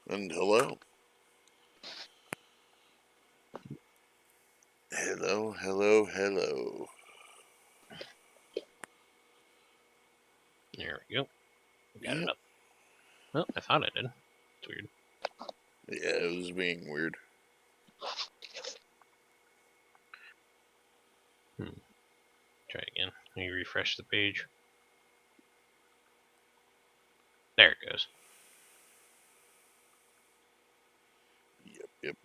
And hello. Hello, hello, hello. There we go. Got it Yep. up. Well, I thought I did. It's weird. Yeah, it was being weird. Try again. Let me refresh the page. There it goes. Yep.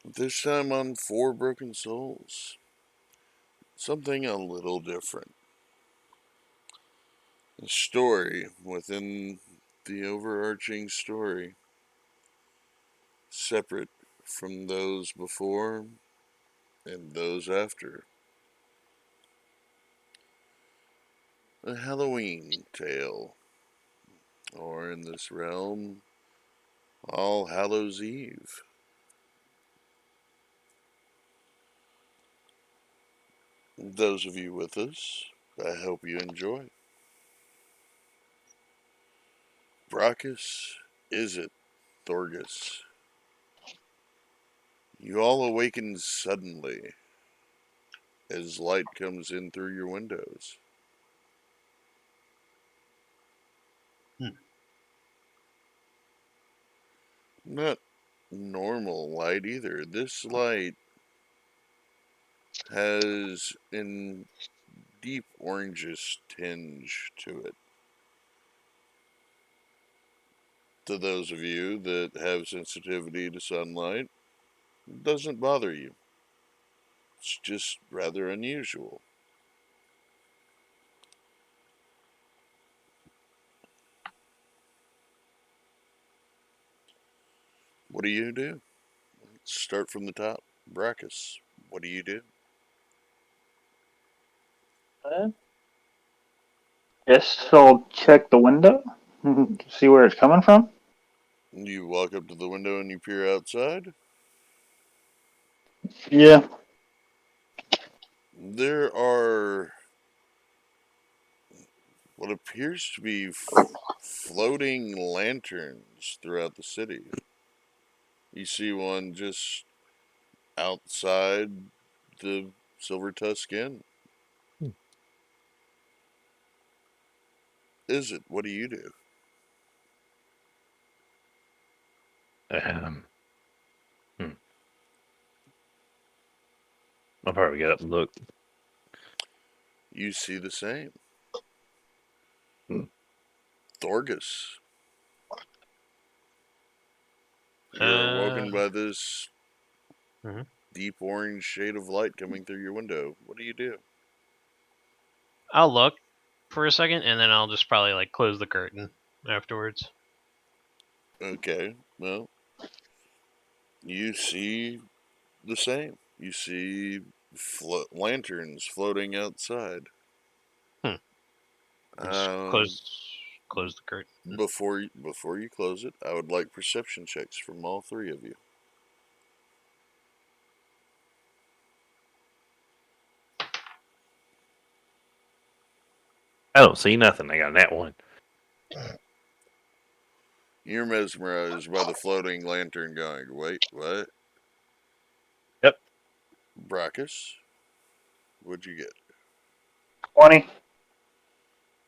This time on Four Broken Souls. Something a little different. A story within the overarching story, separate from those before and those after. A Halloween tale, or in this realm, All Hallows Eve. Those of you with us, I hope you enjoy. Brachus, is it, Thorgus? You all awaken suddenly as light comes in through your windows. Hmm. Not normal light either. This light has an deep orangish tinge to it. To those of you that have sensitivity to sunlight, it doesn't bother you. It's just rather unusual. What do you do? Let's start from the top. Brachus, what do you do? Uh, Guess I'll check the window, see where it's coming from. You walk up to the window and you peer outside. Yeah. There are what appears to be floating lanterns throughout the city. You see one just outside the Silver Tusk Inn. Hmm. Is it? What do you do? Um, hmm. I'll probably get up and look. You see the same. Hmm. Thorgus. You're Uh. awoken by this Mhm. deep orange shade of light coming through your window. What do you do? I'll look for a second, and then I'll just probably close the curtain afterwards. Okay, well, you see the same. You see lanterns floating outside. Hmm. Just Um, close the curtain. before you close it, I would like perception checks from all three of you. I don't see nothing. I got that one. You're mesmerized by the floating lantern going, wait, what? Yep. Brachus, what'd you get? 20.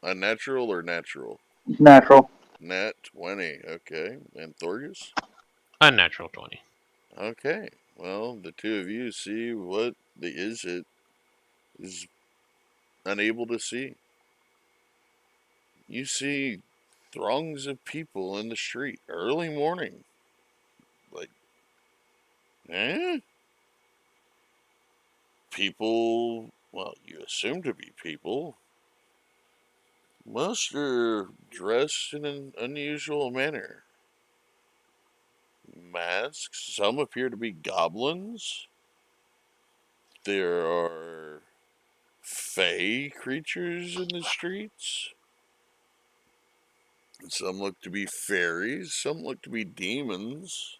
Unnatural or natural? Natural. Nat 20, okay. And Thorgus? Unnatural 20. Okay. Well, the two of you see what the is it is unable to see. You see throngs of people in the street early morning. Like, eh? People, well, you assume to be people. Most are dressed in an unusual manner. Masks, some appear to be goblins. There are fey creatures in the streets. Some look to be fairies, some look to be demons.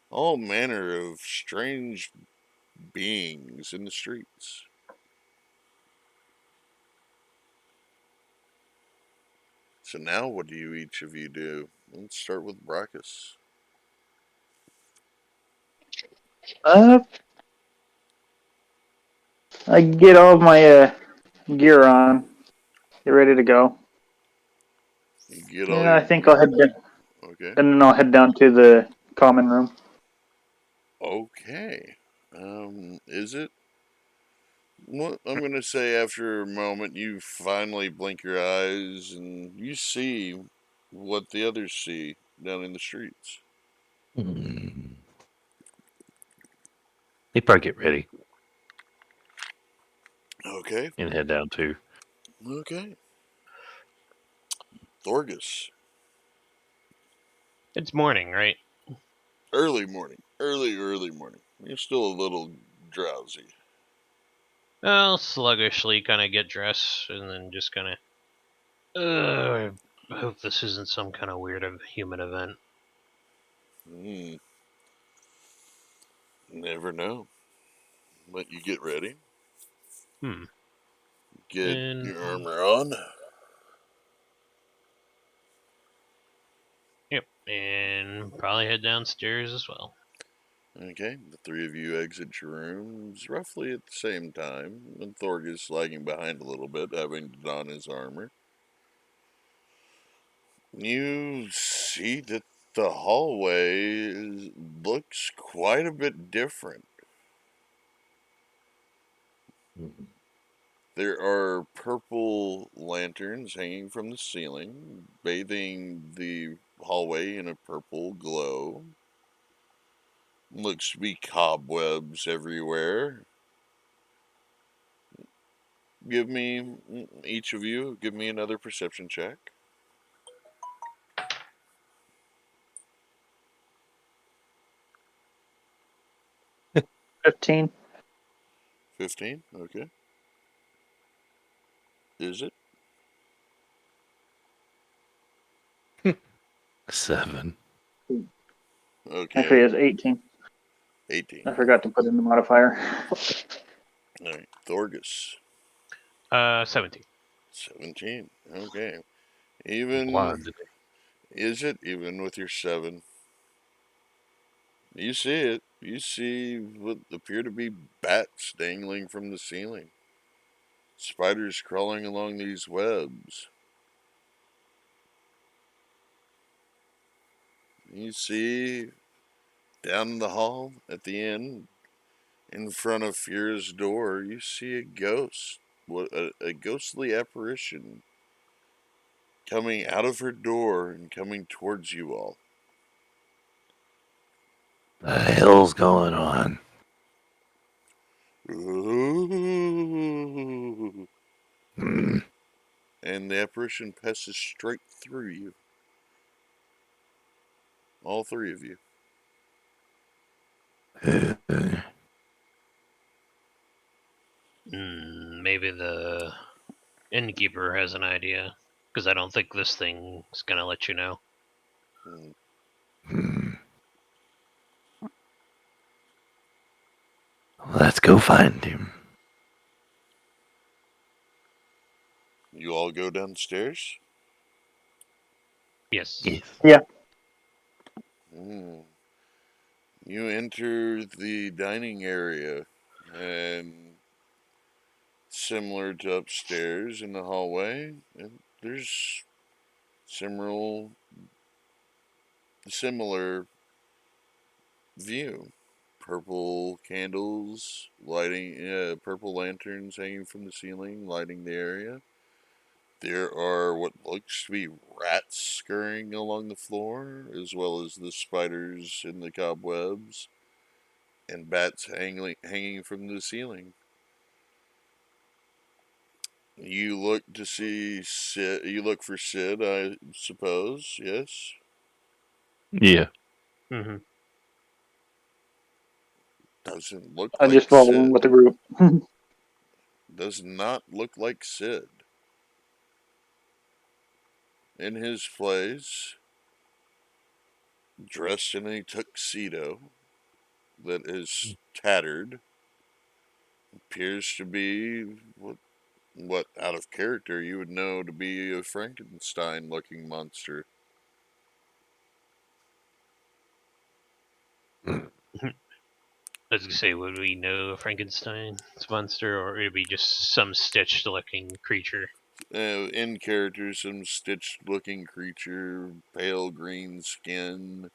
All manner of strange beings in the streets. So now what do you each of you do? Let's start with Brackus. I get all my gear on, get ready to go, You get all and I your think I'll gear. head down, Okay. and then I'll head down to the common room. Okay. Is it? Well, I'm going to say after a moment, you finally blink your eyes and you see what the others see down in the streets. Hmm. They probably get ready Okay. and head down too. Okay. Thorgus. It's morning, right? Early morning. Early morning. You're still a little drowsy. I'll sluggishly kind of get dressed and then just kind of. I hope this isn't some kind of weird human event. Hmm. Never know. But you get ready. Hmm. Get And your armor on. yep, and probably head downstairs as well. Okay, the three of you exit your rooms roughly at the same time, and Thorgus lagging behind a little bit, having to don his armor. You see that the hallway looks quite a bit different. Mhm. There are purple lanterns hanging from the ceiling, bathing the hallway in a purple glow. Looks to be cobwebs everywhere. Give me, each of you, give me another perception check. 15. 15, okay. Is it? 7. Actually, Okay, it's 18. 18. I forgot to put in the modifier. Alright, Thorgus, 17. 17. Okay. I'm Even, blind today. is it? Even with your 7. You see it. You see what appear to be bats dangling from the ceiling. Spiders crawling along these webs. You see down the hall at the end, in front of Fira's door, you see a ghost. What a ghostly apparition coming out of her door and coming towards you all. The hell's going on? Ooh. Hmm. And the apparition passes straight through you. All three of you. Maybe the innkeeper has an idea, because I don't think this thing's gonna let you know. Hmm. Hmm. Let's go find him. You all go downstairs? Yes. Yes. Yeah. Hmm. You enter the dining area, and similar to upstairs in the hallway, there's similar view. Purple candles lighting, purple lanterns hanging from the ceiling, lighting the area. There are what looks to be rats scurrying along the floor, as well as the spiders in the cobwebs, and bats hanging from the ceiling. You look to see Sid. You look for Sid, I suppose. Yes. Yeah. Hmm. Doesn't look I like just follow in Sid. with the group. Does not look like Sid. In his place, dressed in a tuxedo that is tattered, appears to be what what out of character you would know to be a Frankenstein-looking monster. I was gonna say, would we know a Frankenstein's monster, or would it be just some stitched-looking creature? In character, some stitched-looking creature, pale green skin,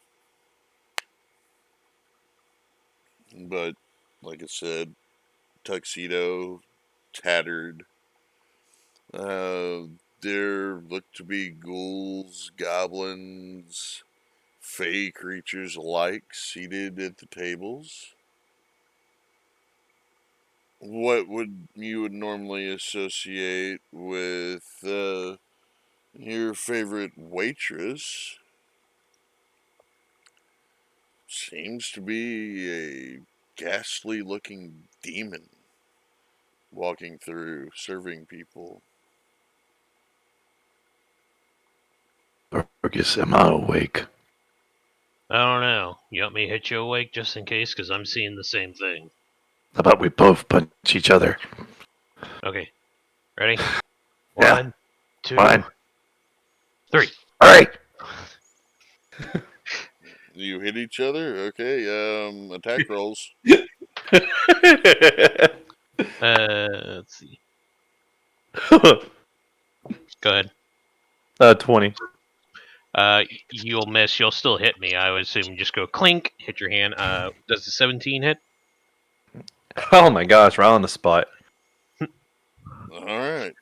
but like I said, tuxedo, tattered. Uh, there look to be ghouls, goblins, fey creatures alike seated at the tables. What would you would normally associate with your favorite waitress seems to be a ghastly looking demon walking through serving people. Fergus, am I awake? I don't know. You want me to hit you awake just in case? Because I'm seeing the same thing. How about we both punch each other? Okay, ready? Yeah, 1, 2, fine. 3. All right. You hit each other? Okay, attack rolls. Let's see. Go ahead. 20. You'll miss. You'll still hit me. I would assume just go clink, hit your hand. Does the 17 hit? Oh my gosh, right on the spot. Alright.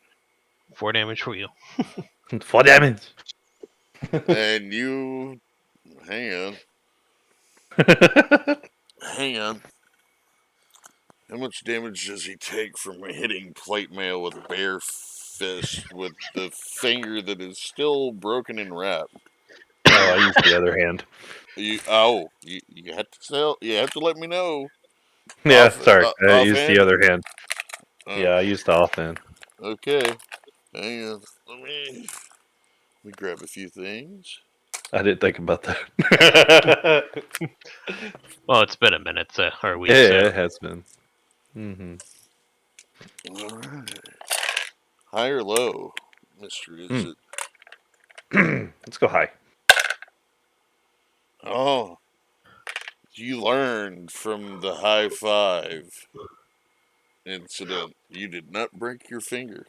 4 damage for you. 4 damage. And you. Hang on. Hang on. How much damage does he take from hitting plate mail with bare fist with the finger that is still broken and wrapped? Oh, I used the other hand. You have to tell. You have to let me know. Yeah, sorry. I used the Offhand. other hand. Uh, Yeah, I used the offhand. okay. Hang on. Let me grab a few things. I didn't think about that. Well, it's been a minute, or a week, Yeah, so. it has been. Mm-hmm. All right. High or low, Mister? Is it? Let's go high. Oh, you learned from the high five incident. You did not break your finger.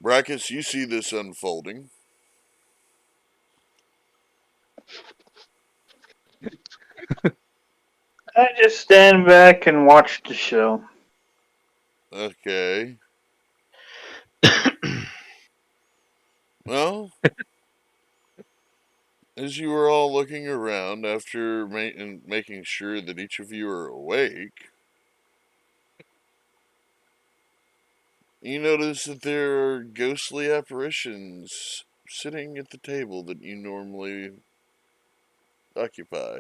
Brackus, you see this unfolding. I just stand back and watch the show. Okay. Well, as you are all looking around after making sure that each of you are awake, you notice that there are ghostly apparitions sitting at the table that you normally occupy.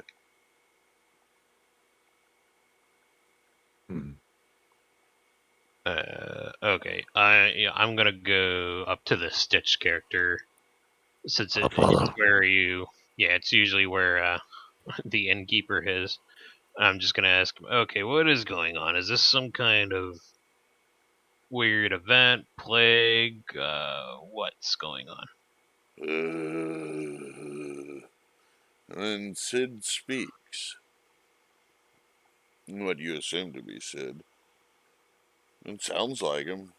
Okay. I'm gonna go up to the Stitch character since I'll it's follow. where you. Yeah, it's usually where the innkeeper is. I'm just gonna ask him. Okay, what is going on? Is this some kind of weird event, plague? What's going on? And then Sid speaks. What you assume to be Sid. It sounds like him.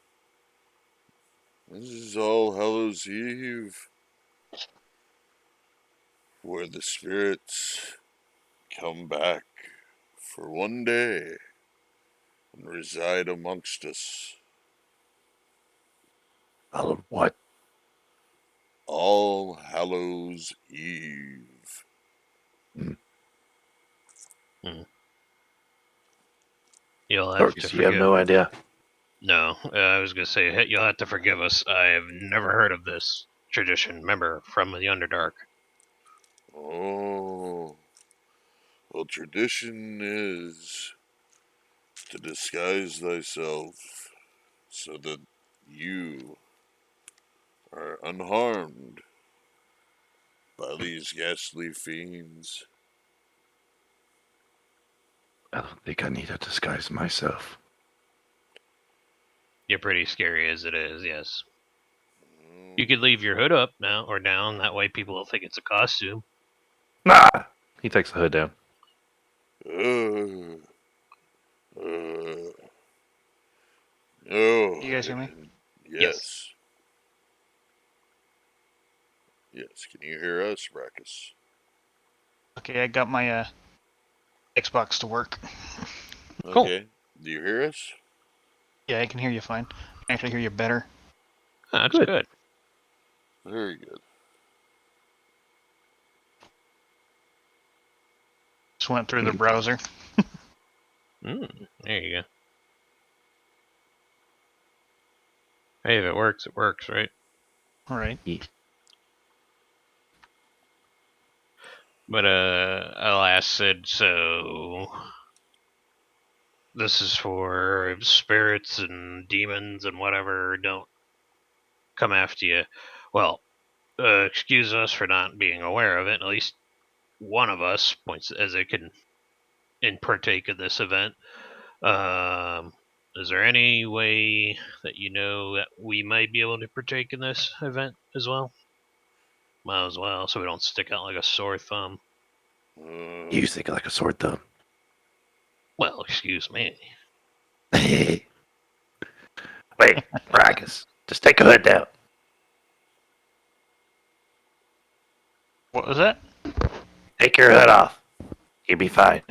This is All Hallows Eve, where the spirits come back for one day and reside amongst us. Follow what? All Hallows Eve. Hmm. You'll have to Fergus, you have forgive. no idea. No, I was gonna say you'll have to forgive us. I have never heard of this tradition. Remember, from the Underdark. Oh, well, tradition is to disguise thyself so that you are unharmed by these ghastly fiends. I don't think I need to disguise myself. You're pretty scary as it is, yes. Mm. You could leave your hood up now or down. That way people will think it's a costume. Nah! He takes the hood down. Uh, uh, oh, You guys hear me? Yes. yes. Yes, can you hear us, Brackus? Okay, I got my Xbox to work. Cool. Okay. Do you hear us? Yeah, I can hear you fine. I can actually hear you better. That's Good. good. Very good. Just went through the browser. There you go. Hey, if it works, right? All right. But alas, Sid, so this is for spirits and demons and whatever don't come after you. Well, excuse us for not being aware of it. At least one of us points as it can partake of this event. Is there any way that you know that we might be able to partake in this event as well? Might as well, so we don't stick out like a sore thumb. You think like a sword thumb. Well, excuse me. Wait, Brackus, just take a hood down. What was that? Take your hood off. You'll be fine.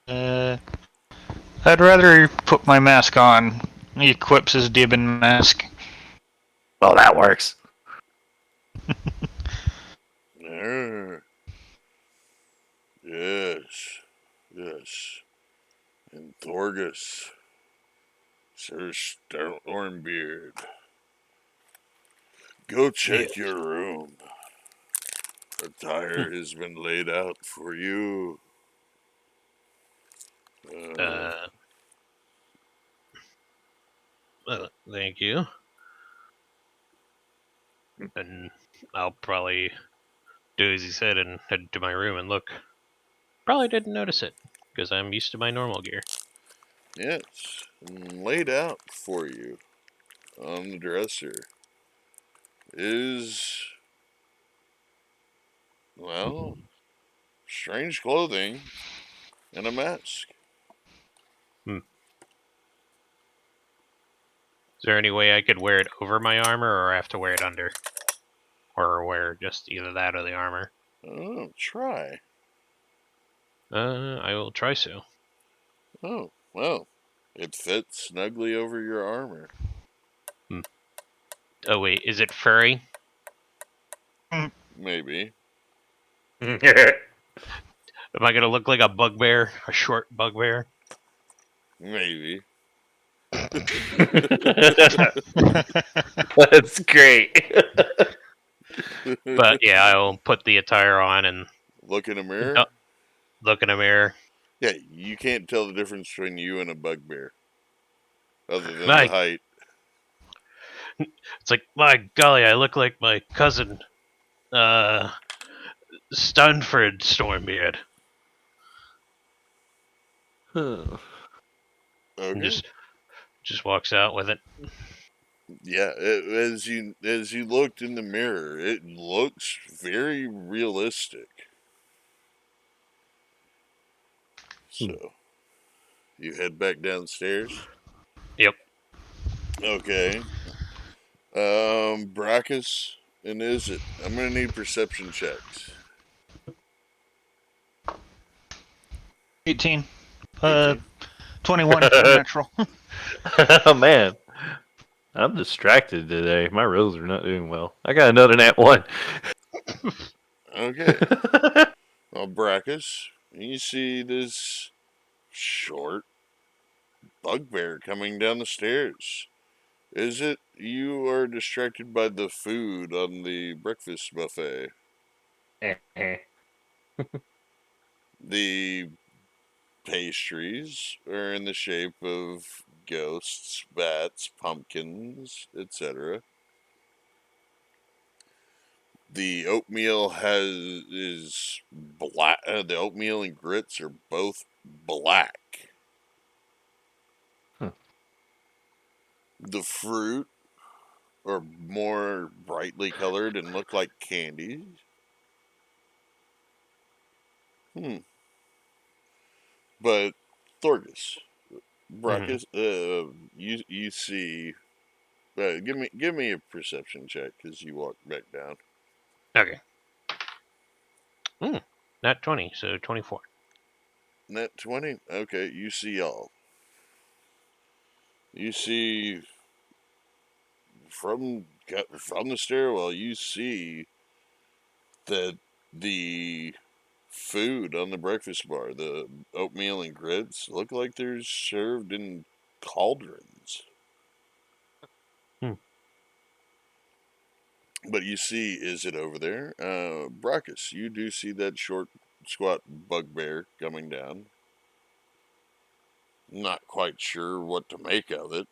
I'd rather put my mask on. He equips his Dibben mask. Well, that works. Yes. Yes. And Thorgus, Sir Stormbeard, go check your room. Attire has been laid out for you. Thank you. And I'll probably do as he said and head to my room and look. Probably didn't notice it because I'm used to my normal gear. Yes, and laid out for you on the dresser is, well, strange clothing and a mask. Is there any way I could wear it over my armor, or I have to wear it under, or wear just either that or the armor? Oh, try. I will try so. Oh, well, it fits snugly over your armor. Oh wait, is it furry? Maybe. Am I gonna look like a bugbear, a short bugbear? Maybe. That's great. But yeah, I'll put the attire on and Look in a mirror? look in a mirror. Yeah, you can't tell the difference between you and a bugbear. Other than the My, height. it's like, my golly, I look like my cousin, Stunford Stormbeard. And Okay. just walks out with it. Yeah, as you looked in the mirror, it looks very realistic. So, you head back downstairs. Yep. Okay. Brackus and is it? I'm gonna need perception checks. 18. 18. 21 natural. Oh man, I'm distracted today. My rolls are not doing well. I got another nat 1. Okay. Well, Brackus, you see this short bugbear coming down the stairs. Is it you are distracted by the food on the breakfast buffet? The pastries are in the shape of ghosts, bats, pumpkins, etc. The oatmeal is black. The oatmeal and grits are both black. Hmm. The fruit are more brightly colored and look like candies. But Thorgus, Hmm. Brackus, you see. Give me a perception check because you walk back down. Okay. Not 20, so 24. Net 20. Okay, you see all. You see from the stairwell. You see that the food on the breakfast bar, the oatmeal and grits, look like they're served in cauldrons. Hmm. But you see, is it over there? Brackus, you do see that short, squat bugbear coming down. Not quite sure what to make of it.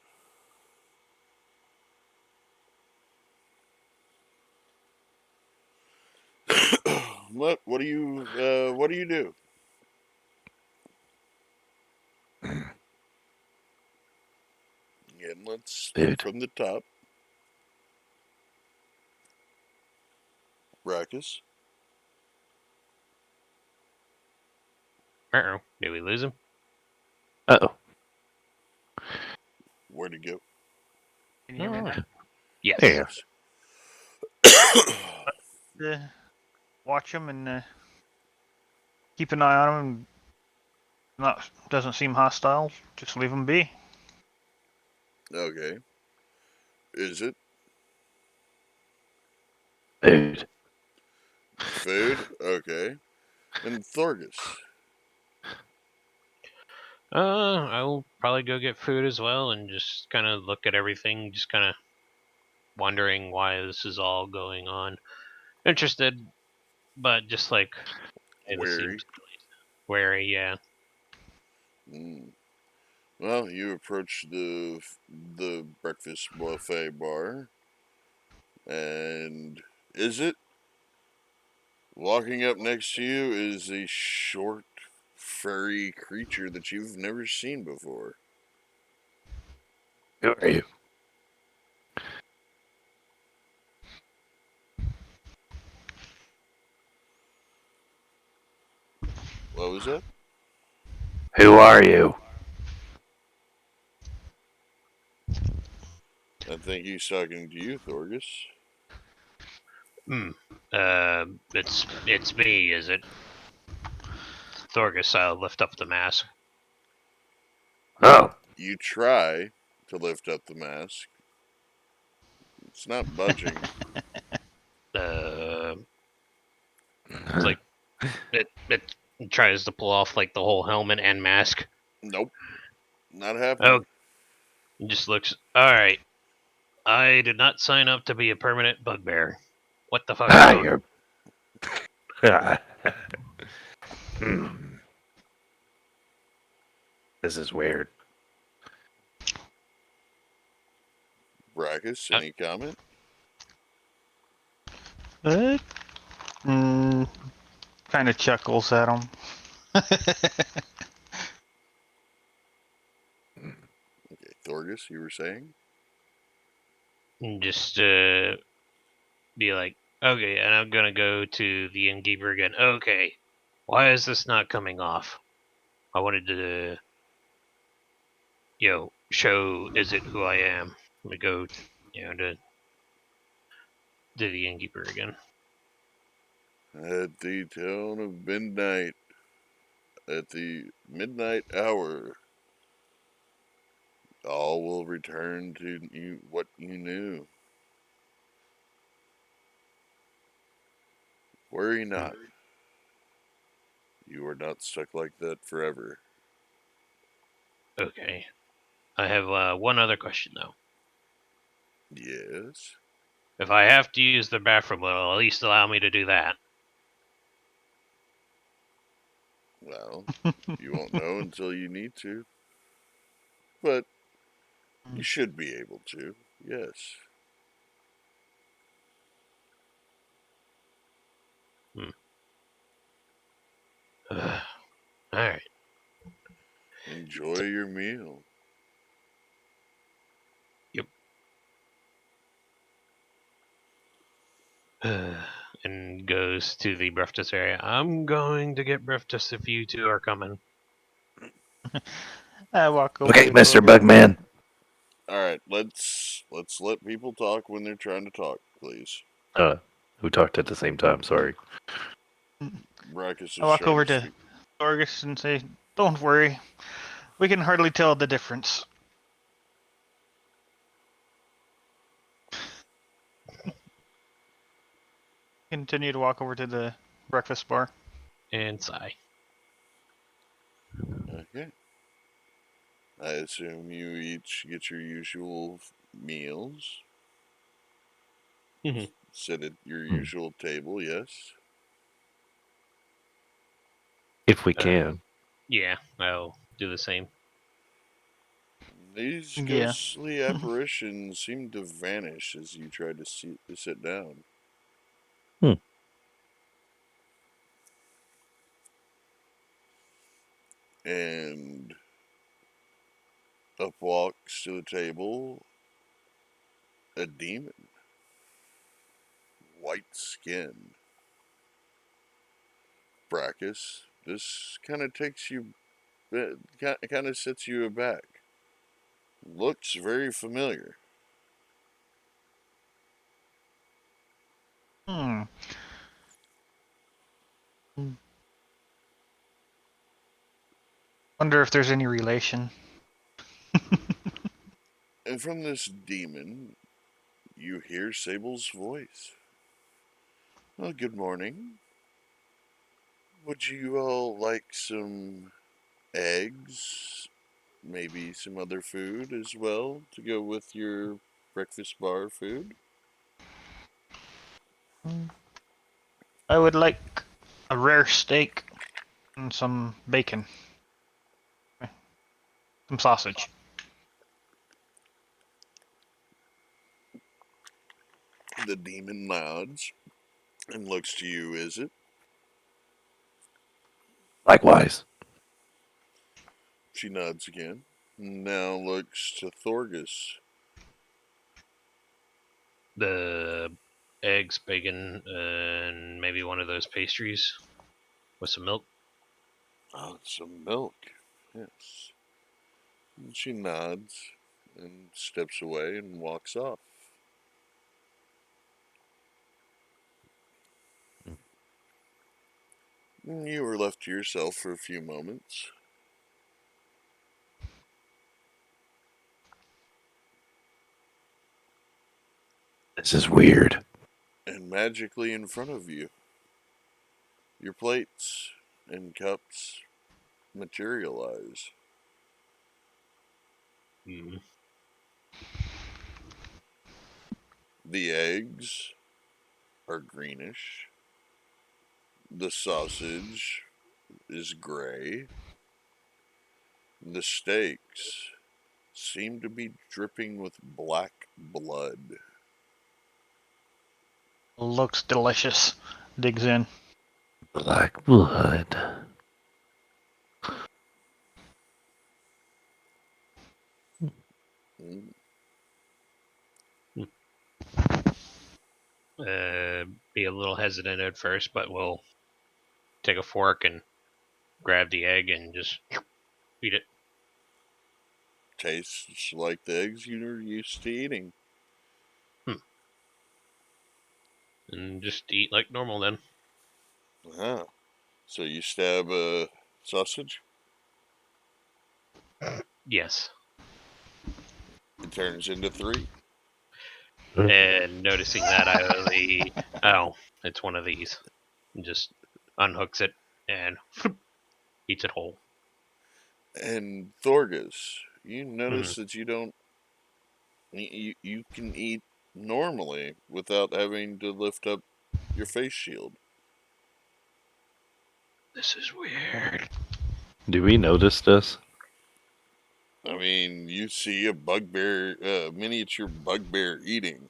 What do you do? Again, let's start Dude. from the top. Brackus, Uh-oh. Did we lose him? Uh-oh. where'd he go? Can you hear me now? Yes. There. Watch him and keep an eye on him. Not doesn't seem hostile. Just leave him be. Okay. Is it Dude. food? Okay. And Thorgus. I'll probably go get food as well and just kind of look at everything, just kind of wondering why this is all going on. Interested, but just like, hey, this seems Wary. wary, yeah. Mm. Well, you approach the breakfast buffet bar, and is it walking up next to you is a short, furry creature that you've never seen before. Who are you? What was that? Who are you? I think he's talking to you, Thorgus. Hmm. It's me, is it? Thorgus, I'll lift up the mask. Oh. You try to lift up the mask. It's not budging. Uh, it's like it tries to pull off like the whole helmet and mask. Nope, not happening. Oh, it just looks. All right. I did not sign up to be a permanent bugbear. What the fuck's Ah, going on? you're. Hmm. This is weird. Brackus, Uh, any comment? Uh, mm, kind of chuckles at him. Okay, Thorgus, you were saying? and just be like, okay, and I'm gonna go to the innkeeper again. Okay, why is this not coming off? I wanted to, show is it who I am. Let me go, to the innkeeper again. At the tone of midnight, at the midnight hour, all will return to you what you knew. Worry not. You are not stuck like that forever. Okay, I have one other question though. Yes? If I have to use the bathroom, will at least allow me to do that. Well, you won't know until you need to. But you should be able to. Yes. All right. Enjoy your meal. And goes to the breakfast area. I'm going to get breakfast if you two are coming. I walk over Okay, to Mr. Torgus. Bugman. All right, let's let people talk when they're trying to talk, please. Who talked at the same time? Sorry. Brackus I is walk trying over to to speak. Torgus and say, "Don't worry, we can hardly tell the difference." Continue to walk over to the breakfast bar. And sigh. Okay. I assume you each get your usual meals. Mhm. Sit at your usual table, yes? If we can. Yeah, I'll do the same. These Yeah. ghostly apparitions seem to vanish as you try to sit down. Hmm. And up walks to the table a demon. White skin. Brackus, this kind of takes you, kind of sets you aback. Looks very familiar. Hmm. Wonder if there's any relation. And from this demon, you hear Sable's voice. Well, good morning. Would you all like some eggs? Maybe some other food as well to go with your breakfast bar food? I would like a rare steak and some bacon. Some sausage. The demon nods and looks to you, is it? Likewise. She nods again. Now looks to Thorgus. The eggs, bacon, and maybe one of those pastries with some milk. Oh, some milk. Yes. And she nods and steps away and walks off. You were left to yourself for a few moments, This is weird. and magically in front of you, your plates and cups materialize. Mm. The eggs are greenish. The sausage is gray. The steaks seem to be dripping with black blood. Looks delicious. Digs in. Black blood. Mm. Be a little hesitant at first, but we'll take a fork and grab the egg and just eat it. Tastes like the eggs you're used to eating. And just eat like normal then. Ah, so you stab a sausage, Yes. it turns into three. And noticing that, oh, it's one of these. And just unhooks it and eats it whole. And Thorgus, you Hmm. notice that you don't, you can eat normally without having to lift up your face shield. This is weird. Do we notice this? I mean, you see a bugbear, miniature bugbear eating.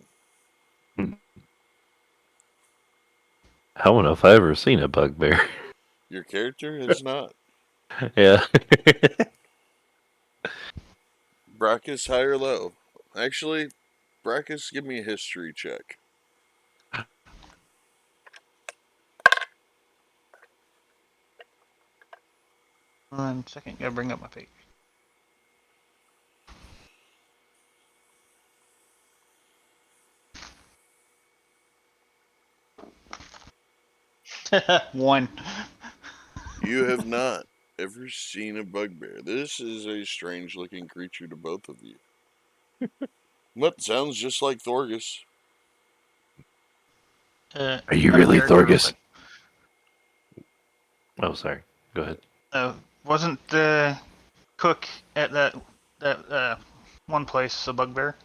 I don't know if I've ever seen a bugbear. Your character has not. Yeah. Brackus, high or low? Actually, Brackus, give me a history check. 1 second, gotta bring up my page. One. You have not ever seen a bugbear. This is a strange looking creature to both of you. What sounds just like Thorgus. Are you Out of really character real Thorgus? quick. Oh, sorry. Go ahead. Wasn't the cook at that one place a bugbear?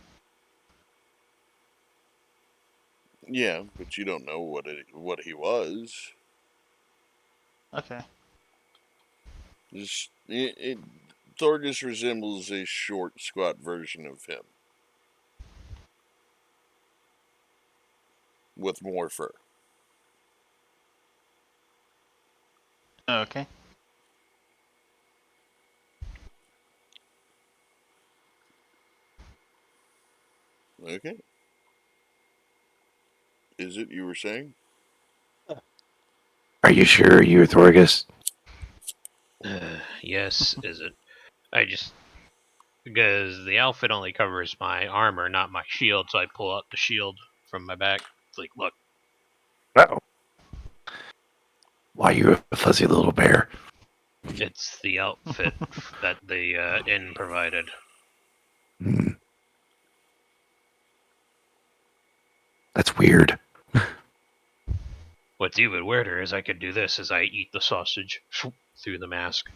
Yeah, but you don't know what he was. Okay. Thorgus resembles a short, squat version of him. With more fur. Okay. Okay. Is it you were saying? Are you sure you're Thorgus? Yes, is it? I just because the outfit only covers my armor, not my shield, so I pull out the shield from my back. It's like, look, No. Why are you a fuzzy little bear? it's the outfit that the inn provided. Hmm. That's weird. What's even weirder is I could do this as I eat the sausage through the mask.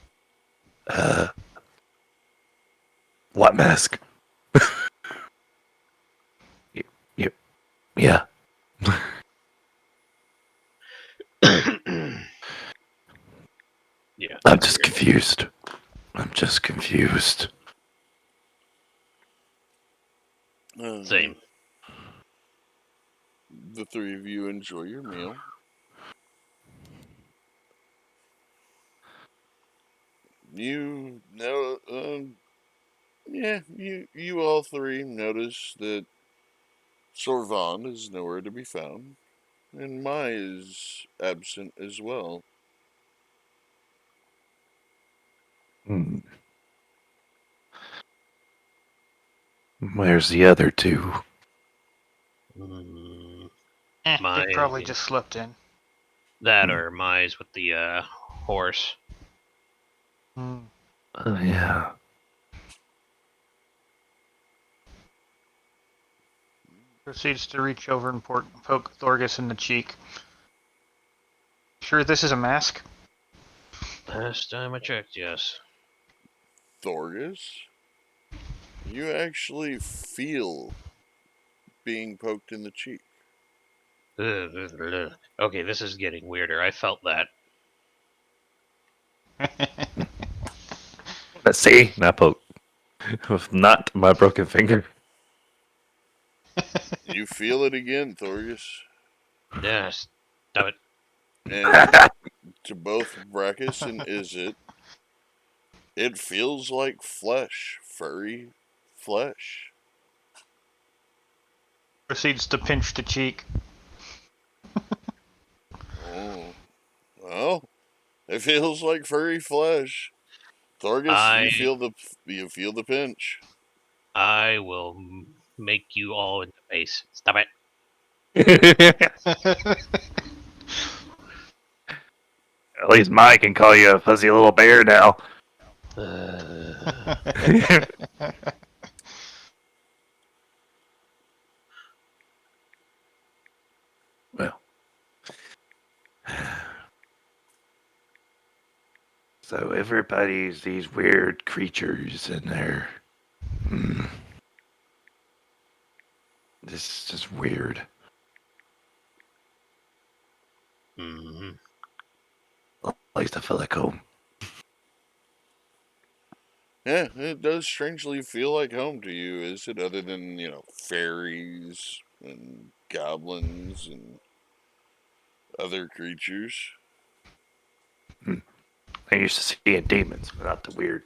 What mask? You, yeah. Yeah, I'm that's just weird. confused. I'm just confused. Same. The three of you enjoy your meal. You know, yeah, you all three notice that Sorvan is nowhere to be found, and Mai is absent as well. Hmm. Where's the other two? Mm, They my probably just slept in. that or Mize with the horse. Hmm. Oh, yeah. Proceeds to reach over and poke Thorgus in the cheek. Sure, this is a mask? Last time I checked, yes. Thorgus, you actually feel being poked in the cheek. Okay, this is getting weirder. I felt that. Let's see. Not poke. With not my broken finger. You feel it again, Thorgus. Yes. Stop it. And to both Brackus and Izzet, it feels like flesh, furry flesh. Proceeds to pinch the cheek. Oh, well, it feels like furry flesh. Thorgus, I you feel the pinch. I will make you all in the face. Stop it. At least Mike can call you a fuzzy little bear now. Well, so everybody's these weird creatures in there. This is just weird. Mhm. At least I feel like home. Yeah, it does strangely feel like home to you, is it? Other than, fairies and goblins and other creatures. I'm used to seeing demons, but not the weird,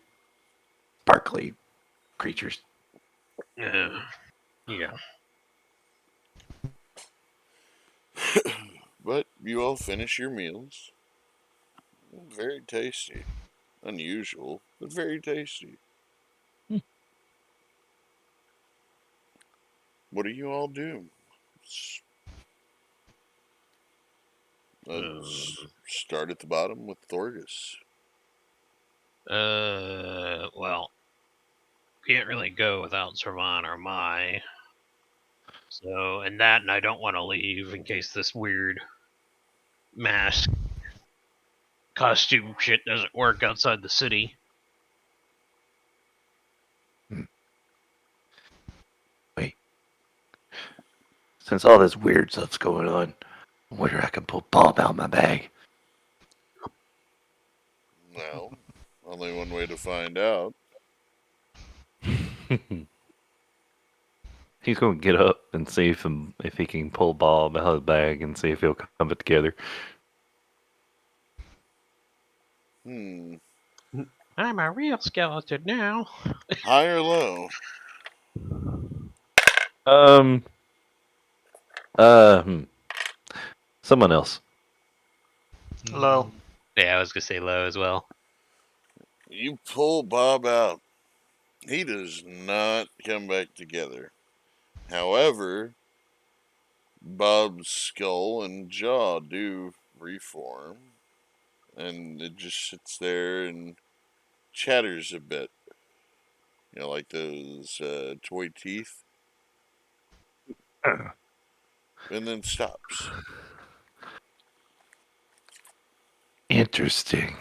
sparkly creatures. Yeah. But you all finish your meals. Very tasty. Unusual, but very tasty. What do you all do? Um, Let's start at the bottom with Thorgus. well, can't really go without Servan or Mai. So, and I don't want to leave in case this weird mask costume shit doesn't work outside the city. Wait. Since all this weird stuff's going on, I wonder I can pull Bob out of my bag. Well, only one way to find out. He's going to get up and see if he can pull Bob out of the bag and see if he'll come it together. Hmm. I'm a real skeleton now. High or low? Um. Uh. hmm. Someone else. Low. Yeah, I was gonna say low as well. You pull Bob out. He does not come back together. However, Bob's skull and jaw do reform, and it just sits there and chatters a bit. You know, like those toy teeth, Uh, and then stops. Interesting.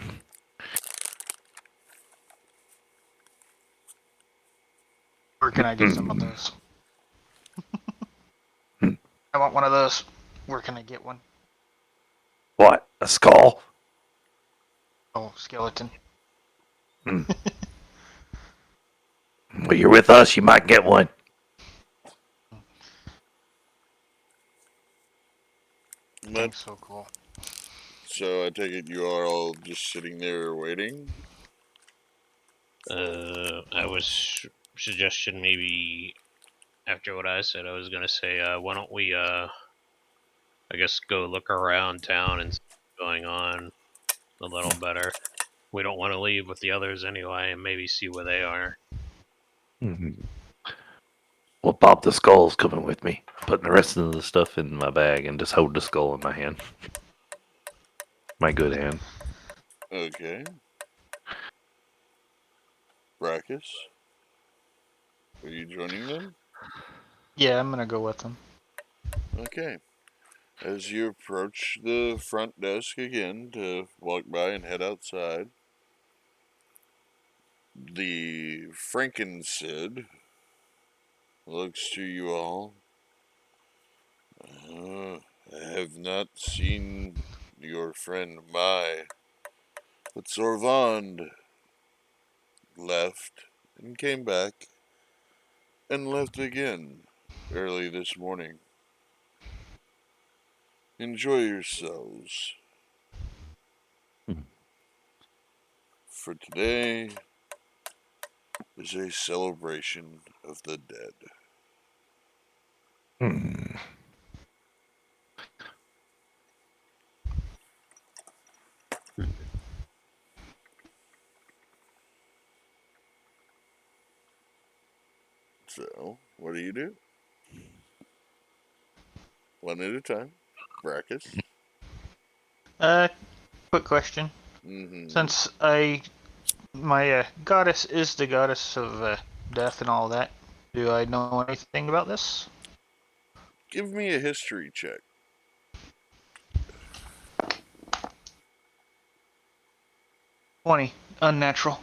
Where can I get some of those? I want one of those. Where can I get one? What? A skull? Oh, skeleton. Well, you're with us. You might get one. But, Thing's so cool. so I take it you are all just sitting there waiting? I was suggesting maybe after what I said, I was gonna say, why don't we, I guess, go look around town and see what's going on a little better. We don't want to leave with the others anyway, and maybe see where they are. Well, Bob the Skull's coming with me. Putting the rest of the stuff in my bag and just hold the skull in my hand. My good hand. Okay. Brackus, are you joining them? Yeah, I'm gonna go with them. Okay. As you approach the front desk again to walk by and head outside, the Frankensid looks to you all. I have not seen your friend Mai, but Sorvand left and came back and left again early this morning. Enjoy yourselves. For today is a celebration of the dead. Hmm. So, what do you do? One at a time. Brackus. Quick question. Mm-hmm. Since my goddess is the goddess of death and all that, do I know anything about this? Give me a history check. 20. Unnatural.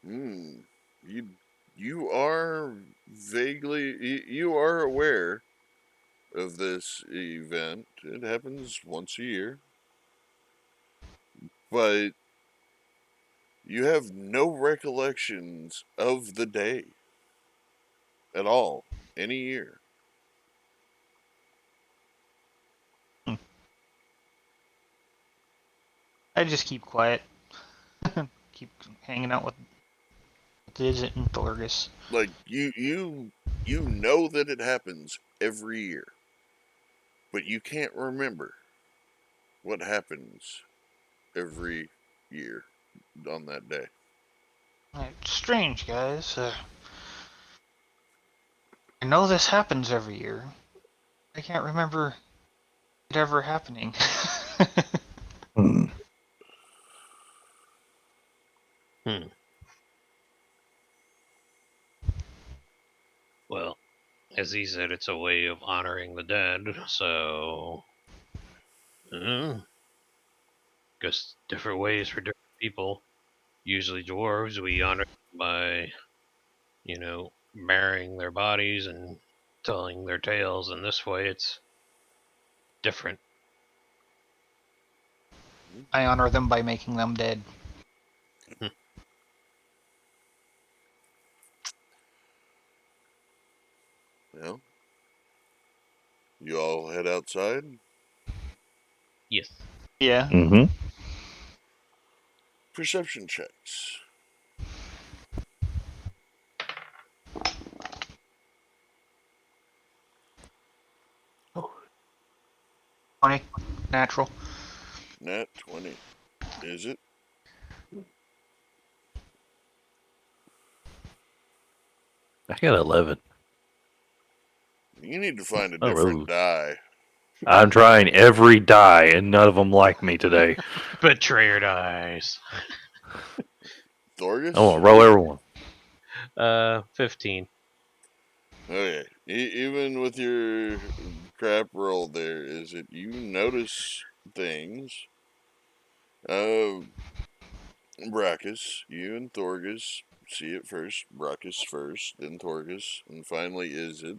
Hmm. You you are you are aware of this event. It happens once a year, but you have no recollections of the day at all any year. I just keep quiet. Keep hanging out with Digit and Thorgus. Like you know that it happens every year, but you can't remember what happens every year on that day. It's strange, guys. I know this happens every year. I can't remember it ever happening. Hmm. Hmm. Well, as he said, it's a way of honoring the dead, so. Guess different ways for different people. Usually, dwarves, we honor them by, burying their bodies and telling their tales, and this way it's different. I honor them by making them dead. Well, you all head outside. Yes. Yeah. Mm-hmm. Perception checks. Oh. 20. Natural. Nat 20. Is it? I got 11. You need to find a Oh, different die. I'm trying every die, and none of them like me today. Betrayer dies. I want Thorgus? to roll everyone. 15. Okay. Even with your crap roll there, is it you notice things? Brachus, you and Thorgus see it first. Brachus first, then Thorgus, and finally is it.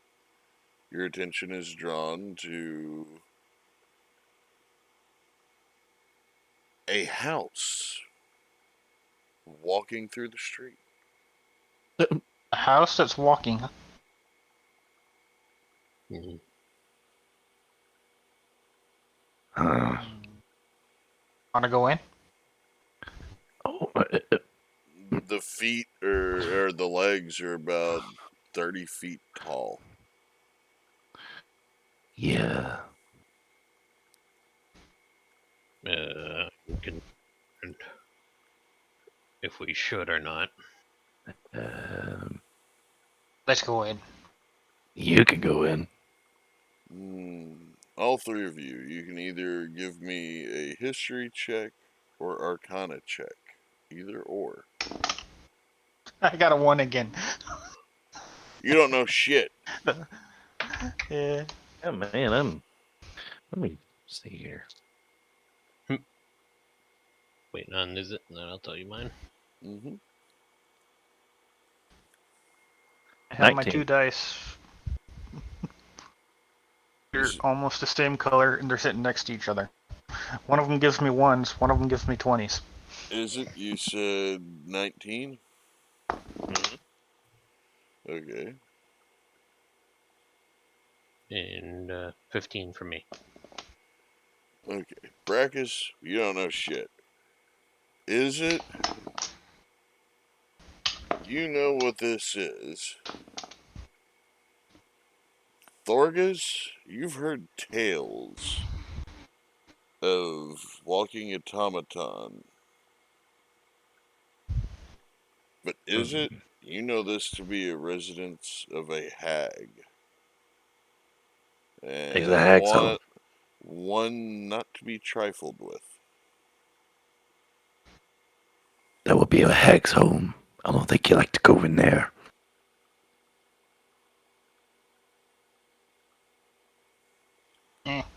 Your attention is drawn to a house walking through the street. A house that's walking. Mhm. Want to go in? Oh, The feet or the legs are about 30 feet tall. yeah. We can, if we should or not. Um, Let's go in. you can go in. All three of you, you can either give me a history check or arcana check. Either or. I got a 1 again. You don't know shit. Yeah. Oh man, let me see here. Wait, on is it? And then I'll tell you mine. Mm-hmm. I have my 19. 2 dice. They're almost the same color and they're sitting next to each other. One of them gives me 1s, one of them gives me 20s. Is it? You said 19? Mhm. Okay. And 15 for me. Okay. Brachus, you don't know shit. Is it? You know what this is. Thorgus, you've heard tales of walking automaton. But is it? You know this to be a residence of a hag. Is the And hag's home. one not to be trifled with. That would be a hag's home. I don't think you like to go in there.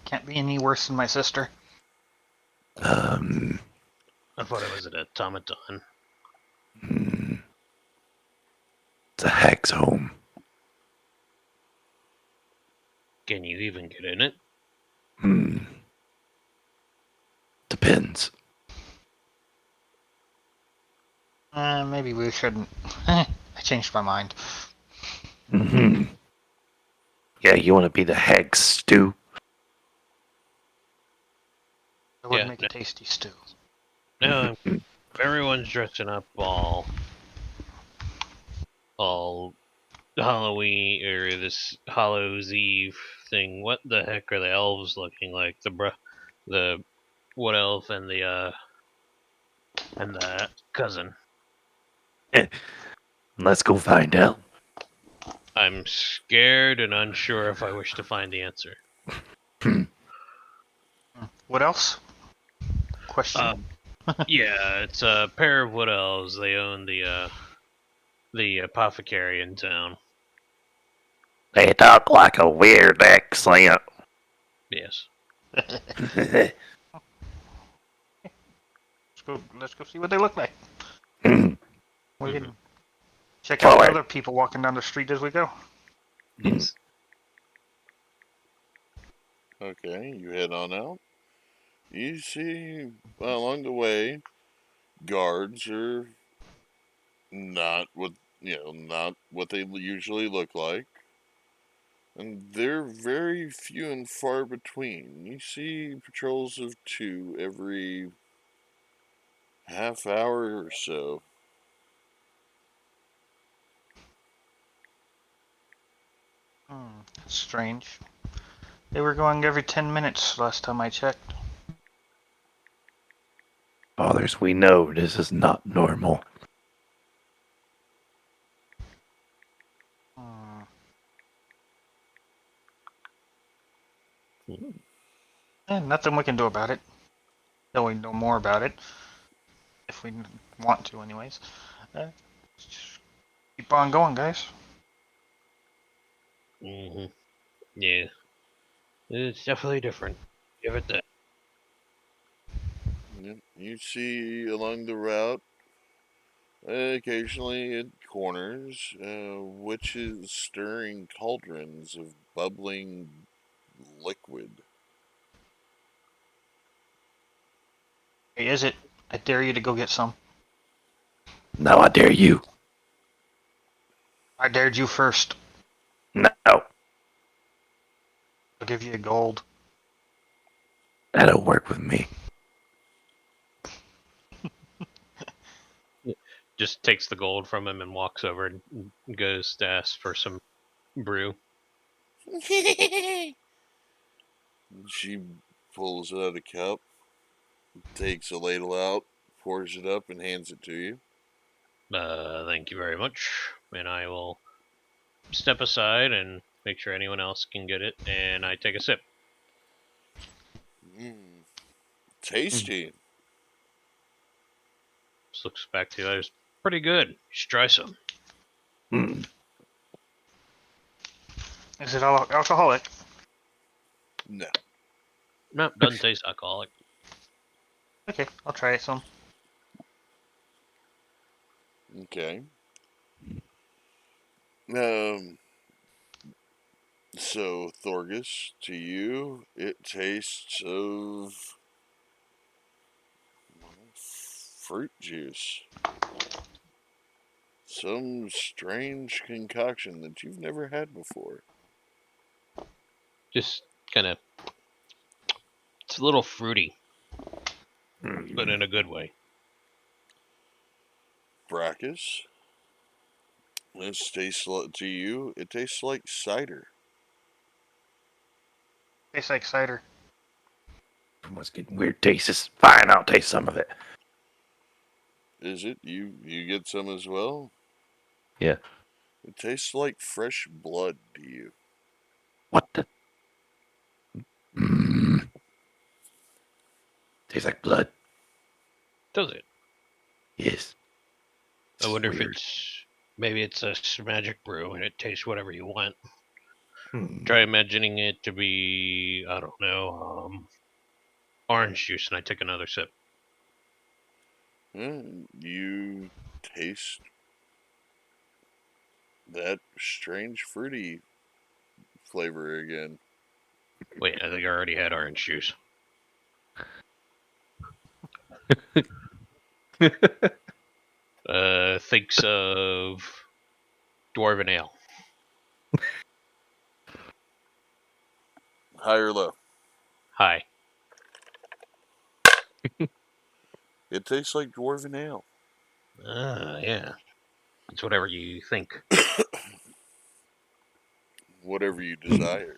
Can't be any worse than my sister. Um, I thought it was an automaton. hmm, it's a hag's home. Can you even get in it? Hmm. Depends. Maybe we shouldn't. I changed my mind. Hmm. Yeah, you want to be the hag stew? It would Yeah. make a tasty stew. No, everyone's dressing up all Halloween or this Hallows Eve thing, what the heck are the elves looking like? The wood elf and the cousin. Let's go find out. I'm scared and unsure if I wish to find the answer. What else? Question. Yeah, it's a pair of wood elves. They own the apothecary in town. They talk like a weird accent. Yes. Let's go see what they look like. We can check out the Forward. other people walking down the street as we go. Yes. Okay, you head on out. You see along the way, guards are not what they usually look like, and they're very few and far between. You see patrols of two every half hour or so. That's strange. They were going every 10 minutes last time I checked. Fathers, we know this is not normal. Nothing we can do about it. Till we know more about it. If we want to, anyways. Just keep on going, guys. Mm-hmm. Yeah. It's definitely different. Give it that. You see along the route, occasionally at corners, witches stirring cauldrons of bubbling liquid. Hey, is it? I dare you to go get some. No, I dare you. I dared you first. No, I'll give you a gold. that don't work with me. Just takes the gold from him and walks over and goes to ask for some brew. She pulls out a cup, takes a ladle out, pours it up, and hands it to you. Thank you very much. And I will step aside and make sure anyone else can get it. And I take a sip. Tasty. Just looks back to the others. Pretty good. You should try some. Mm. Is it alcoholic? No. No, doesn't taste alcoholic. Okay, I'll try some. Okay. Um. So, Thorgus, to you, it tastes of fruit juice. Some strange concoction that you've never had before. Just kind of. It's a little fruity, but in a good way. Brackus, this tastes to you, it tastes like cider. Tastes like cider. What's getting weird taste is fine. I'll taste some of it. Is it? You get some as well? Yeah. It tastes like fresh blood to you. What the? Mm. Tastes like blood. Does it? Yes. I This is wonder if weird. maybe it's a magic brew and it tastes whatever you want. Hmm. Try imagining it to be, I don't know, orange juice, and I take another sip. You taste that strange fruity flavor again. Wait, I think I already had orange juice. Thinks of dwarven ale. High or low? Hi. It tastes like dwarven ale. Yeah. It's whatever you think. Whatever you desire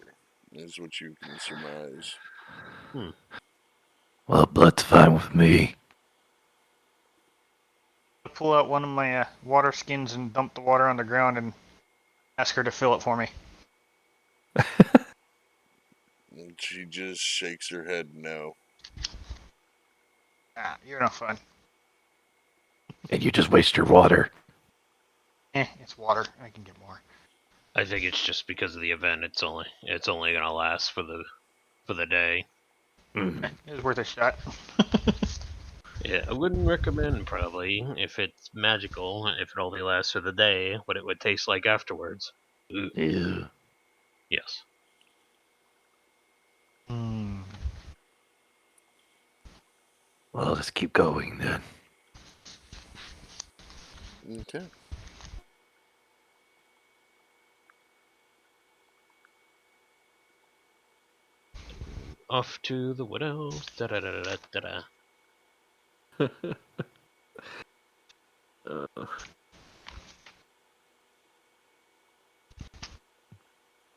is what you can surmise. Hmm. Well, blood's fine with me. I pull out one of my water skins and dump the water on the ground and ask her to fill it for me. And she just shakes her head no. Ah, you're no fun. And you just waste your water. It's water. I can get more. I think it's just because of the event. It's only gonna last for the day. Mm. It was worth a shot. Yeah, I wouldn't recommend probably if it's magical. If it only lasts for the day, what it would taste like afterwards. Ooh, Ew. yes. Hmm. Well, let's keep going then. Okay. Off to the widow. Da da da da da da.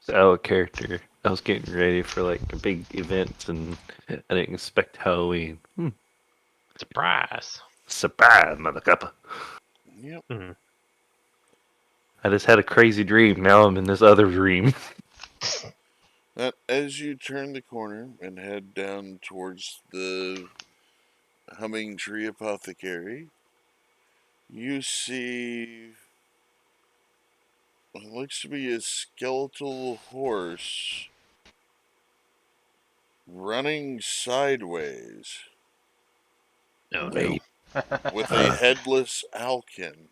So out of character. I was getting ready for like a big event, and I didn't expect Halloween. Surprise. Surprise, motherfucker! Yep. Hmm. I just had a crazy dream. Now I'm in this other dream. As you turn the corner and head down towards the humming tree apothecary, you see what looks to be a skeletal horse running sideways Oh no. Wait. with a Uh, headless alkin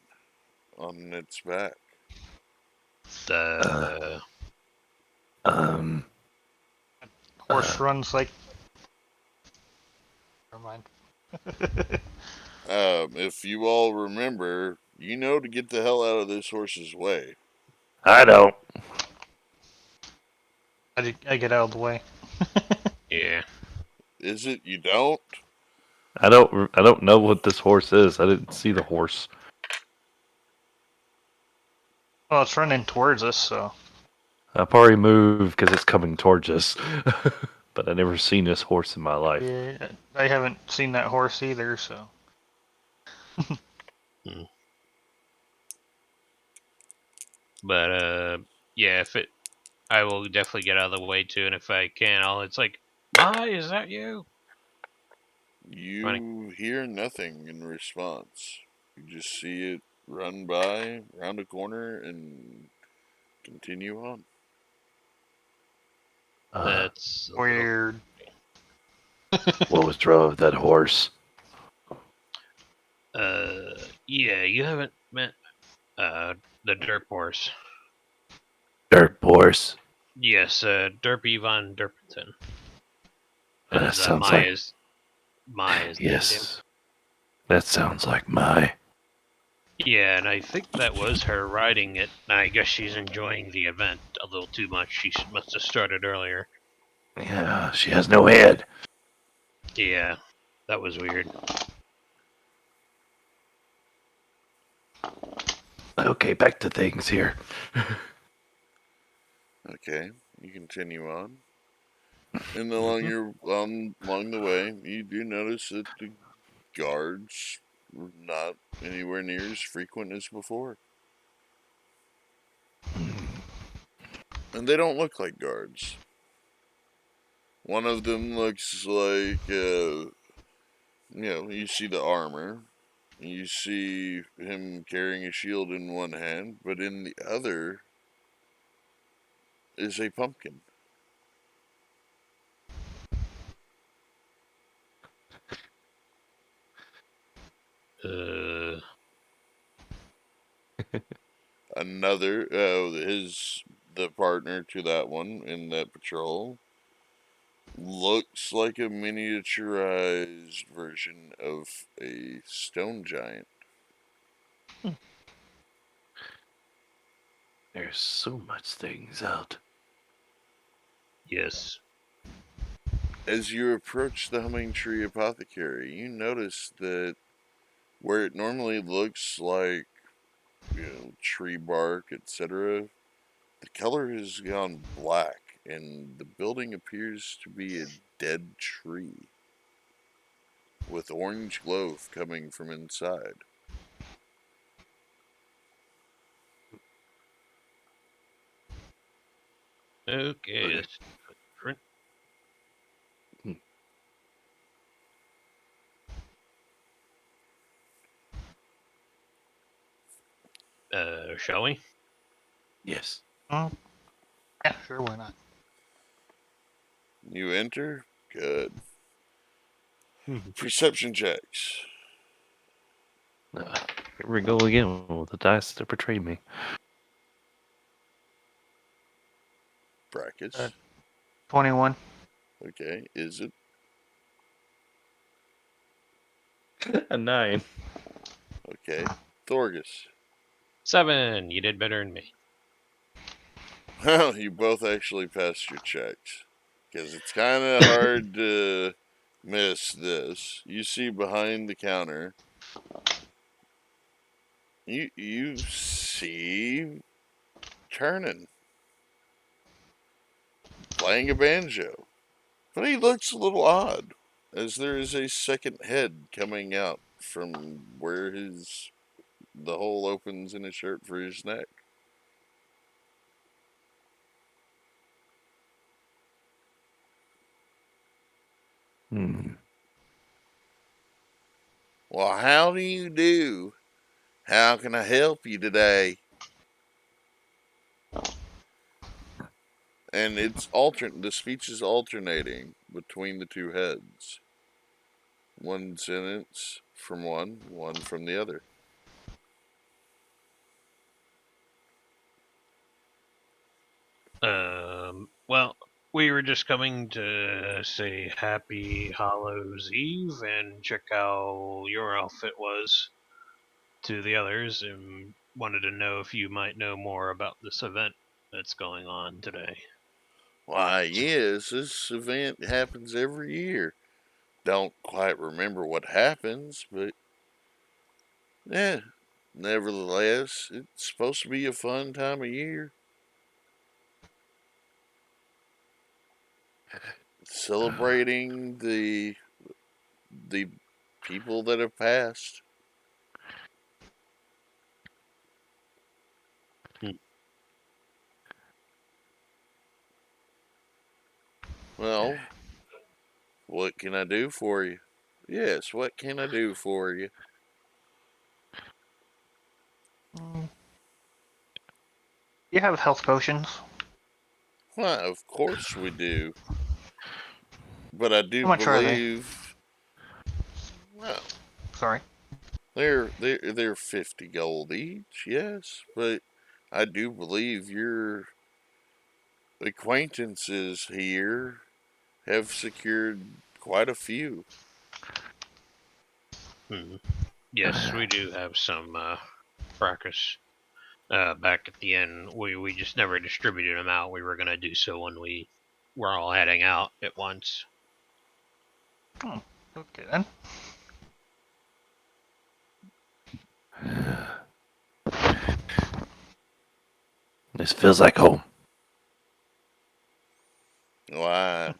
on its back. uh, The um, Horse runs like. Never mind. If you all remember, you know to get the hell out of this horse's way. I don't. I get out of the way. yeah. Is it you don't? I don't. I don't know what this horse is. I didn't see the horse. Well, it's running towards us, so. I've already moved because it's coming towards us. But I never seen this horse in my life. Yeah, I haven't seen that horse either, so. Hmm. But yeah. If it, I will definitely get out of the way too. And if I can, It's like, Mai, is that you? Funny. You hear nothing in response. You just see it run by, round a corner, and continue on. Uh, That's a little. Weird. what was wrong with that horse? Yeah. You haven't met the dirt horse. Dirt horse. Yes, Derpy von Derpington, That as sounds like Mai is named him. yes. That sounds like my. Yeah, and I think that was her riding it. I guess she's enjoying the event a little too much. She must have started earlier. Yeah, she has no head. Yeah, that was weird. Okay, back to things here. Okay, you continue on. And along the way, you do notice that the guards were not anywhere near as frequent as before. And they don't look like guards. One of them looks like, you see the armor. You see him carrying a shield in one hand, but in the other is a pumpkin. Uh, Another, the partner to that one in that patrol looks like a miniaturized version of a stone giant. There's so much things out. yes. As you approach the Humming Tree Apothecary, you notice that where it normally looks like, tree bark, etc., the color has gone black, and the building appears to be a dead tree with orange glow coming from inside. Okay, Okay. that's different. Shall we? Yes. Yeah, sure, why not? You enter. Good. Mhm. Perception checks. Here we go again with the dice to betray me. Brackets. 21. Okay. Is it? A 9. Okay. Thorgus. 7. You did better than me. Well, you both actually passed your checks. Because it's kind of hard to miss this. You see behind the counter, you see Turnin playing a banjo. But he looks a little odd, as there is a second head coming out from where the hole opens in his shirt for his neck. Hmm. Well, how do you do? How can I help you today? And the speech is alternating between the two heads. One sentence from one from the other. Well, we were just coming to say Happy Hallows Eve and check how your outfit was to the others, and wanted to know if you might know more about this event that's going on today. Why, yes, this event happens every year. Don't quite remember what happens, but yeah, nevertheless, it's supposed to be a fun time of year. Celebrating the people that have passed. Hmm. Well, what can I do for you? Yes, what can I do for you? Mm, you have health potions. Why, of course we do. But I do How much are they? believe, well, Sorry. they're 50 gold each, yes, but I do believe your acquaintances here have secured quite a few. Hmm. Yes, we do have some fracas. Back at the end, we just never distributed them out. We were gonna do so when we were all heading out at once. Hmm. Okay then. This feels like home. Why,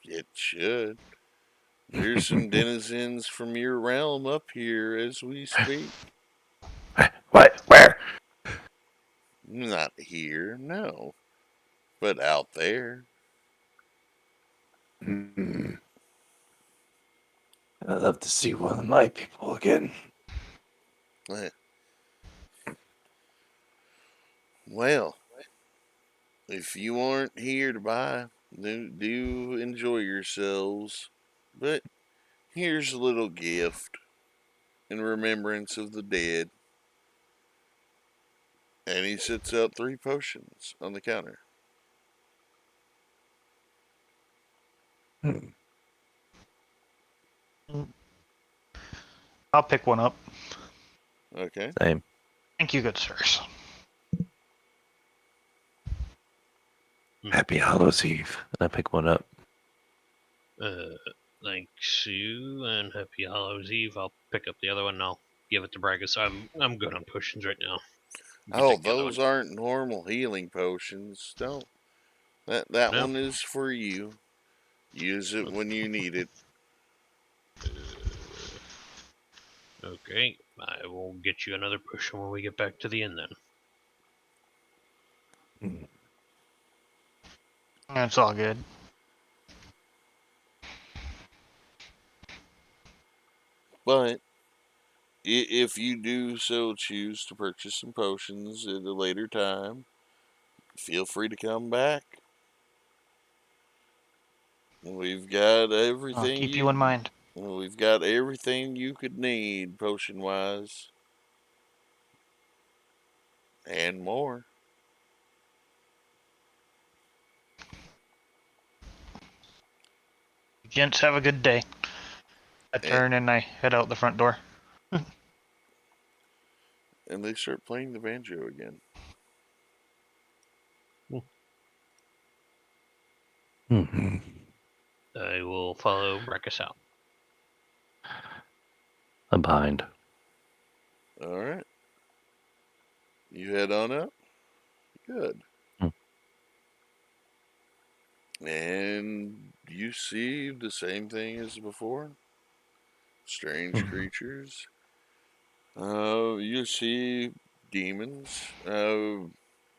it should. There's some denizens from your realm up here as we speak. What? Where? Not here, no, but out there. Hmm. I'd love to see one of my people again. Eh, well, if you aren't here to buy, do enjoy yourselves. But here's a little gift in remembrance of the dead. And he sets out 3 potions on the counter. Hmm. Mm, I'll pick one up. Okay. Same. Thank you, good sirs. Hmm. Happy Hallows Eve. And I pick one up. Thanks you, and Happy Hallows Eve. I'll pick up the other one and I'll give it to Bragus. I'm good on potions right now. You can Oh, take the other one. those aren't normal healing potions. Don't. That No? one is for you. Use it when you need it. Okay, I will get you another potion when we get back to the inn then. That's all good. But if you do so choose to purchase some potions at a later time, feel free to come back. We've got I'll everything keep you in mind. we've got everything you could need potion wise and more. Gents, have a good day. I And, turn and I head out the front door. and they start playing the banjo again. Mm-hmm. I will follow Bragus out. I'm behind. All right. You head on up. Good. Mm. And you see the same thing as before. Strange creatures. You see demons.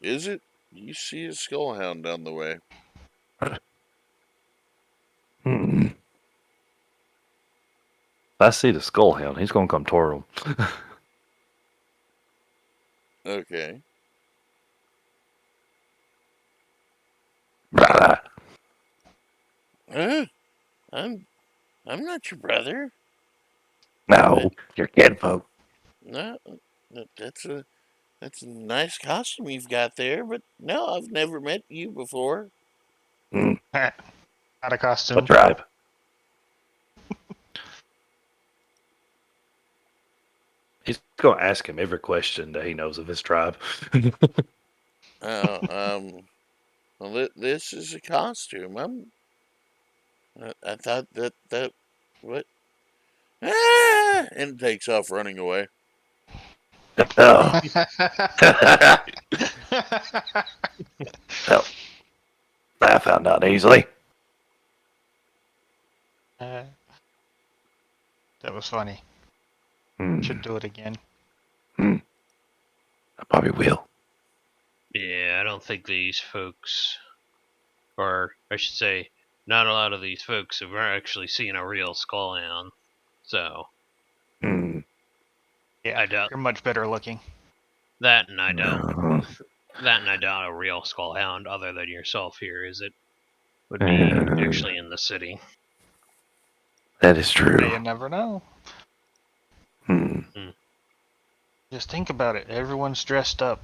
Is it? You see a skullhound down the way. Mm. I see the skullhound. He's gonna come toward him. Okay. Huh? I'm I'm not your brother. But No, you're kinfolk. no, that's a nice costume you've got there. But no, I've never met you before. Mm. Out of What costume. tribe? He's gonna ask him every question that he knows of his tribe. Uh, um, well, this is a costume. I thought that what? Ah! And takes off running away. Oh. Well, I found out easily. That was funny. Should Hmm. do it again. Hmm. I probably will. Yeah, I don't think these folks, or I should say, not a lot of these folks have actually seen a real skullhound. So, Hmm. Yeah, I doubt you're much better looking. that, and I doubt Uh, that, and I doubt a real skullhound, other than yourself here, is it? Would be uh, actually in the city. that is Hey, true. you never know. Hmm. Just think about it. Everyone's dressed up.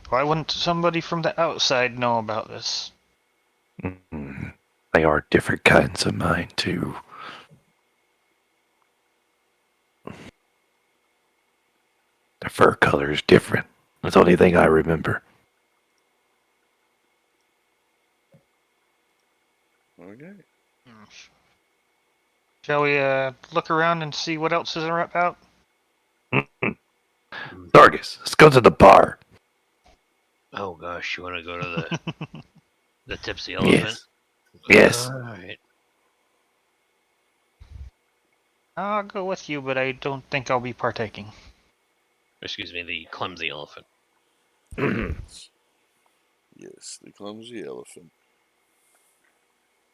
Why wouldn't somebody from the outside know about this? Hmm. They are different kinds of mine too. Their fur color is different. That's the only thing I remember. Okay. Hmm. Shall we look around and see what else is about? Mm-mm. Dargus, let's go to the bar. Oh gosh, you want to go to the Tipsy Elephant? Yes. Yes. Alright. I'll go with you, but I don't think I'll be partaking. Excuse me, the Clumsy Elephant. Yes. Yes, the clumsy elephant.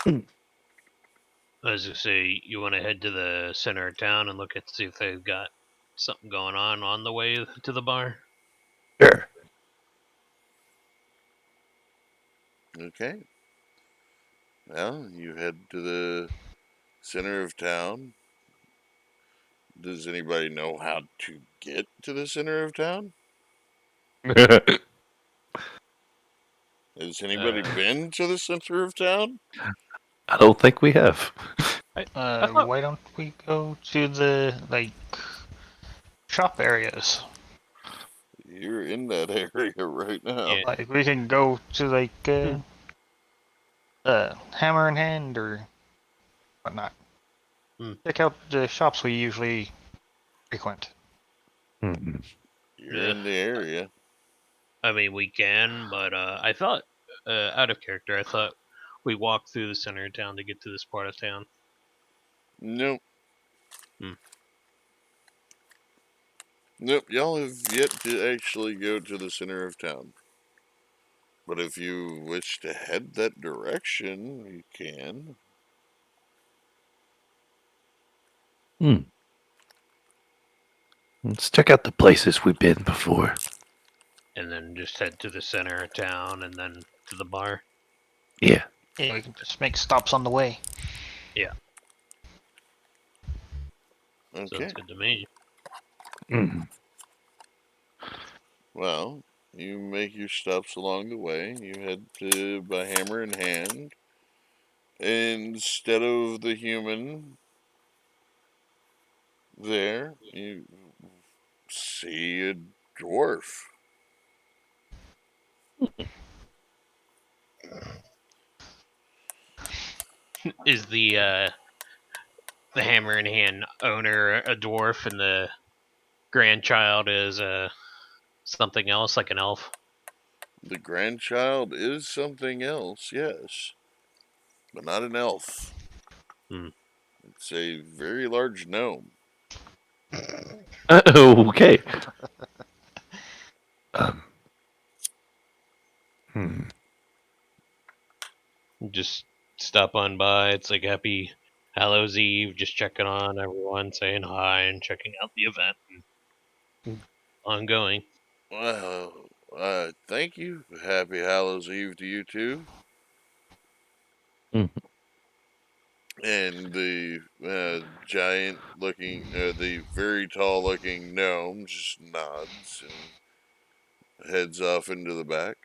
I was gonna say, you want to head to the center of town and look at see if they've got something going on the way to the bar. Sure. Okay. Well, you head to the center of town. Does anybody know how to get to the center of town? Has anybody Uh, been to the center of town? I don't think we have. I thought. Why don't we go to the, shop areas? You're in that area right now. Yeah. Like, we can go to, Hmm. Hammer in Hand or whatnot. Hmm. Check out the shops we usually frequent. Mm-mm. You're in the area. I mean, we can, but I thought, out of character, I thought we walked through the center of town to get to this part of town. Nope. Hmm. Nope. Y'all have yet to actually go to the center of town. But if you wish to head that direction, you can. Hmm. Let's check out the places we've been before. And then just head to the center of town and then to the bar. Yeah. Yeah, we can just make stops on the way. Yeah, Okay. sounds good to me. Mm. Well, you make your stops along the way. You head to by hammer in hand. Instead of the human there, you see a dwarf. Is the hammer in hand owner a dwarf and the grandchild is something else like an elf? The grandchild is something else, yes, but not an elf. Hmm. It's a very large gnome. Okay. Um. Hmm. Just stop on by. It's like happy Hallows Eve, just checking on everyone, saying hi and checking out the event and ongoing. Well, thank you. Happy Hallows Eve to you too. Mm. And the giant looking, the very tall looking gnome just nods and heads off into the back.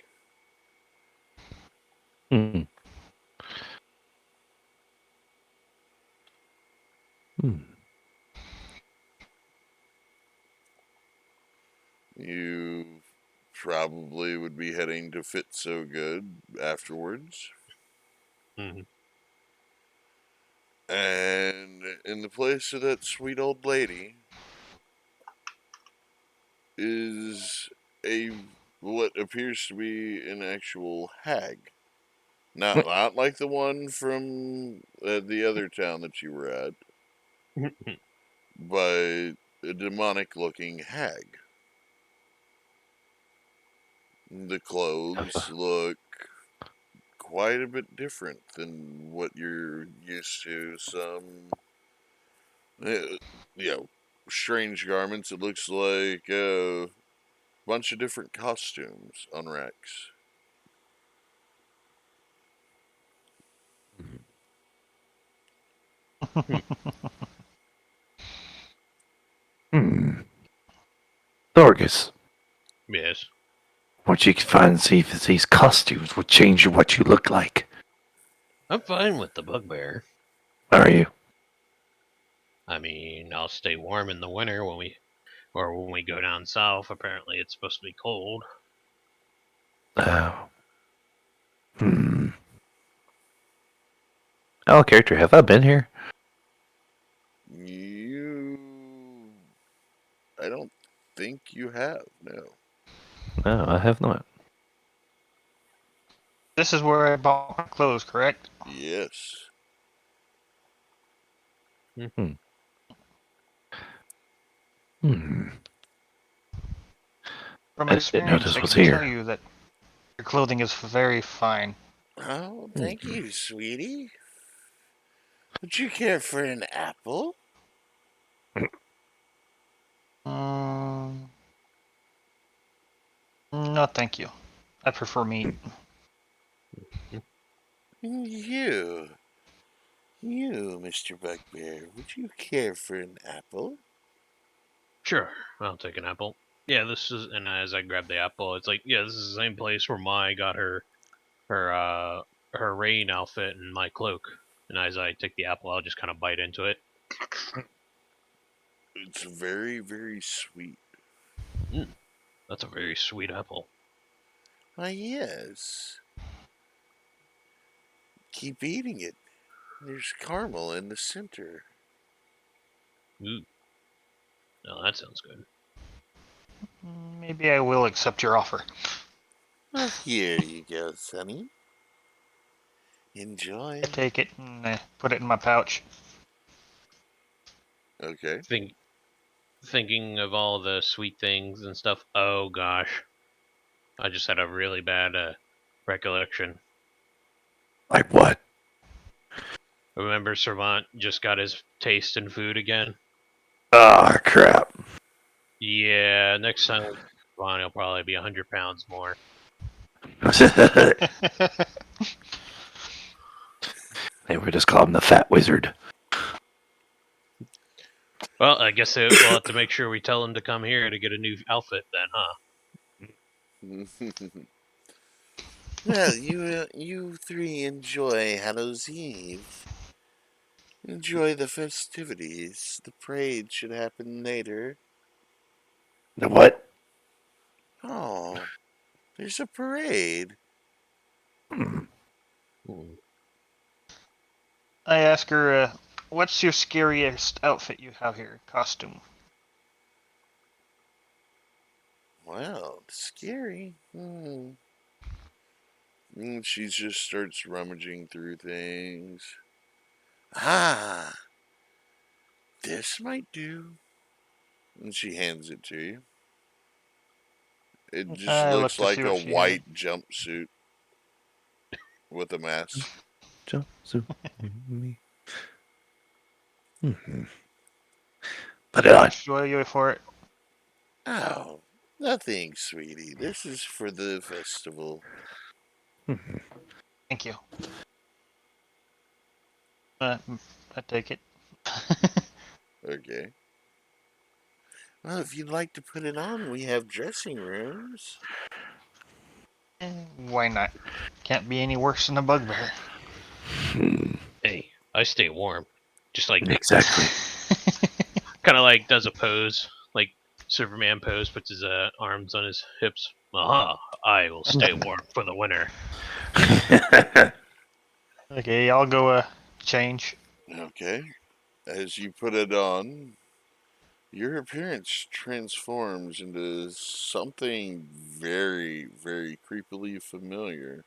Hmm. Hmm. You probably would be heading to Fit So Good afterwards. Hmm. And in the place of that sweet old lady is a what appears to be an actual hag. Not like the one from the other town that you were at, but a demonic looking hag. The clothes look quite a bit different than what you're used to. Some, uh, you know, strange garments. It looks like a bunch of different costumes on racks. Hmm. Thorgus, Yes. why don't you find and see if these costumes will change what you look like? I'm fine with the bugbear. Are you? I mean, I'll stay warm in the winter when we go down south. Apparently, it's supposed to be cold. Oh. Hmm. Oh, character, have I been here? You, I don't think you have. No. No, I have not. This is where I bought my clothes, correct? Yes. Hmm. Hmm. From I didn't know experience, this I was can tell here. you that your clothing is very fine. Oh, Hmm. thank you, sweetie. Would you care for an apple? Mm, no, thank you. I prefer meat. You, Mr. Bugbear, would you care for an apple? Sure, I'll take an apple. Yeah, this is. And as I grab the apple, it's like, yeah, this is the same place where Mai got her her rain outfit and my cloak. And as I take the apple, I'll just kind of bite into it. It's very, very sweet. Mm, that's a very sweet apple. Why, yes. Keep eating it. There's caramel in the center. Ooh. Oh, that sounds good. Maybe I will accept your offer. Well, here you go, Sonny. Enjoy. I take it and put it in my pouch. Okay. Thinking of all the sweet things and stuff. Oh gosh, I just had a really bad recollection. Like what? Remember, Servant just got his taste in food again. Ah, crap. Yeah, next time we Servant, he'll probably be 100 pounds more. Hey, we just call him the Fat Wizard. Well, I guess we'll have to make sure we tell him to come here to get a new outfit then, huh? Well, you three enjoy Hallows Eve. Enjoy the festivities. The parade should happen later. The what? Oh, there's a parade. Hmm. Ooh. I ask her, what's your scariest outfit you have here? Costume. Well, scary. And she just starts rummaging through things. Ah, this might do. And she hands it to you. It just I look looks to see like a what she has. white jumpsuit with a mask. Jumpsuit. Me. Mhm. Put it How on. much do I owe you for it? Oh, nothing, sweetie. This is for the festival. Mhm. Thank you. I take it. Okay. Well, if you'd like to put it on, we have dressing rooms. Why not? Can't be any worse than a bugbear. Hmm. Hey, I stay warm. Just like Exactly. kind of like does a pose, like Superman pose, puts his arms on his hips. Aha! I will stay warm for the winter. Okay, I'll go change. Okay. As you put it on, your appearance transforms into something very, very creepily familiar.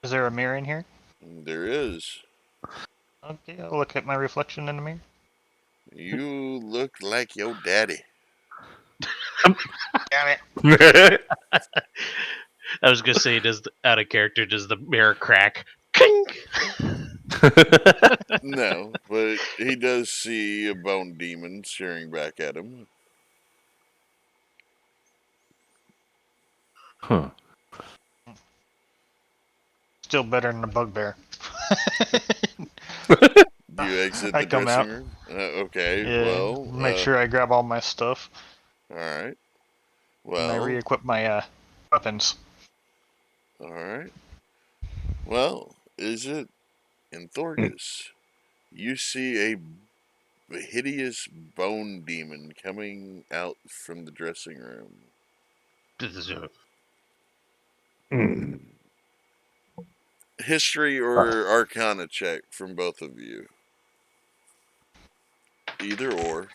Is there a mirror in here? There is. Okay, I'll look at my reflection in the mirror. You look like your daddy. Damn it. I was gonna say, out of character, does the mirror crack? Kink! No, but he does see a bone demon staring back at him. Huh. Still better than a bugbear. Do you exit I the come dressing out. room? Okay, Yeah, well, make sure I grab all my stuff alright. and I Well, re-equip my weapons. alright. Well, is it in Thorgus? You see a hideous bone demon coming out from the dressing room. Hmm. History or Arcana check from both of you. Either or.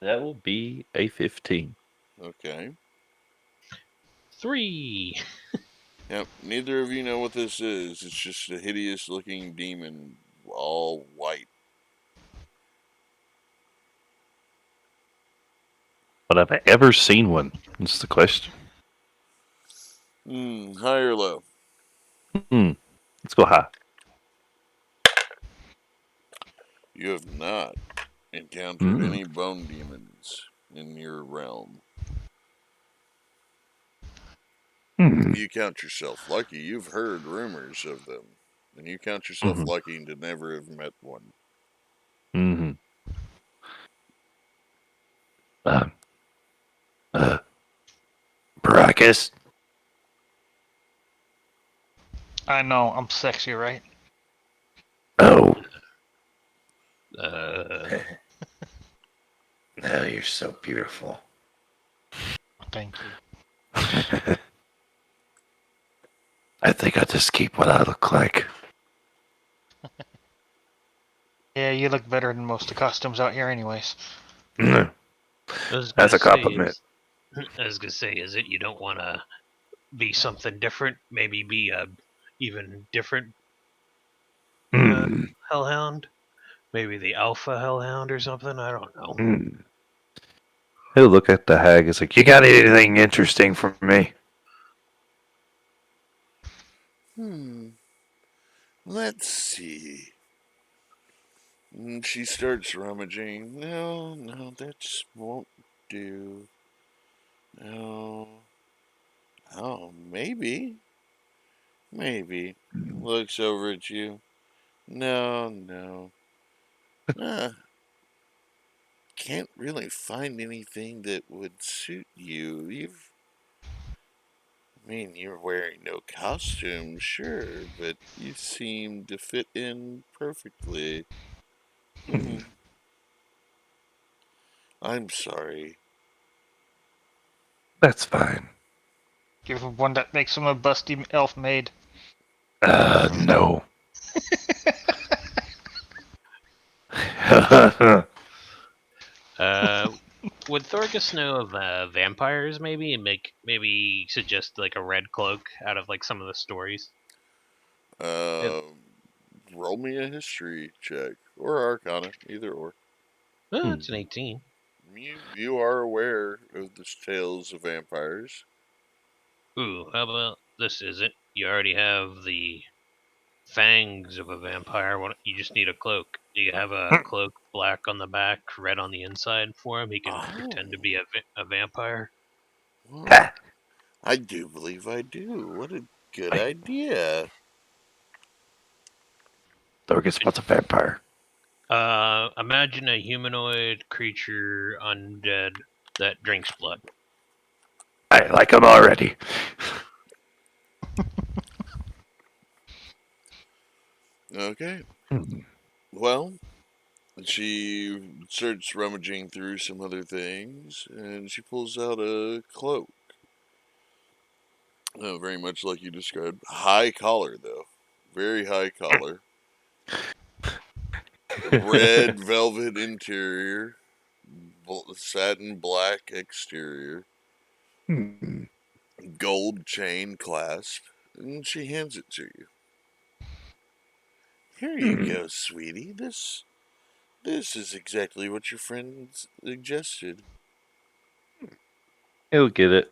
That will be a 15. Okay. 3. Yep. Neither of you know what this is. It's just a hideous looking demon, all white. But have I ever seen one? That's the question. High or low? Hmm. Let's go high. You have not encountered Hmm. any bone demons in your realm. Hmm. You count yourself lucky. You've heard rumors of them. And you count yourself Hmm. lucky to never have met one. Hmm. Uh, uh, Brachus. I know, I'm sexy, right? Oh. Uh, Oh, you're so beautiful. Thank you. I think I just keep what I look like. Yeah, you look better than most of the costumes out here, anyways. Mm, I was That's gonna a say, compliment. is it you don't want to be something different? Maybe be a even different uh, Mm, hellhound? Maybe the alpha hellhound or something? I don't know. mm. He'll look at the hag. It's like, you got anything interesting for me? Hmm. Let's see. And she starts rummaging. No, no, that just won't do. No. Oh, maybe. Maybe. Looks over at you. No, no. Uh, can't really find anything that would suit you. I mean, you're wearing no costume, sure, but you seem to fit in perfectly. Hmm. I'm sorry. That's fine. Give him one that makes him a busty elf maid. No. Uh, would Thorgus know of vampires? Maybe and maybe suggest like a red cloak out of like some of the stories. It, Uh, roll me a history check or Arcana, either or. it's an 18. You are aware of the tales of vampires. Ooh, how about this? Is it? You already have the fangs of a vampire. You just need a cloak. Do you have a cloak black on the back, red on the inside for him? He can Oh, pretend to be a vampire. well, I do believe I do. What a good idea. Dorcas wants a vampire. Imagine a humanoid creature, undead, that drinks blood. I like him already. Okay. Hmm. Well, she starts rummaging through some other things and she pulls out a cloak. Very much like you described. High collar, though. Very high collar. Red velvet interior. Satin black exterior. Hmm. Gold chain clasp. And she hands it to you. Here you Hmm. go, sweetie. This is exactly what your friend suggested. He'll get it.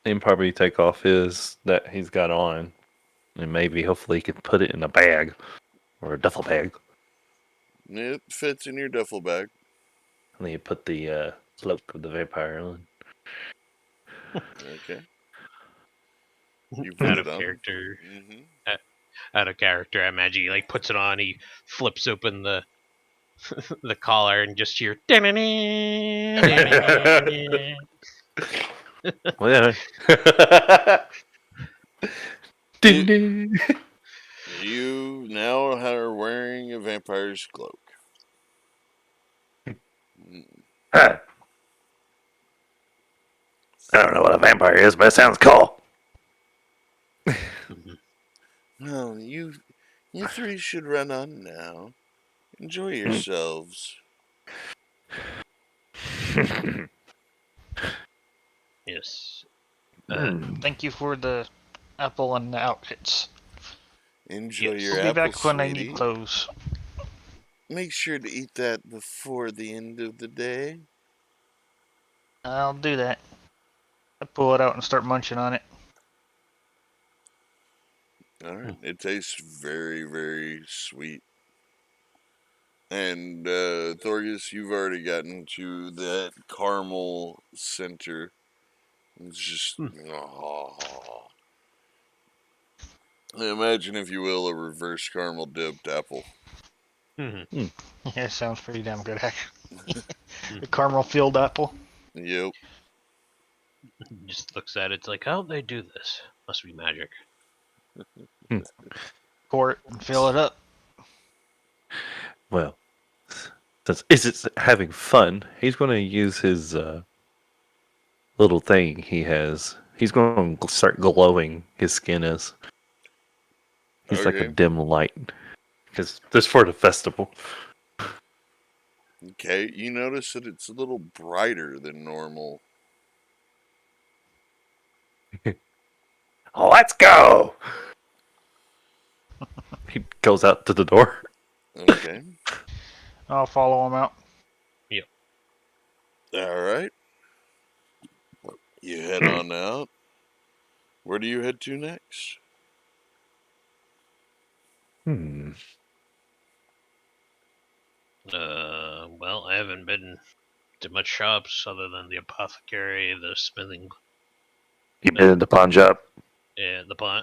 And probably take off his that he's got on. And maybe, hopefully, he can put it in a bag or a duffel bag. It fits in your duffel bag. And then you put the cloak of the vampire on. Okay. You put Out it of on. character. Mm-hmm. uh, Out of character, I imagine he like puts it on. He flips open the the collar and just hear. Well, You, ding ding. you now are wearing a vampire's cloak. Mm. I don't know what a vampire is, but it sounds cool. Well, you three should run on now. Enjoy yourselves. Yes. Uh, Hmm. Thank you for the apple and the outfits. Enjoy yes. your I'll be apple, back when I need sweetie. clothes. Make sure to eat that before the end of the day. I'll do that. I pull it out and start munching on it. All right. It tastes very, very sweet. And Thorgus, you've already gotten to that caramel center. It's just, oh. Imagine, if you will, a reverse caramel dipped apple. Mhm. Yeah, it sounds pretty damn good, actually. The caramel filled apple. Yep. Just looks at it. It's like, how'd they do this? Must be magic. Pour it and fill it up. Well, since it's having fun, he's going to use his little thing he has. He's going to start glowing. His skin is. He's like a Okay. dim light. Because this for the festival. Okay. You notice that it's a little brighter than normal. Let's go! He goes out to the door. Okay. I'll follow him out. Yep. All right. You head on out. Where do you head to next? Hmm. Well, I haven't been to much shops other than the apothecary, the smithing, You been in the pawn shop? and the pawn.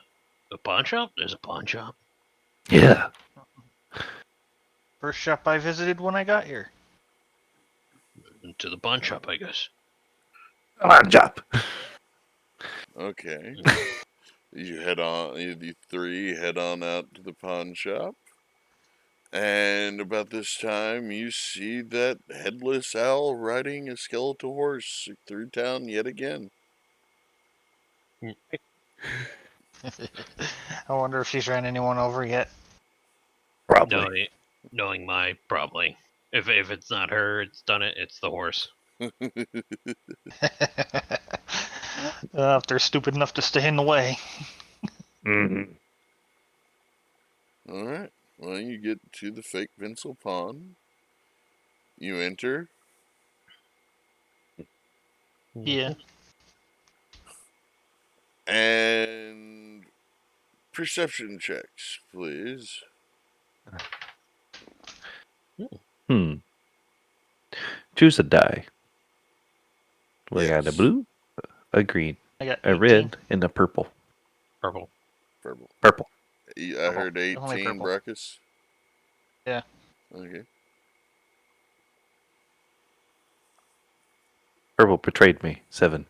The pawn shop? There's a pawn shop. Yeah. First shop I visited when I got here. To the pawn shop, I guess. Pawn shop. Okay. You head on. You three head on out to the pawn shop. And about this time, you see that headless owl riding a skeletal horse through town yet again. I wonder if she's ran anyone over yet. Probably. Knowing my probably. If it's not her, it's done it. It's the horse. If they're stupid enough to stay in the way. Mm-hmm. All right. Well, you get to the fake Vincel Pond. You enter. Yeah. And perception checks, please. Hmm. Choose a die. We got a Yes. blue, a green, I got a 18. red, and a purple. Purple. Purple. Purple. I Purple. heard Definitely 18, purple. Brackus. Yeah. Okay. Purple betrayed me. 7.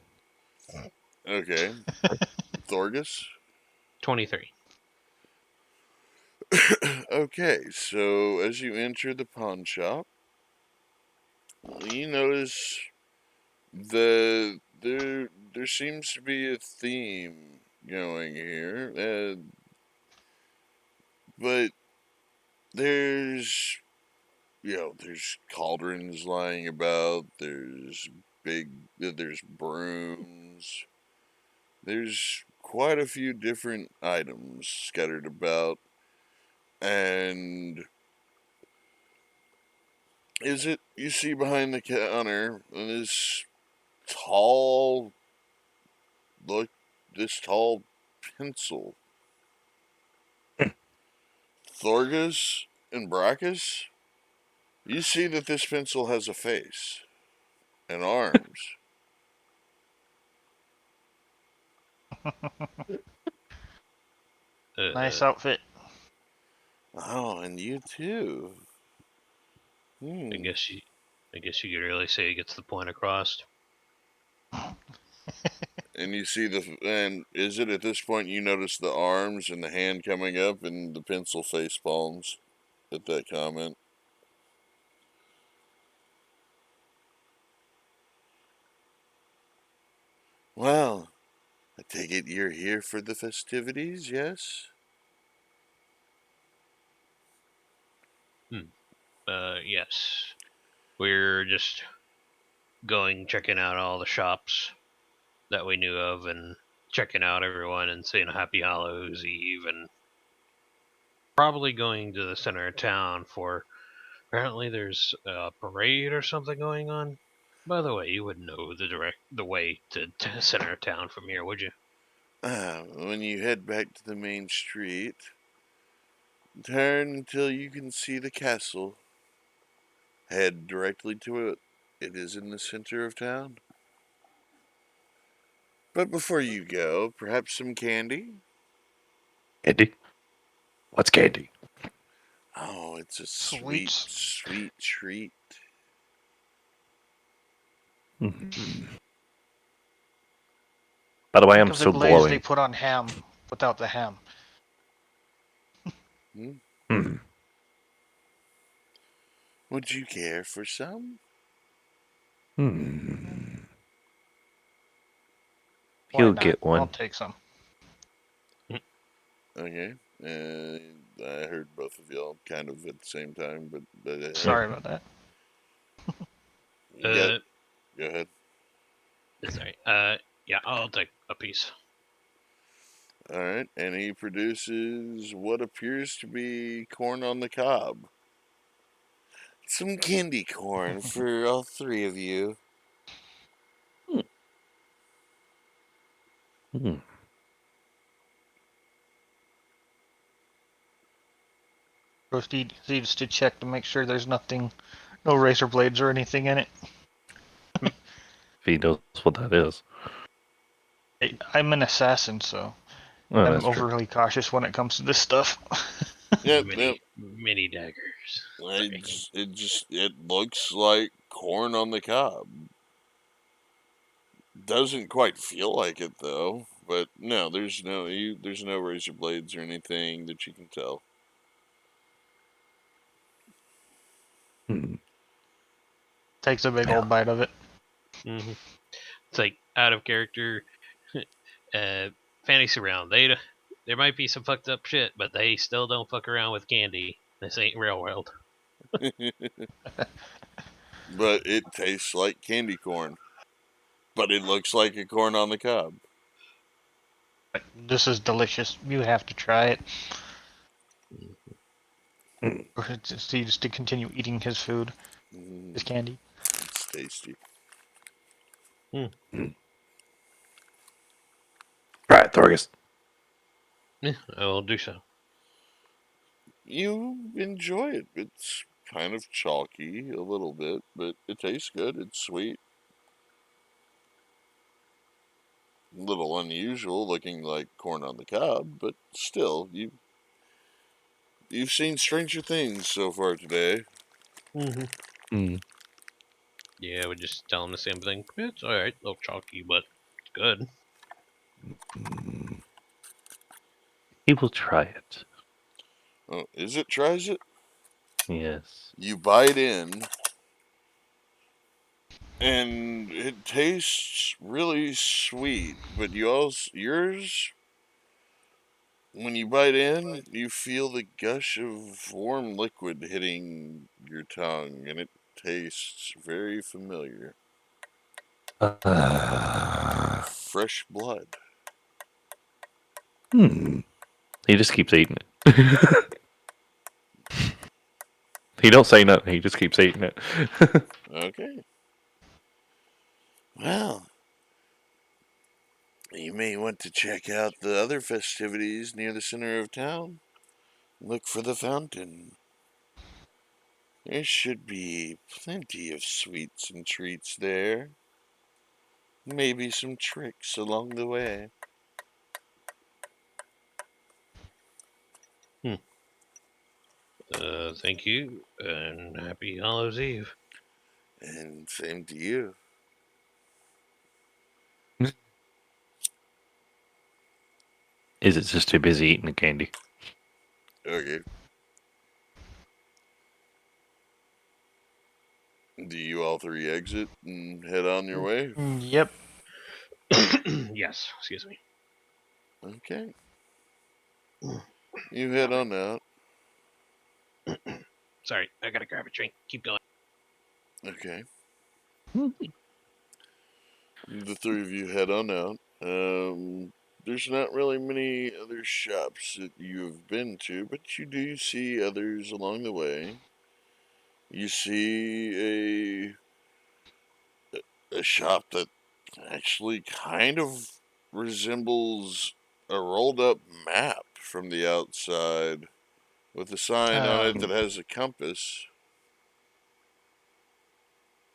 Okay. Thorgus. 23. Okay, so as you enter the pawn shop, you notice there seems to be a theme going here, but there's there's cauldrons lying about. There's brooms. There's quite a few different items scattered about, and is it you see behind the counter this tall look this tall pencil. Thorgus and Brachus, you see that this pencil has a face and arms. Nice Uh, outfit. Oh, and you too. I Hmm. guess you. I guess you could really say it gets the point across. And you see and is it at this point you notice the arms and the hand coming up and the pencil face palms at that comment? Well, I take it you're here for the festivities, yes? Yes. We're just checking out all the shops that we knew of, and checking out everyone and saying Happy Hallows Eve, and probably going to the center of town for. Apparently, there's a parade or something going on. By the way, you would know the way to center of town from here, would you? When you head back to the main street, turn until you can see the castle. Head directly to it. It is in the center of town. But before you go, perhaps some candy? Candy? What's candy? Oh, it's a sweet, Sweets. sweet treat. Mm-hmm. By the way, Think I'm of the still glaze they glowing. put on ham without the ham. Hmm? Hmm. Would you care for some? Hmm. Why He'll not? get one. I'll take some. Okay. And I heard both of y'all kind of at the same time, but Sorry about that. you got. Go ahead. Sorry. Yeah, I'll take a piece. All right, and he produces what appears to be corn on the cob. Some candy corn for all three of you. Hmm. Proceeds to check to make sure there's nothing, no razor blades or anything in it. If he knows what that is. I'm an assassin, so Oh, I'm that's true. overly cautious when it comes to this stuff. Yep, Mini daggers. Sorry. It looks like corn on the cob. Doesn't quite feel like it though. But no, there's no razor blades or anything that you can tell. Hmm. Takes a big Yeah. old bite of it. Mm-hmm. It's like out of character. Fantasy round. There might be some fucked up shit, but they still don't fuck around with candy. This ain't real world. But it tastes like candy corn. But it looks like a corn on the cob. This is delicious. You have to try it. Hmm. Proceeds to continue eating his food, his candy. It's tasty. Hmm. Try it, Thorgus. Yeah, I will do so. You enjoy it. It's kind of chalky a little bit, but it tastes good. It's sweet. A little unusual looking like corn on the cob, but still, you've seen stranger things so far today. Mm-hmm. Hmm. Yeah, I would just tell him the same thing. It's alright, a little chalky, but it's good. He will try it. Oh, is it tries it? Yes. You bite in, and it tastes really sweet, but yours, when you bite in, you feel the gush of warm liquid hitting your tongue, and it tastes very familiar. Fresh blood. Hmm. He just keeps eating it. He don't say nothing. He just keeps eating it. Okay. Well, you may want to check out the other festivities near the center of town. Look for the fountain. There should be plenty of sweets and treats there. Maybe some tricks along the way. Thank you, and happy Hallows Eve. And same to you. Is it just too busy eating the candy? Okay. Do you all three exit and head on your way? Yep. Yes, excuse me. Okay. You head on out. Sorry, I gotta grab a drink. Keep going. Okay. The three of you head on out. There's not really many other shops that you have been to, but you do see others along the way. You see a shop that actually kind of resembles a rolled up map from the outside with a sign on it that Um, has a compass.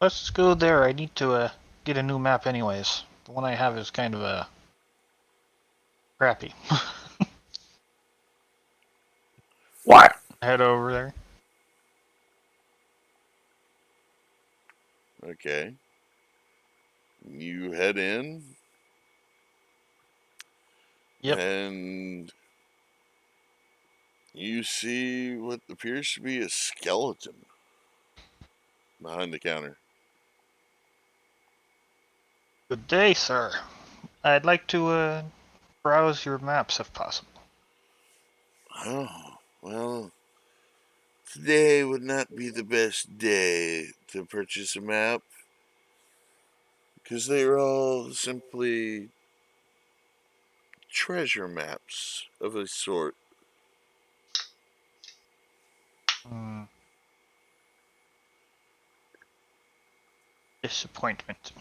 let's go there. I need to get a new map, anyways. The one I have is kind of crappy. What? Head over there. Okay. You head in, Yep. and you see what appears to be a skeleton behind the counter. Good day, sir. I'd like to browse your maps if possible. Oh, well, today would not be the best day to purchase a map, because they are all simply treasure maps of a sort. Hmm. Disappointment.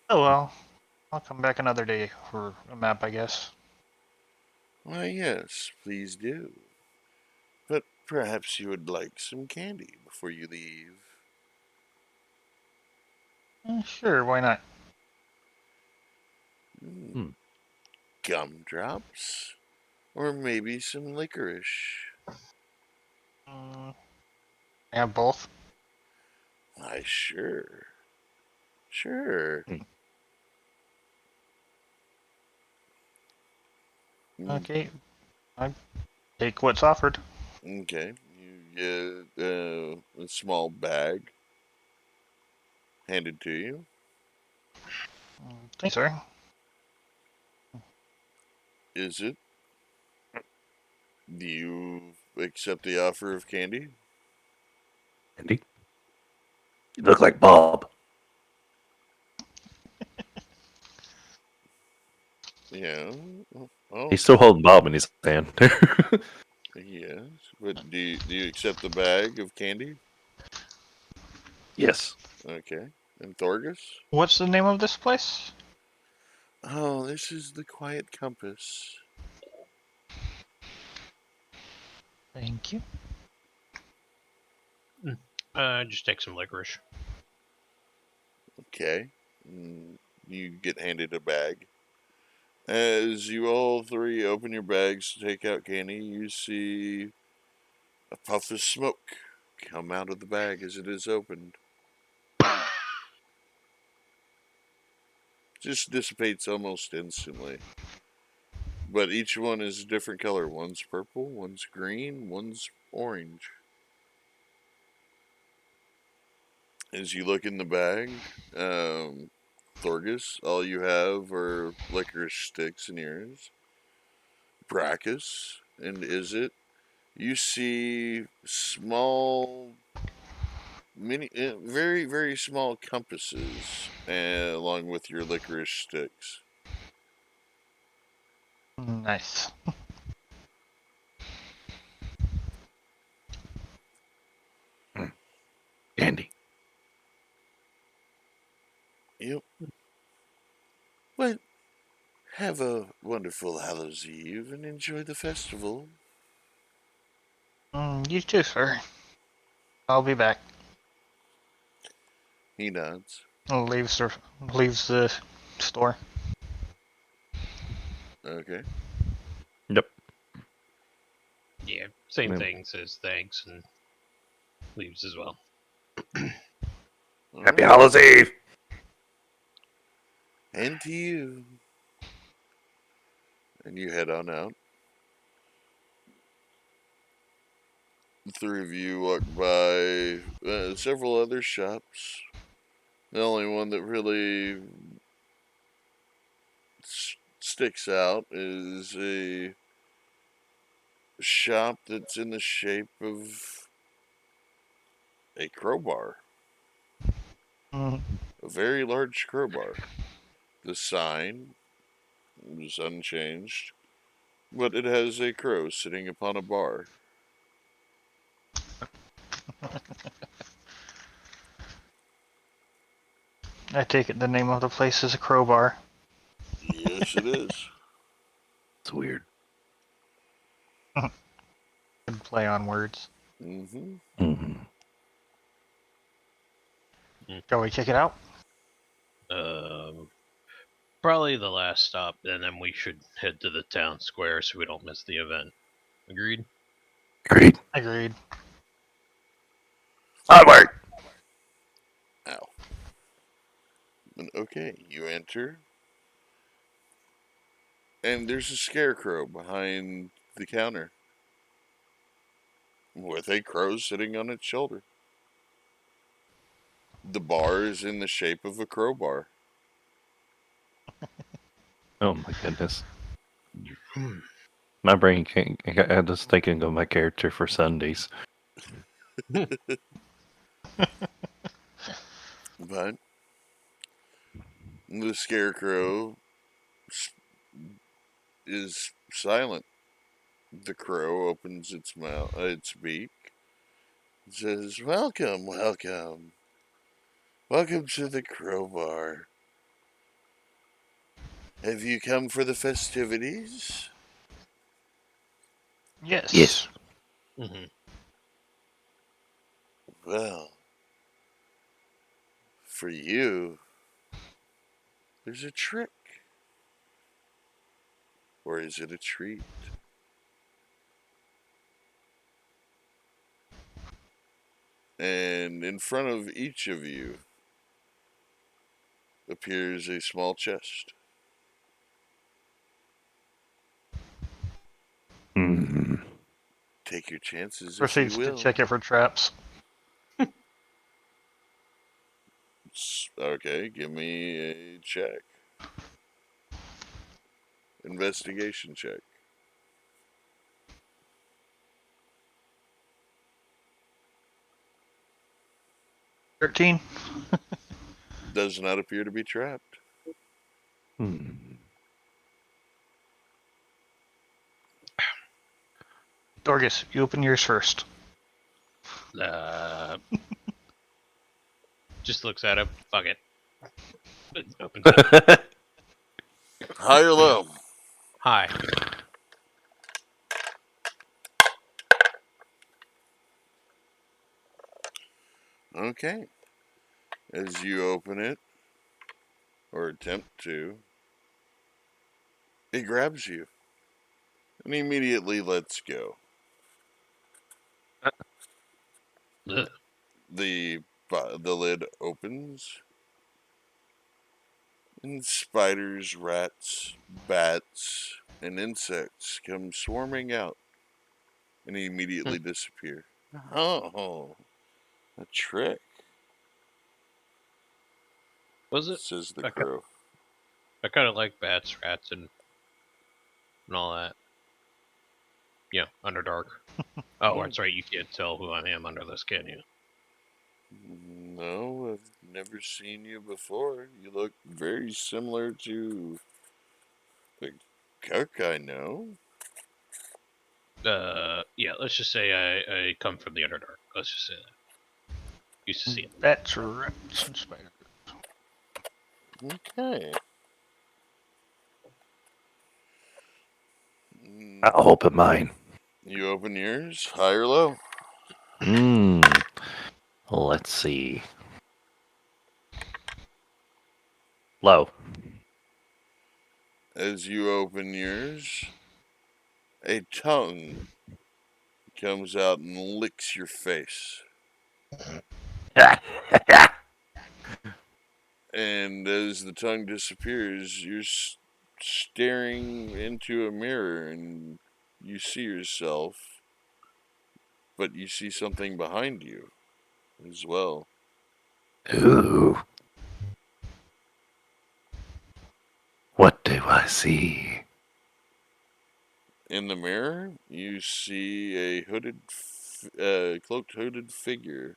Oh well, I'll come back another day for a map, I guess. Why, yes, please do. But perhaps you would like some candy before you leave. Sure, why not? Mm, Hmm. gumdrops? Or maybe some licorice? Mm, I have both. Why, sure. Sure. Hmm. Mm, Okay, I take what's offered. okay. You get a small bag handed to you. Thanks, sir. Is it? Do you accept the offer of candy? Andy, you look like Bob. Yeah. Oh, He's still holding Bob in his hand. yes. But do you accept the bag of candy? Yes. Okay. And Thorgus? What's the name of this place? Oh, this is the Quiet Compass. Thank you. Just take some licorice. Okay. You get handed a bag. As you all three open your bags to take out candy, you see a puff of smoke come out of the bag as it is opened. Just dissipates almost instantly. But each one is a different color. One's purple, one's green, one's orange. As you look in the bag, Thorgus, all you have are licorice sticks in yours. Brachus, and is it? You see small, very, very small compasses along with your licorice sticks. Nice. Hmm. Andy, Yep. Well, have a wonderful Hallows Eve and enjoy the festival. You too, sir. I'll be back. He nods. Leaves the store. Okay. yep. Yeah, same Well, thing. Says thanks and leaves as well. All Happy right. Hallows Eve. And to you. And you head on out. The three of you walk by several other shops. The only one that really sticks out is a shop that's in the shape of a crowbar, Mm, a very large crowbar. The sign is unchanged, but it has a crow sitting upon a bar. I take it the name of the place is a crowbar. Yes, it is. It's weird. Good play on words. Mm-hmm. Mm-hmm. Shall we kick it out? Um, Probably the last stop, and then we should head to the town square so we don't miss the event. Agreed? Agreed. Agreed. Onward. Ow. And okay, you enter, and there's a scarecrow behind the counter. with a crow sitting on its shoulder. The bar is in the shape of a crowbar. Oh my goodness. My brain can't. I just thinking of my character for Sundays. But the scarecrow is silent. The crow opens its mouth, its beak, and says, "Welcome, welcome, welcome to the crowbar. Have you come for the festivities? Yes. Yes. Mm-hmm. Well, for you, there's a trick. Or is it a treat?" And in front of each of you appears a small chest. Mm. Take your chances if you Proceeds to will. check it for traps. Okay, give me a check. Investigation check. 13. Does not appear to be trapped. Mm. Dorgus, you open yours first. Just looks at it. Fuck it. Opens it. High or low? Hi. Okay. As you open it, or attempt to, it grabs you and immediately lets go. Ugh. The lid opens, and spiders, rats, bats, and insects come swarming out and immediately disappear. Oh, a trick, Was it? says the I, ki- crow. I kind of like bats, rats, and all that. Yeah, Underdark. Oh, Hmm. that's right. You can't tell who I am under this, can you? No, I've never seen you before. You look very similar to the cook I know. Yeah. Let's just say I come from the Underdark. Let's just say that. Used to see it. Bats, rats, and spiders. Okay. Mm, I'll open mine. You open yours, high or low? Mm. Let's see. Low. As you open yours, a tongue comes out and licks your face. And as the tongue disappears, you're staring into a mirror and you see yourself, but you see something behind you as well. Ooh. What do I see? In the mirror, you see a cloaked hooded figure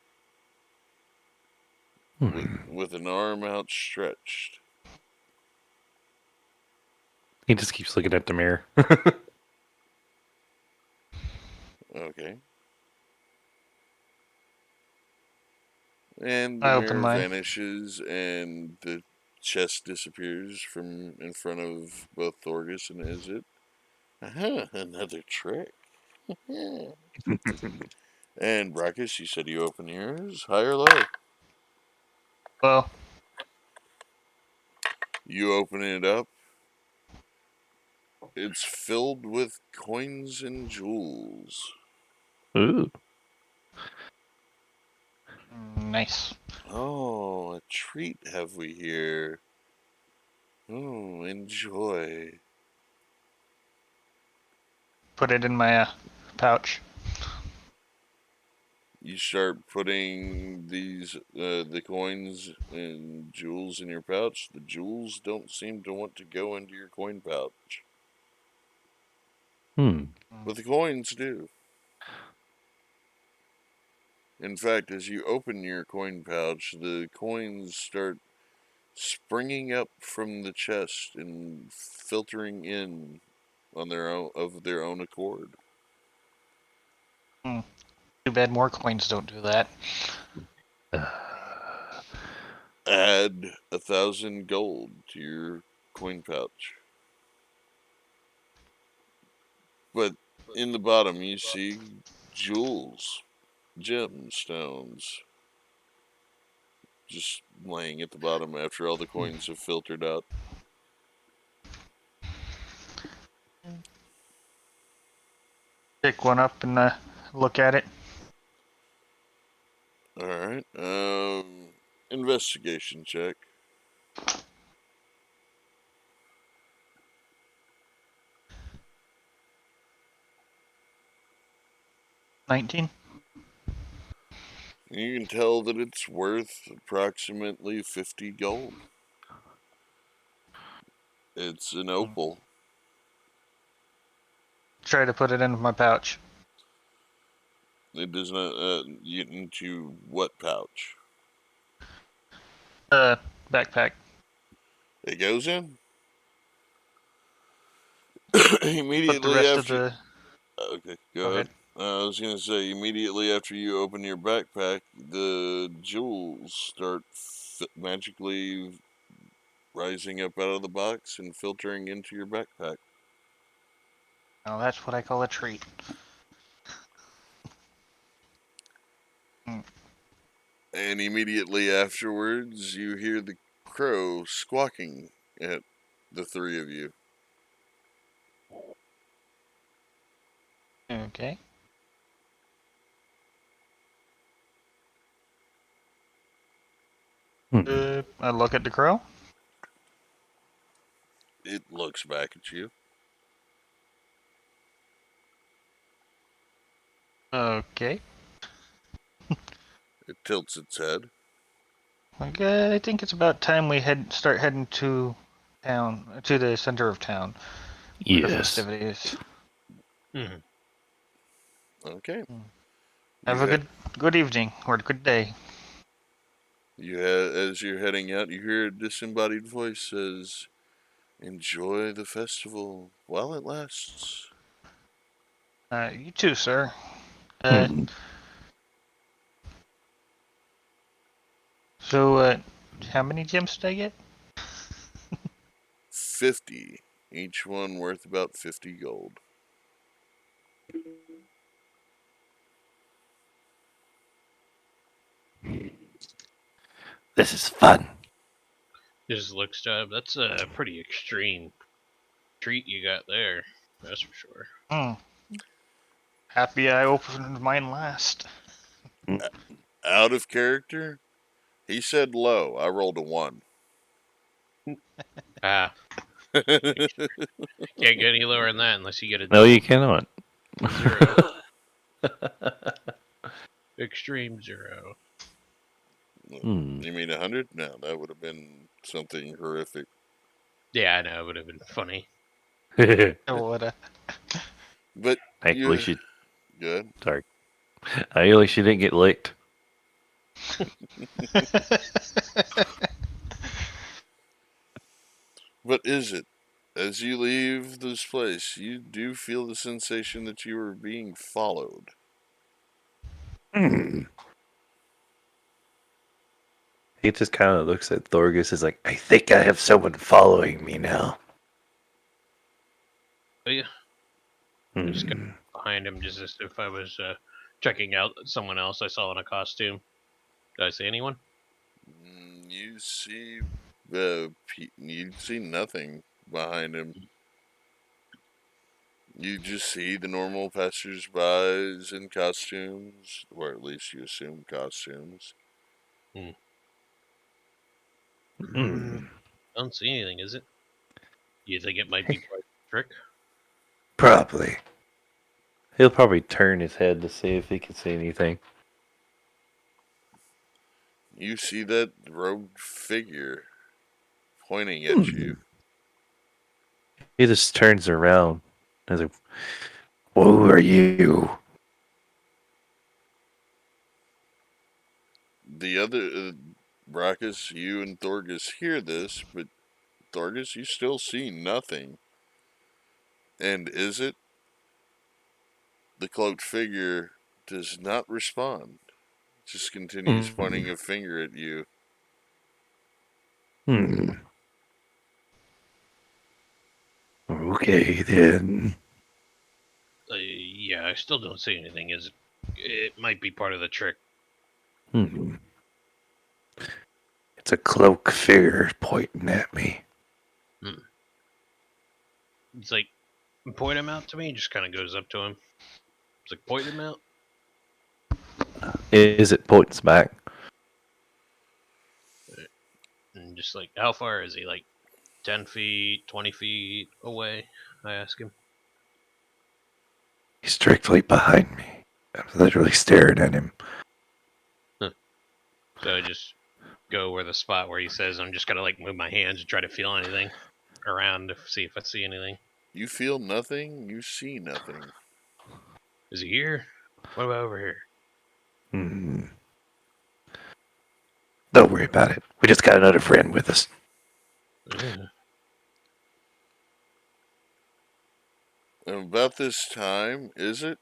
with an arm outstretched. He just keeps looking at the mirror. Okay. And the I open mirror mine. vanishes and the chest disappears from in front of both Thorgus and Izzet. Aha, another trick. And Brackus, you said you open yours, high or low? Well, You open it up. It's filled with coins and jewels. Ooh. nice. Oh, a treat have we here. Oh, enjoy. Put it in my pouch. You start putting the coins and jewels in your pouch. The jewels don't seem to want to go into your coin pouch, but the coins do. In fact, as you open your coin pouch, the coins start springing up from the chest and filtering in on their own accord. Too bad more coins don't do that. Add 1,000 gold to your coin pouch. But in the bottom, you see jewels, gemstones, just laying at the bottom after all the coins have filtered out. Pick one up and look at it. All right. Investigation check. $19. You can tell that it's worth approximately 50 gold. It's an opal. Try to put it into my pouch. It does not get into what pouch? Backpack. It goes in? Put the Immediately rest of after. the. Okay, Go go ahead. ahead. I was gonna say, immediately after you open your backpack, the jewels start magically rising up out of the box and filtering into your backpack. Now that's what I call a treat. And immediately afterwards, you hear the crow squawking at the three of you. Okay. I look at the crow. It looks back at you. Okay. It tilts its head. Okay, I think it's about time we start heading to town, to the center of town, where the Yes. festivities. Mhm. Okay. Have You a good evening or good day. as you're heading out, you hear a disembodied voice says, "Enjoy the festival while it lasts." You too, sir. Uh, so how many gems did I get? 50, each one worth about 50 gold. This is fun. Just looks up. That's a pretty extreme treat you got there. That's for sure. Happy I opened mine last. Out of character, he said low. I rolled a 1. Ah, can't get any lower than that unless you get a No, double you cannot. 0. Extreme 0. You mean 100? No, that would have been something horrific. Yeah, I know. It would have been funny. What a. But Thankfully, you she. good. Sorry. Thankfully, she didn't get licked. But is it? As you leave this place, you do feel the sensation that you are being followed. He just kind of looks at Thorgus as like, I think I have someone following me now. But yeah, I just got behind him just as if I was checking out someone else I saw in a costume. Did I see anyone? You see, you see nothing behind him. You just see the normal passers-bys in costumes, or at least you assume costumes. Don't see anything, is it? Do you think it might be part of the trick? Probably. He'll probably turn his head to see if he can see anything. You see that robed figure pointing at Hmm. you. He just turns around. And is like, "Who are you?" The other Brachus, you and Thorgus hear this, but Thorgus, you still see nothing. And is it? The cloaked figure does not respond. Just continues Hmm. pointing a finger at you. Hmm. Okay then. Yeah, I still don't see anything. It might be part of the trick. Hmm. It's a cloak figure pointing at me. Hmm. It's like point him out to me. Just kind of goes up to him. It's like point him out. Is it points back? And just like, how far is he? Like 10 feet, 20 feet away? I ask him. He's directly behind me. I'm literally staring at him. Huh. So I just go where the spot where he says. I'm just gonna like move my hands and try to feel anything around to see if I see anything. You feel nothing, you see nothing. Is he here? What about over here? Hmm. Don't worry about it. We just got another friend with us. And about this time, is it?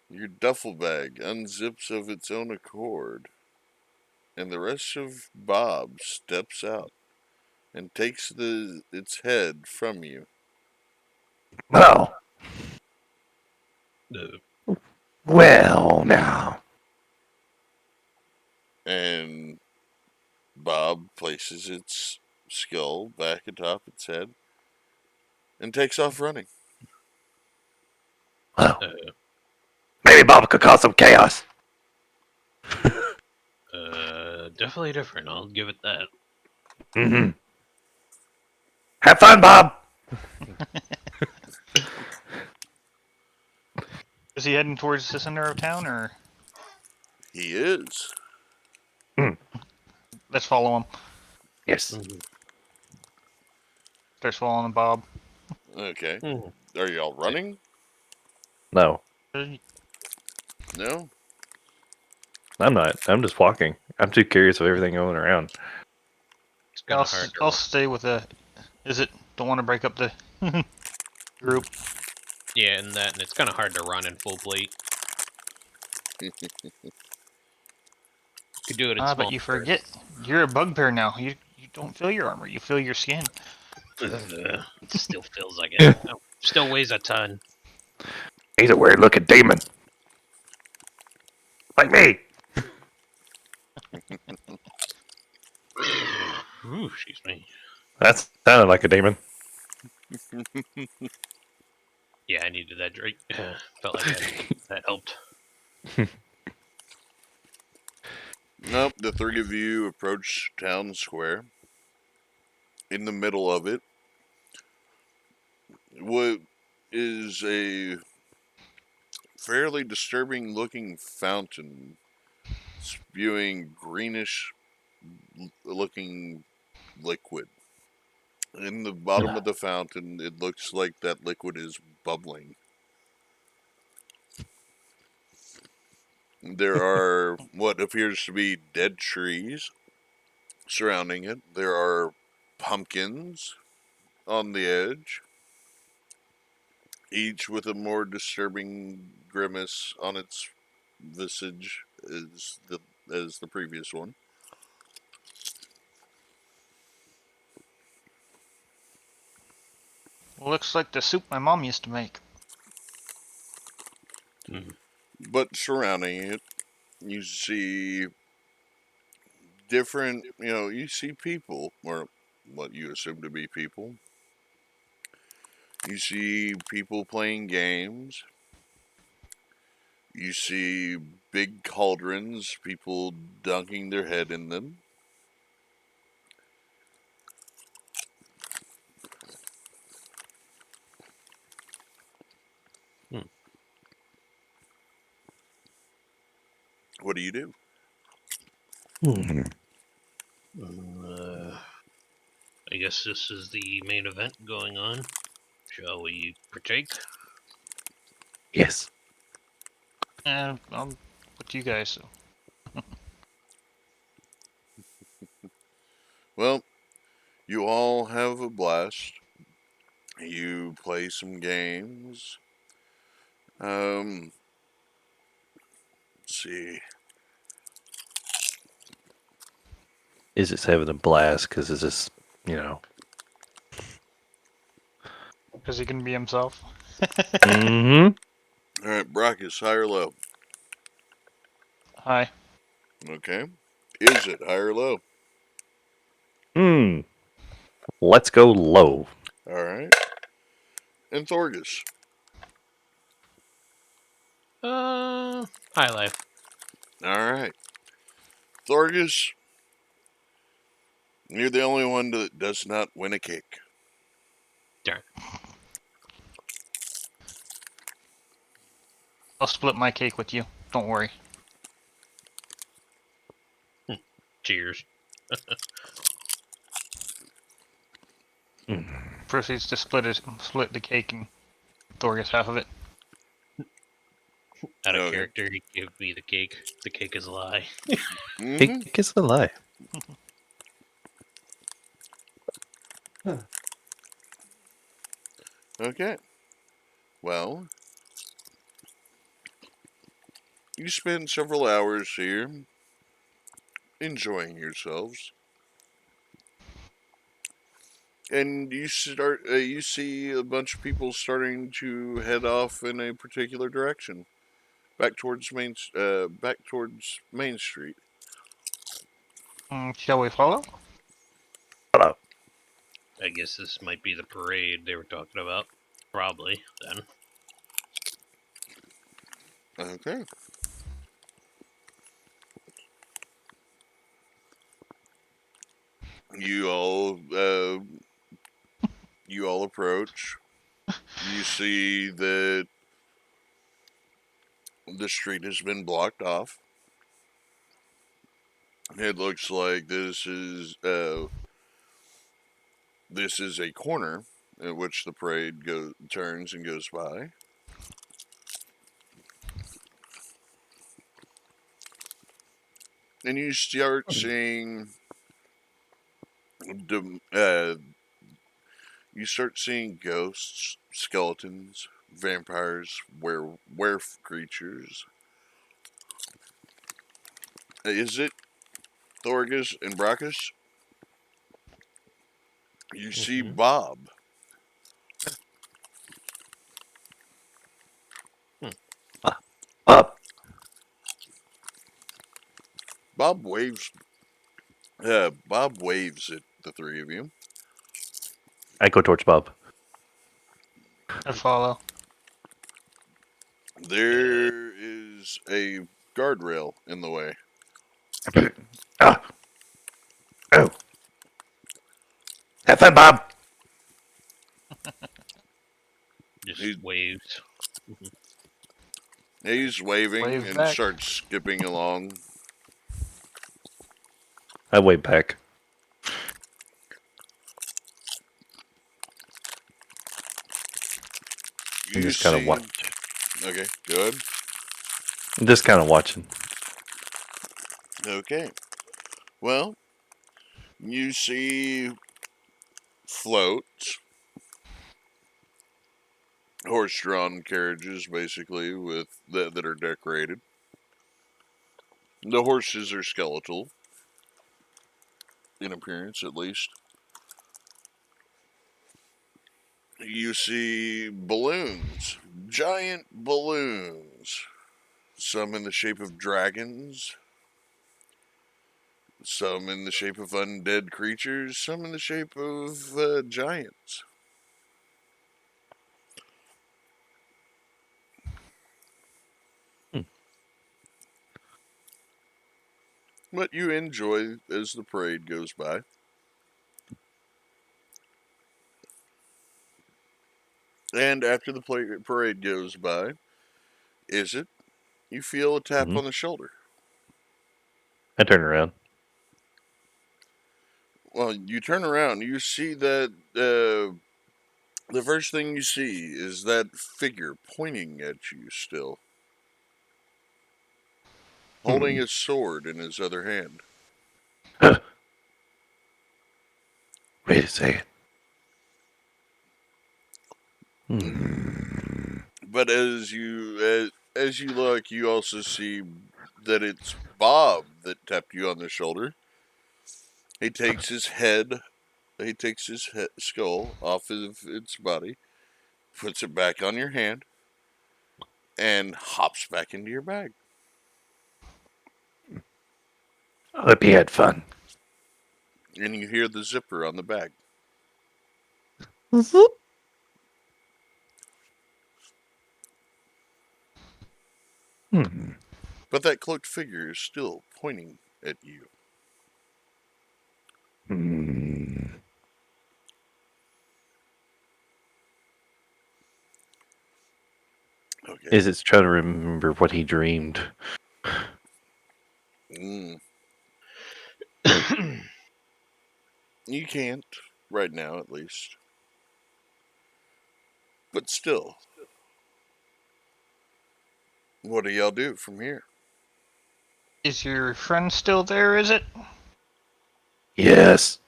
Your duffel bag unzips of its own accord, and the rest of Bob steps out and takes its head from you. Oh, No. well now. And Bob places its skull back atop its head and takes off running. Well, Uh, maybe Bob could cause some chaos. definitely different. I'll give it that. Mm-hmm. Have fun, Bob. Is he heading towards the center of town, or He is. let's follow him? Yes. Mhm. Starts following Bob. Okay. Mhm. Are y'all running? No, Uh, No? I'm not. I'm just walking. I'm too curious of everything going around. It's Yeah, kind of hard to. I'll stay with the. Is it? Don't want to break up the group. Yeah, and it's kind of hard to run in full plate. Could do it in Ah, but small you forget bursts. you're a bugbear now. You don't feel your armor. You feel your skin. It still feels like it. Oh, still weighs a ton. He's a weird looking demon. Like me. Ooh, excuse me. That sounded like a demon. Yeah, I needed that drink. Felt like that helped. Nope, the three of you approach town square. In the middle of it, what is a fairly disturbing looking fountain spewing greenish looking liquid. In the bottom of the fountain, it looks like that liquid is bubbling. There are what appears to be dead trees surrounding it. There are pumpkins on the edge, each with a more disturbing grimace on its visage as the previous one. Looks like the soup my mom used to make. Mhm. But surrounding it, you see different, you see people, or what you assume to be people. You see people playing games. You see big cauldrons, people dunking their head in them. Hmm. What do you do? I guess this is the main event going on. Shall we partake? Yes. I'm with you guys. So. Well, you all have a blast. You play some games. Let's see. Is it having a blast? Because it's just, Because he can be himself. Mm-hmm. All right, Brockus, high or low? Hi. Okay. Is it high or low? Let's go low. All right. And Thorgus. High life. All right. Thorgus, you're the only one that does not win a cake. Darn. I'll split my cake with you. Don't worry. Cheers. Proceeds to split the cake and Thor gets half of it. Out of Okay. character, he gave me the cake. The cake is a lie. Mm-hmm. Cake is a lie. Okay. Well, you spend several hours here enjoying yourselves. And you you see a bunch of people starting to head off in a particular direction, back towards Main Street. Shall we follow? Hello. I guess this might be the parade they were talking about. Probably, then. Okay. You all, you all approach. You see that the street has been blocked off. It looks like this is a corner at which the parade turns and goes by. And you start seeing uh, you start seeing ghosts, skeletons, vampires, werewolf creatures. Is it Thorgus and Bracchus? You see Mm-hmm. Bob. Up. Bob waves. Bob waves at the three of you. I go towards Bob. I follow. There is a guardrail in the way. Ah. Oh. Have fun, Bob. Just He, waves. he's waving Wave and back. starts skipping along. I wave back. I'm You just kind of see. watch. Okay, good. I'm just kind of watching. Okay. Well, you see floats, horse-drawn carriages, basically, that are decorated. The horses are skeletal, in appearance at least. You see balloons, giant balloons, some in the shape of dragons, some in the shape of undead creatures, some in the shape of giants. Hmm. But you enjoy as the parade goes by. And after the parade goes by, is it? You feel a tap Mm-hmm. on the shoulder. I turn around. Well, you turn around. You see that the first thing you see is that figure pointing at you still, holding his sword in his other hand. Wait a second. Hmm. But as you look, you also see that it's Bob that tapped you on the shoulder. He takes his head, skull off of its body, puts it back on your hand, and hops back into your bag. Hope you had fun. And you hear the zipper on the bag. Hmm. But that cloaked figure is still pointing at you. Hmm. Okay. Is it's trying to remember what he dreamed. Mm, you can't, right now at least. But still, what do y'all do from here? Is your friend still there, is it? Yes.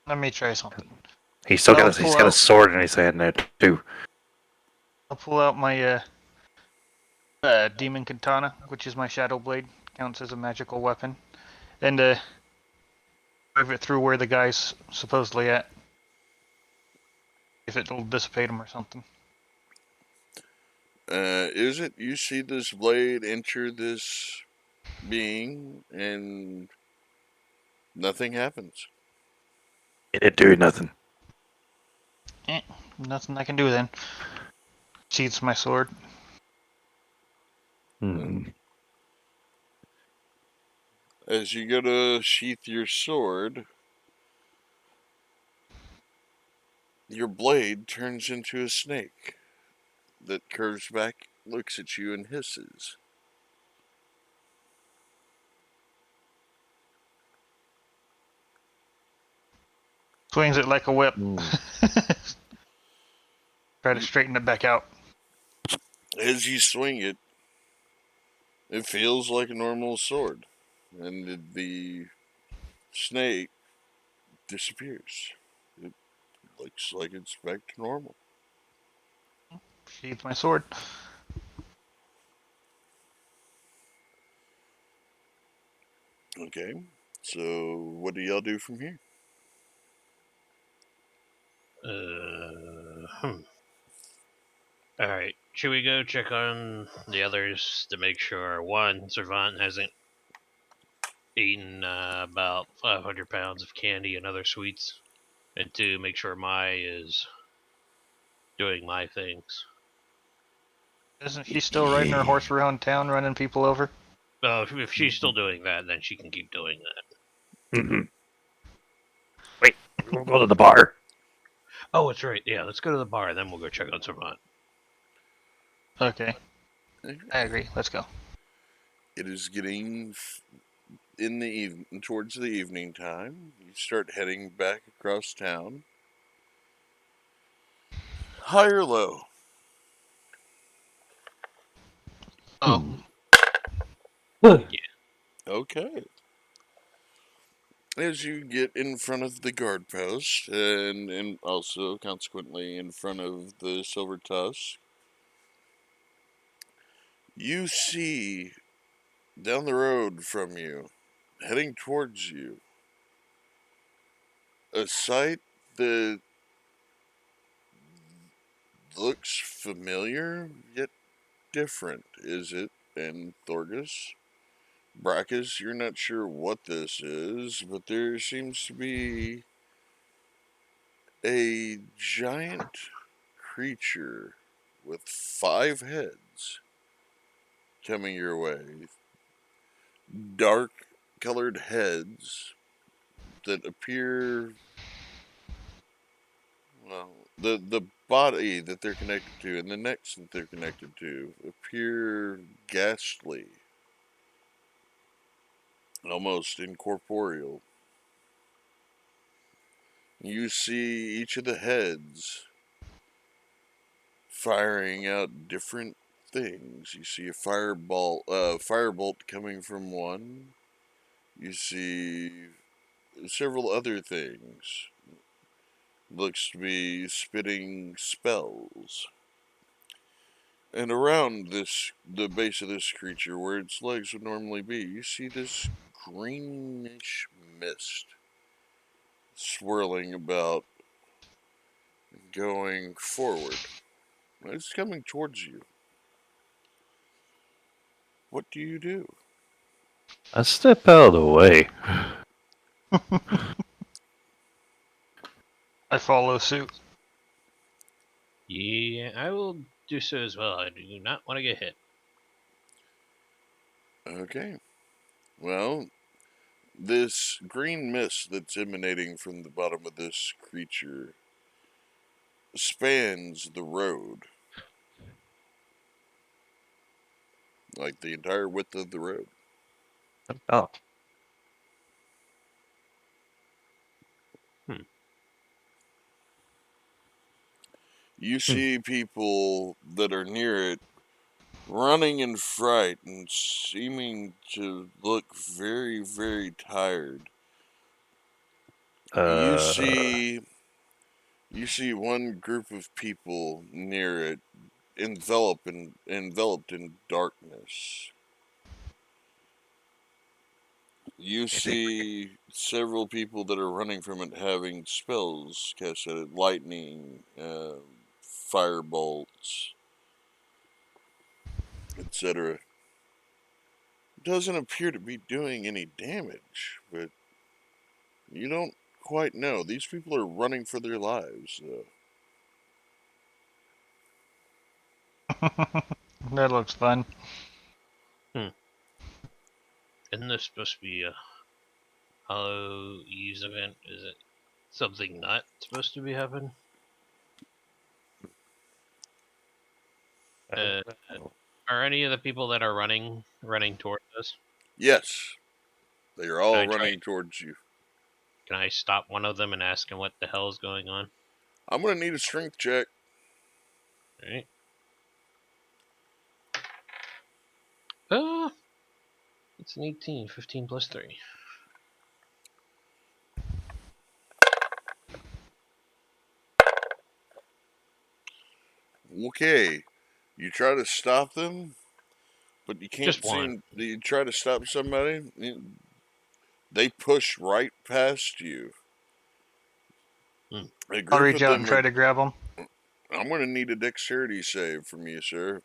Let me try something. He's still I'll got pull a out sword in his hand now too. I'll pull out my demon katana, which is my shadow blade, counts as a magical weapon, and drive it through where the guy's supposedly at. If it'll dissipate him or something. Is it you see this blade enter this being and nothing happens? It didn't do nothing. Nothing I can do then. Sheaths my sword. Hmm. As you go to sheath your sword, your blade turns into a snake that curves back, looks at you, and hisses. Swings it like a whip. Hmm. Try to straighten it back out. As you swing it, it feels like a normal sword, and the snake disappears. It looks like it's back to normal. Sheath my sword. Okay, so what do y'all do from here? Hmm. All right. Should we go check on the others to make sure one, Servant hasn't eaten about 500 pounds of candy and other sweets, and two, make sure Mai is doing my things. Isn't she still riding her horse around town, running people over? Well, if she's still doing that, then she can keep doing that. Hmm. Wait, we'll go to the bar. Oh, it's right. Yeah, let's go to the bar, and then we'll go check on Servant. Okay, I agree. Let's go. It is getting in the evening, towards the evening time. You start heading back across town. High or low? Oh, Okay. As you get in front of the guard post, and also consequently in front of the Silver Tusk, you see down the road from you, heading towards you, a sight that looks familiar yet different. Is it? And Thorgus? Brackus, you're not sure what this is, but there seems to be a giant creature with 5 heads coming your way. Dark colored heads that appear, well, the body that they're connected to and the necks that they're connected to appear ghastly, almost incorporeal. You see each of the heads firing out different things. You see a firebolt coming from one. You see several other things. Looks to be spitting spells. And around the base of this creature, where its legs would normally be, you see this greenish mist swirling about, going forward. It's coming towards you. What do you do? I step out of the way. I follow suit. Yeah, I will do so as well. I do not want to get hit. Okay. Well, this green mist that's emanating from the bottom of this creature spans the road, like the entire width of the road. Oh, You see people that are near it running in fright and seeming to look very, very tired. You uh, see you see one group of people near it enveloped in darkness. You I think we see several people that are running from it having spells cast at it, lightning, fire bolts, etc. Doesn't appear to be doing any damage, but you don't quite know. These people are running for their lives. That looks fun. Isn't this supposed to be a Halloween event? Is it something not supposed to be happening? I Uh, don't know. are any of the people that are running towards us? Yes, they are Can all I try? running towards you. Can I stop one of them and ask him what the hell is going on? I'm gonna need a strength check. All right. Uh, it's an 18. 15 plus 3. Okay, you try to stop them, but you Just can't one. seem. You try to stop somebody, they push right past you. Hmm. A I'll group reach of out and them try are. to grab him. I'm gonna need a dexterity save from you, sir.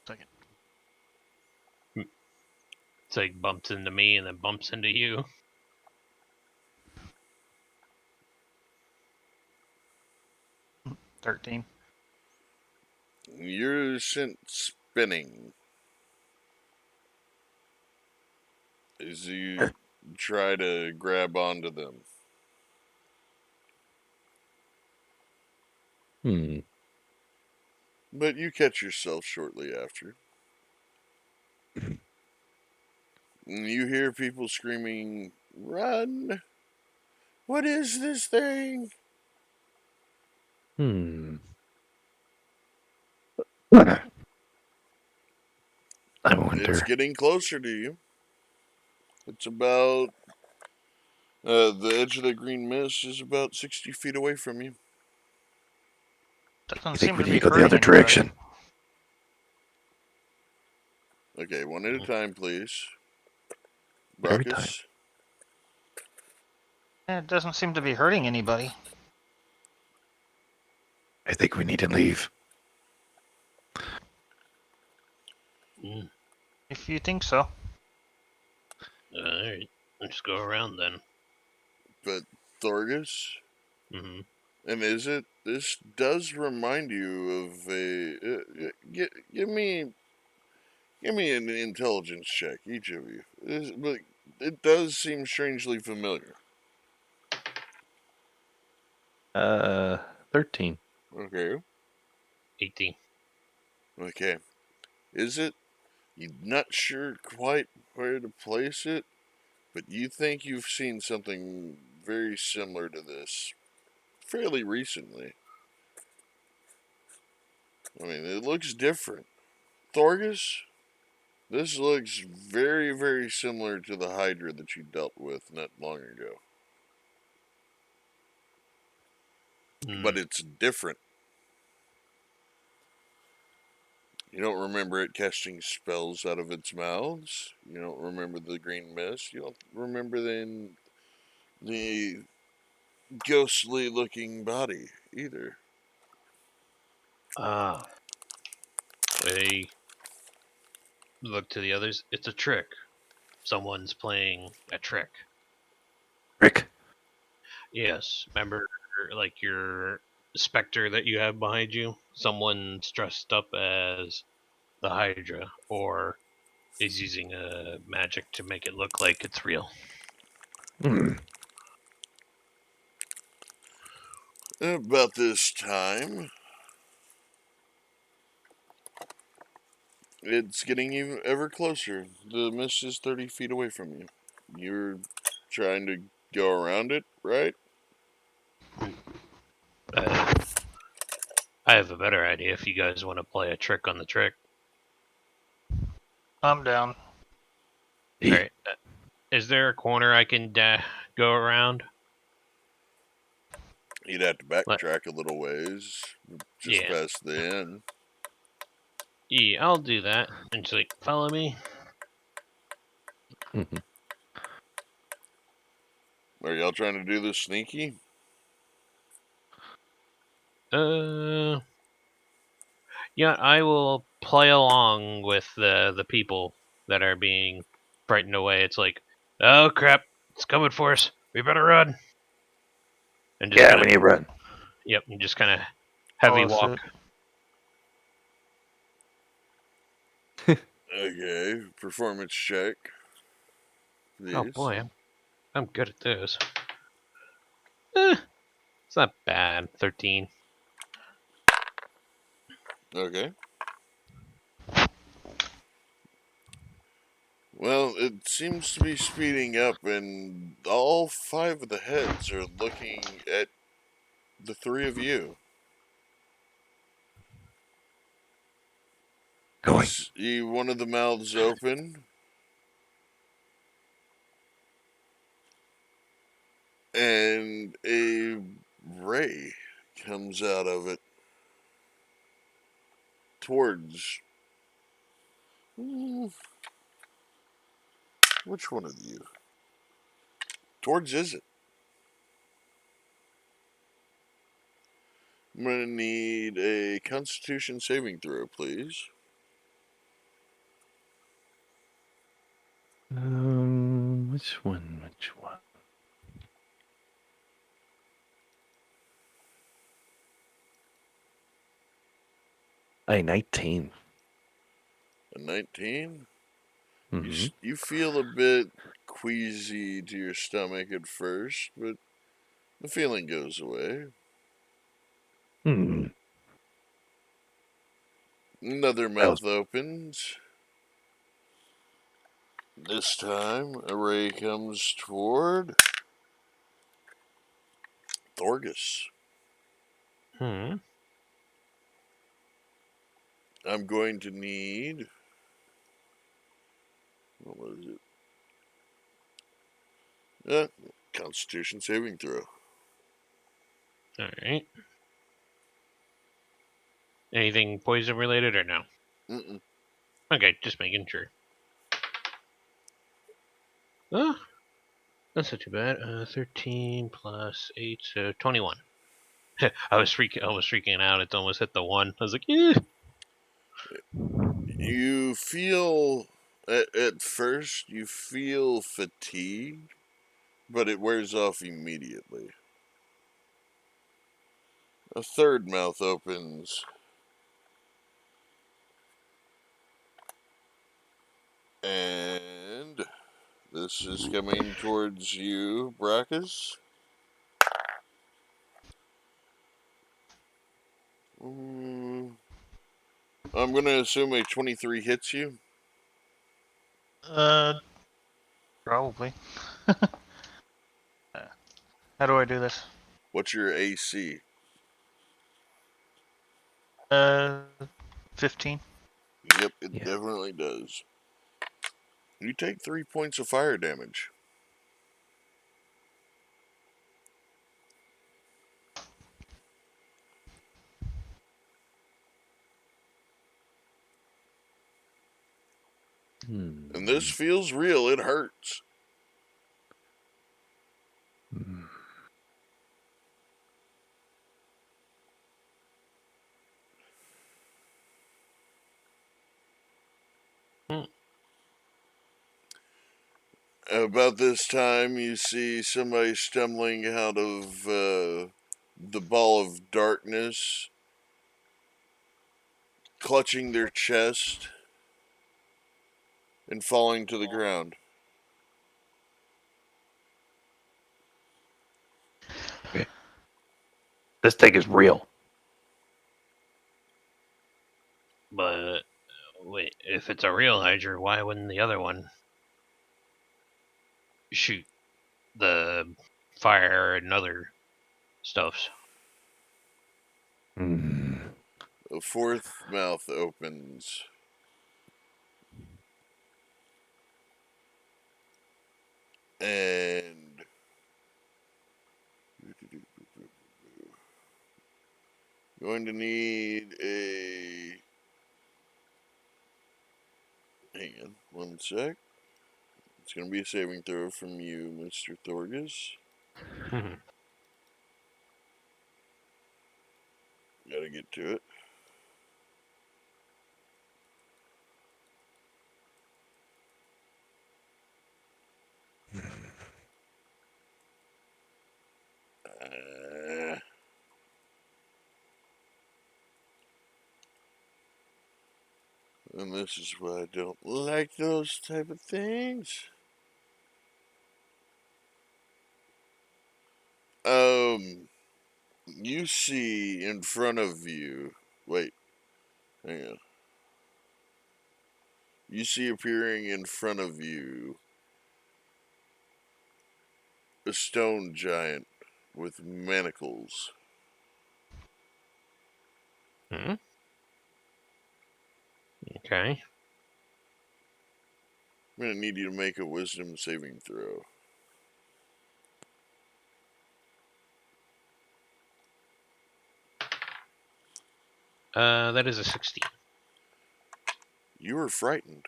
Second. It's like bumps into me and then bumps into you. 13. You're sent spinning as you try to grab onto them. Hmm. But you catch yourself shortly after. And you hear people screaming, "Run! What is this thing?" Hmm. I It's wonder. getting closer to you. It's about. The edge of the green mist is about 60 feet away from you. Doesn't I think seem we to need be to go the hurting other anybody. direction. Okay, one at a time, please. Every time. Brockus. It doesn't seem to be hurting anybody. I think we need to leave. Mm. If you think so. Alright, let's go around then. But Thorgus, Mm-hmm. and is it? This does remind you of a. Give me an intelligence check, each of you. But it does seem strangely familiar. 13. Okay. 18. Okay. Is it? You're not sure quite where to place it, but you think you've seen something very similar to this fairly recently. I mean, it looks different. Thorgus, this looks very, very similar to the Hydra that you dealt with not long ago. But it's different. You don't remember it casting spells out of its mouths. You don't remember the green mist. You don't remember the ghostly looking body either. Ah, I look to the others. It's a trick. Someone's playing a trick. Rick. Yes, remember, like your specter that you have behind you? Someone's dressed up as the Hydra, or is using a magic to make it look like it's real. Hmm. About this time, it's getting even ever closer. The mist is 30 feet away from you. You're trying to go around it, right? Uh, I have a better idea if you guys want to play a trick on the trick. I'm down. All right. Is there a corner I can go around? You'd have to What? backtrack a little ways, just Yeah. past the end. Yeah, I'll do that. And she's like, follow me. Mhm. Are y'all trying to do this sneaky? Yeah, I will play along with the people that are being frightened away. It's like, oh crap, it's coming for us. We better run. And just Yeah, kind we of, need to run. yep, and just kind of heavy Follow walk. suit. Okay, performance check, Oh please. boy, I'm good at this. Eh, it's not bad. 13. Okay. Well, it seems to be speeding up, and all five of the heads are looking at the three of you. You Going. see one of the mouths open, and a ray comes out of it towards. Which one of you? Towards is it? I'm gonna need a Constitution saving throw, please. Which one? Which one? A 19. A 19. Mm-hmm. You feel a bit queasy to your stomach at first, but the feeling goes away. Hmm. Another That was mouth opens. This time, a ray comes toward Thorgus. Hmm. I'm going to need. What was it? Constitution saving throw. All right. Anything poison related or no? Mm-mm. Okay, just making sure. Oh, that's not too bad. 13 plus 8, so 21. I was freaking out. It almost hit the 1. I was like, eh. You feel. At first, you feel fatigue, but it wears off immediately. A third mouth opens, and this is coming towards you, Brackus. I'm gonna assume a 23 hits you. Probably. How do I do this? What's your AC? 15. Yep, it Yeah. definitely does. You take 3 points of fire damage. And this feels real. It hurts. Hmm. About this time, you see somebody stumbling out of the ball of darkness, clutching their chest and falling to the ground. Okay. This thing is real. But wait, if it's a real Hydra, why wouldn't the other one shoot the fire and other stuffs? Hmm. A fourth mouth opens. And going to need a. Hang on, one sec. It's going to be a saving throw from you, Mr. Thorgus. Gotta get to it. Uh, and this is why I don't like those type of things. You see in front of you. Wait, hang on. You see appearing in front of you a stone giant with manacles. Hmm? Okay. I'm gonna need you to make a wisdom saving throw. That is a 16. You are frightened.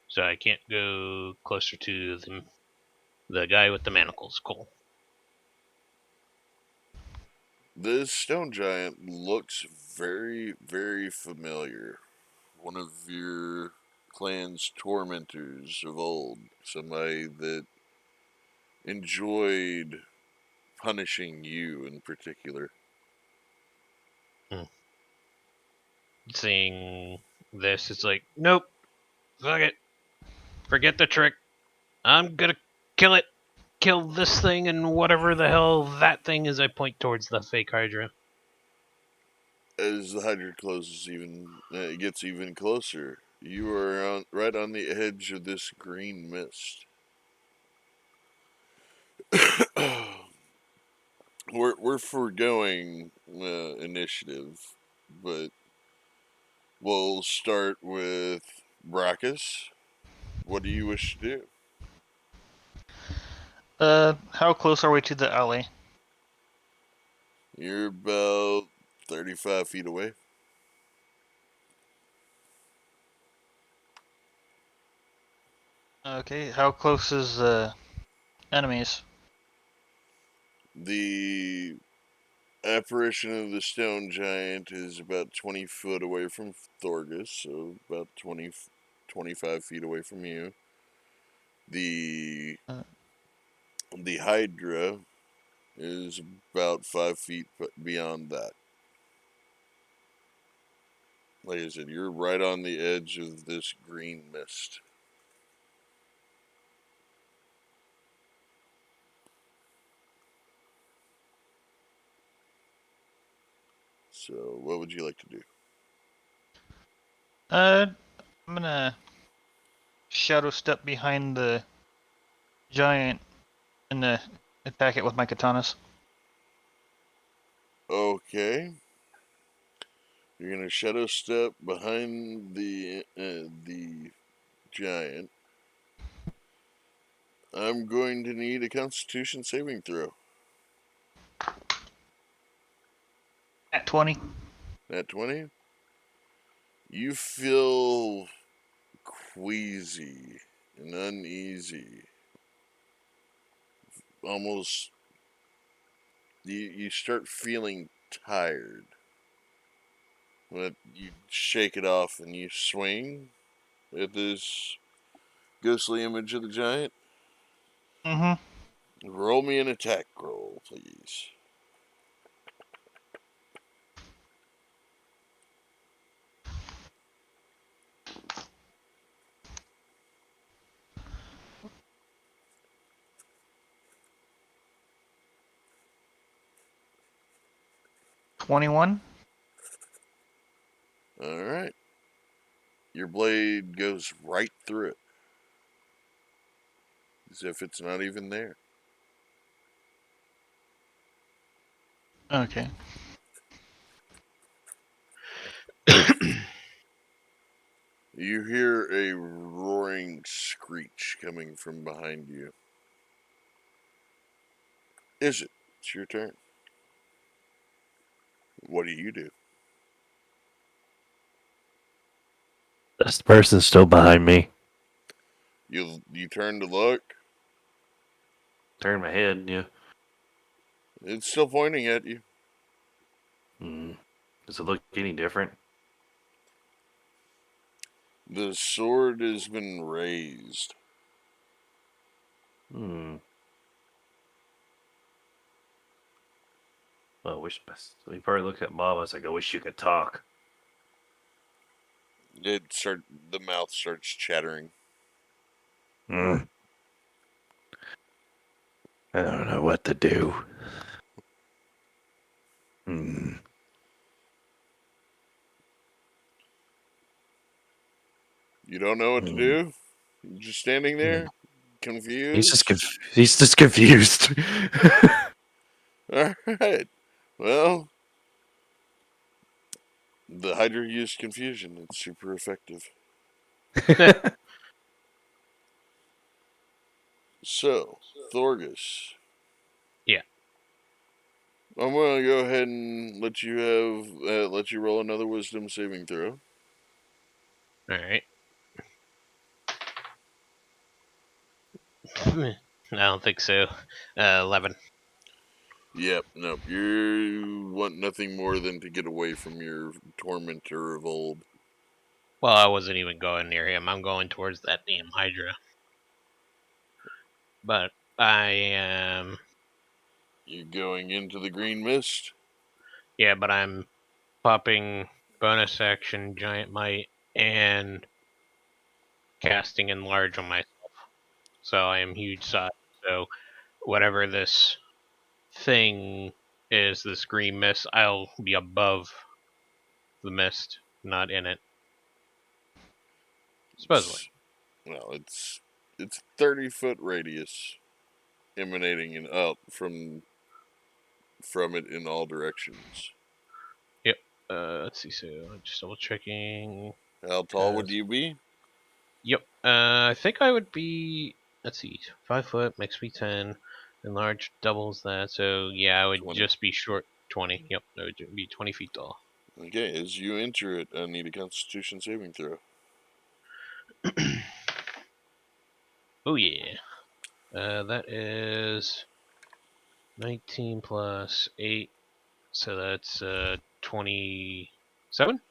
So I can't go closer to the guy with the manacles. Cool. This stone giant looks very, very familiar. One of your clan's tormentors of old. Somebody that enjoyed punishing you in particular. Seeing this, it's like, nope, fuck it, forget the trick. I'm gonna kill it. Kill this thing and whatever the hell that thing is. I point towards the fake Hydra. As the Hydra it gets even closer. You are right on the edge of this green mist. we're foregoing initiative, but we'll start with Brackus. What do you wish to do? How close are we to the alley? You're about 35 feet away. Okay, how close is enemies? The apparition of the stone giant is about 20 foot away from Thorgus, so about 25 feet away from you. The Uh, the Hydra is about 5 feet beyond that. Like I said, you're right on the edge of this green mist. So, what would you like to do? uh, I'm gonna shadow step behind the giant and attack it with my katanas. Okay. You're gonna shadow step behind the giant. I'm going to need a Constitution saving throw. At 20. At 20, you feel queasy and uneasy. Almost, you start feeling tired. But you shake it off and you swing at this ghostly image of the giant. Mm-hmm. Roll me an attack roll, please. 21. Alright. Your blade goes right through it. As if it's not even there. Okay. You hear a roaring screech coming from behind you. Is it? It's your turn. What do you do? This person's still behind me. You turn to look. Turn my head, yeah. It's still pointing at you. Does it look any different? The sword has been raised. Well, we probably look at Mom. I was like, I wish you could talk. The mouth starts chattering. I don't know what to do. You don't know what to do? You're just standing there, He's just confused. he's just confused. Alright. Well, the Hydra used confusion. It's super effective. So, Thorgus. Yeah. I'm gonna go ahead and let you roll another wisdom saving throw. Alright. I don't think so. 11. Yep, nope. You want nothing more than to get away from your tormentor of old. Well, I wasn't even going near him. I'm going towards that damn Hydra. But I am. You going into the green mist? Yeah, but I'm popping bonus action Giant Might and casting Enlarge on myself. So I am huge size. So whatever this thing is, this green mist, I'll be above the mist, not in it. Supposedly. Well, it's 30-foot radius emanating and out from it in all directions. Yep. Let's see. So just double checking. How tall would you be? Yep. I think I would be. Let's see. 5 foot makes me 10. Enlarge doubles that. So yeah, I would 20. just be short 20. Yep. I would be 20 feet tall. Okay, as you enter it, I need a Constitution saving throw. Oh yeah. That is 19 plus 8. So that's 27.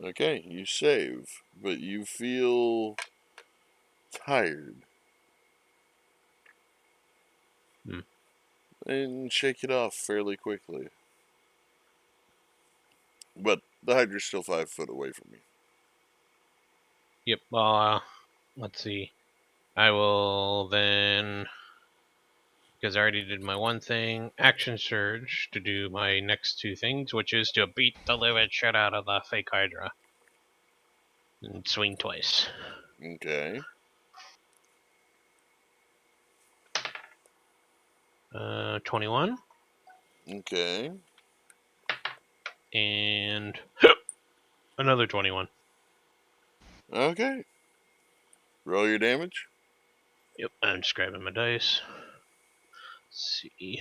Okay, you save, but you feel tired. Hmm. And shake it off fairly quickly. But the Hydra's still 5 foot away from me. Yep. Let's see. I will then, because I already did my one thing, action surge to do my next two things, which is to beat the living shit out of the fake Hydra. And swing twice. Okay. 21. Okay. And another 21. Okay. Roll your damage. Yep, I'm just grabbing my dice. Let's see.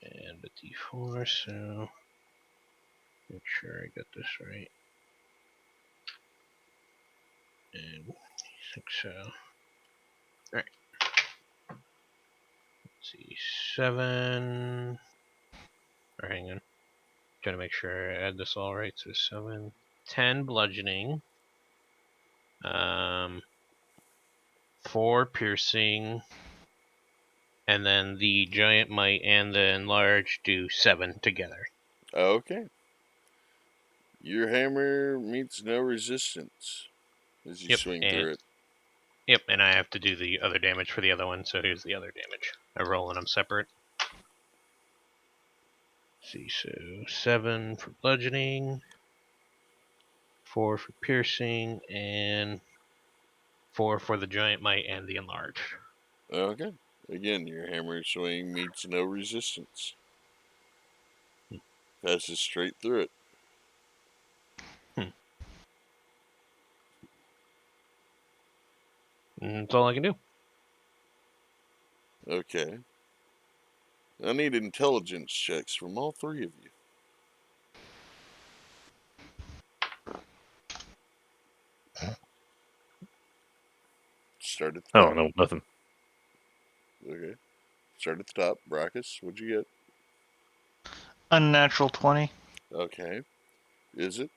And a d4, so make sure I got this right. And 6, so. Alright. Let's see. 7. Or hang on. Trying to make sure I add this all right. So 7. 10 bludgeoning. 4 piercing. And then the giant might and the enlarge do 7 together. Okay. Your hammer meets no resistance as you Yep, swing and through it. and I have to do the other damage for the other one, so here's the other damage. I roll them separate. Let's see, so 7 for bludgeoning, 4 for piercing, and 4 for the giant might and the enlarge. Okay. Again, your hammer swing meets no resistance. Passes straight through it. And that's all I can do. Okay. I need intelligence checks from all three of you. Start at the I top. don't know nothing. Okay. Start at the top. Brackus, what'd you get? Unnatural 20. Okay. Is it?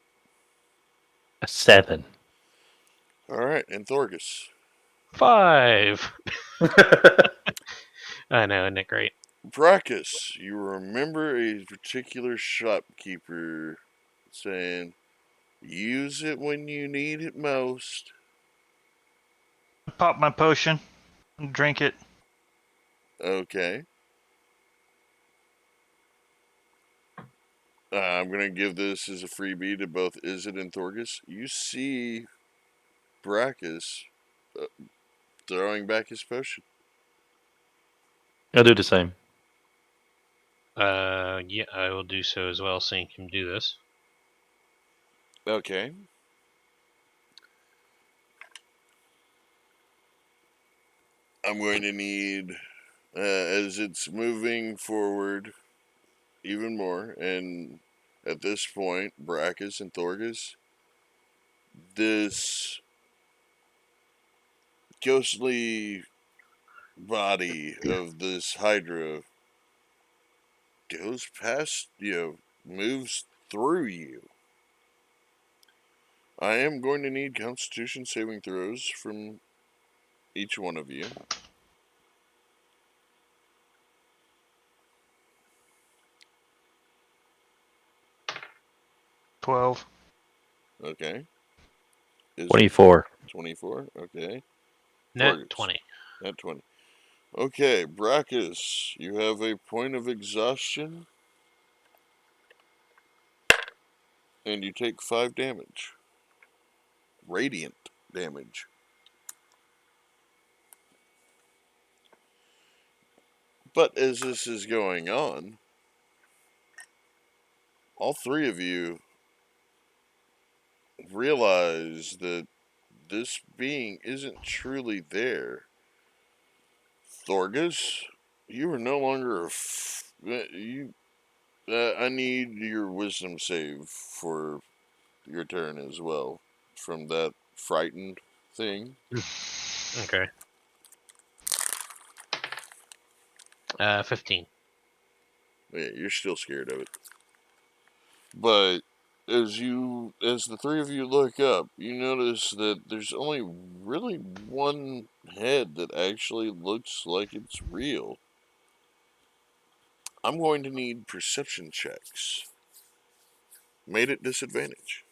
A 7. Alright, and Thorgus. 5. I know, isn't it great? Brackus, you remember a particular shopkeeper saying, use it when you need it most. Pop my potion and drink it. Okay. I'm going to give this as a freebie to both Izzet and Thorgus. You see Brackus throwing back his potion. I'll do the same. Yeah, I will do so as well, seeing him do this. Okay. I'm going to need, as it's moving forward even more, and at this point, Brackus and Thorgus, this ghostly body of this Hydra goes past, moves through you. I am going to need Constitution saving throws from each one of you. 12. Okay. Is 24. 24? Okay. Net Thorgus. 20. At 20. Okay, Brackus, you have a point of exhaustion, and you take 5 damage. Radiant damage. But as this is going on, all three of you realize that this being isn't truly there. Thorgus, you are no longer you. I need your wisdom save for your turn as well from that frightened thing. Okay. 15. Yeah, you're still scared of it. But as the three of you look up, you notice that there's only really one head that actually looks like it's real. I'm going to need perception checks. Made at disadvantage.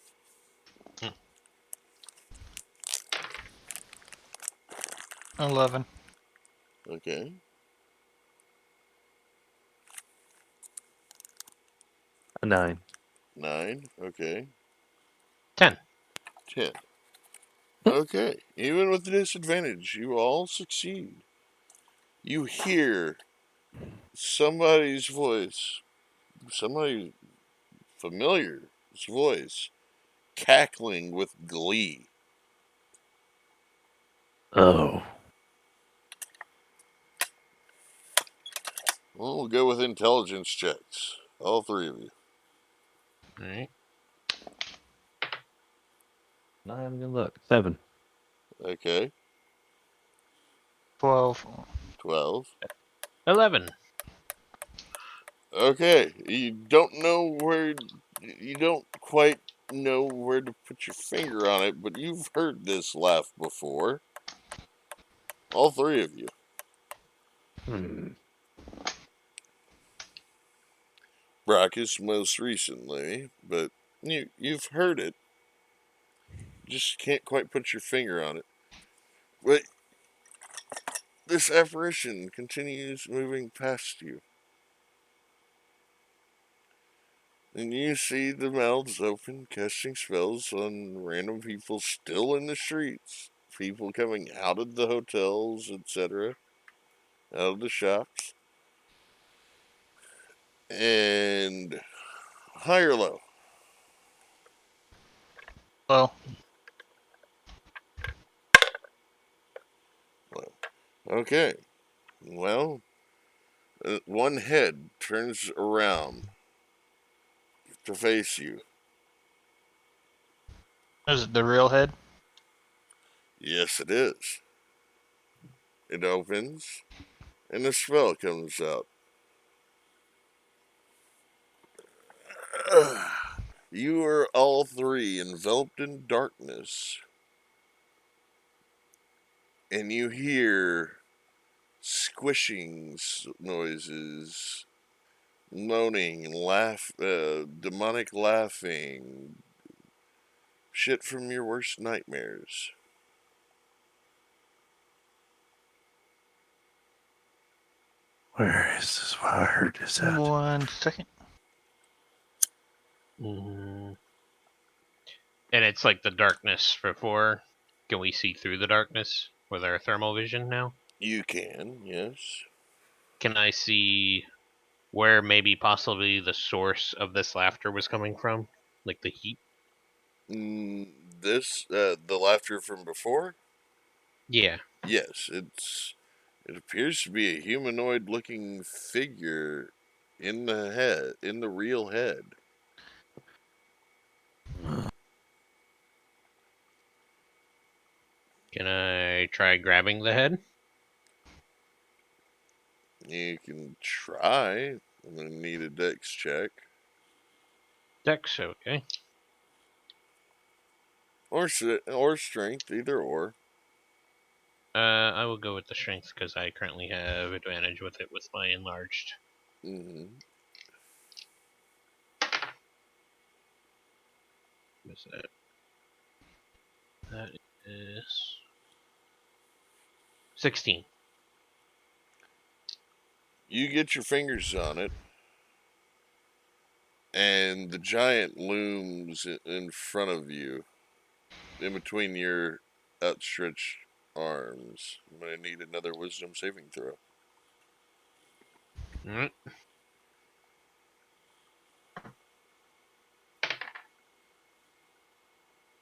11. Okay. A 9. 9. Okay. 10. 10. Okay. Even with the disadvantage, you all succeed. You hear somebody's voice, somebody familiar's voice, cackling with glee. Oh. Well, we'll go with intelligence checks. All three of you. All right. Not having a good look. 7. Okay. 12. 12. 11. Okay. You don't know where. You don't quite know where to put your finger on it, but you've heard this laugh before. All three of you. Hmm. Brackus most recently, but you've heard it. Just can't quite put your finger on it. But this apparition continues moving past you. And you see the mouths open, casting spells on random people still in the streets. People coming out of the hotels, etc., out of the shops. And high or low? Well, Low. Okay. Well, one head turns around to face you. is it the real head? Yes, it is. It opens, and a spell comes out. You are all three enveloped in darkness, and you hear squishing noises, moaning, demonic laughing, shit from your worst nightmares. Where is this? Where I heard this at? 1 second. Mm. And it's like the darkness before. Can we see through the darkness with our thermal vision now? You can, yes. Can I see where maybe possibly the source of this laughter was coming from? Like the heat? Mm, the laughter from before? Yeah. Yes, it appears to be a humanoid-looking figure in the real head. Can I try grabbing the head? You can try. I'm gonna need a dex check Dex, okay. or strength, either or. I will go with the strength because I currently have advantage with it with my enlarged. Hmm. What's that? That is 16. You get your fingers on it, and the giant looms in front of you, in between your outstretched arms. I'm gonna need another Wisdom saving throw. Mm.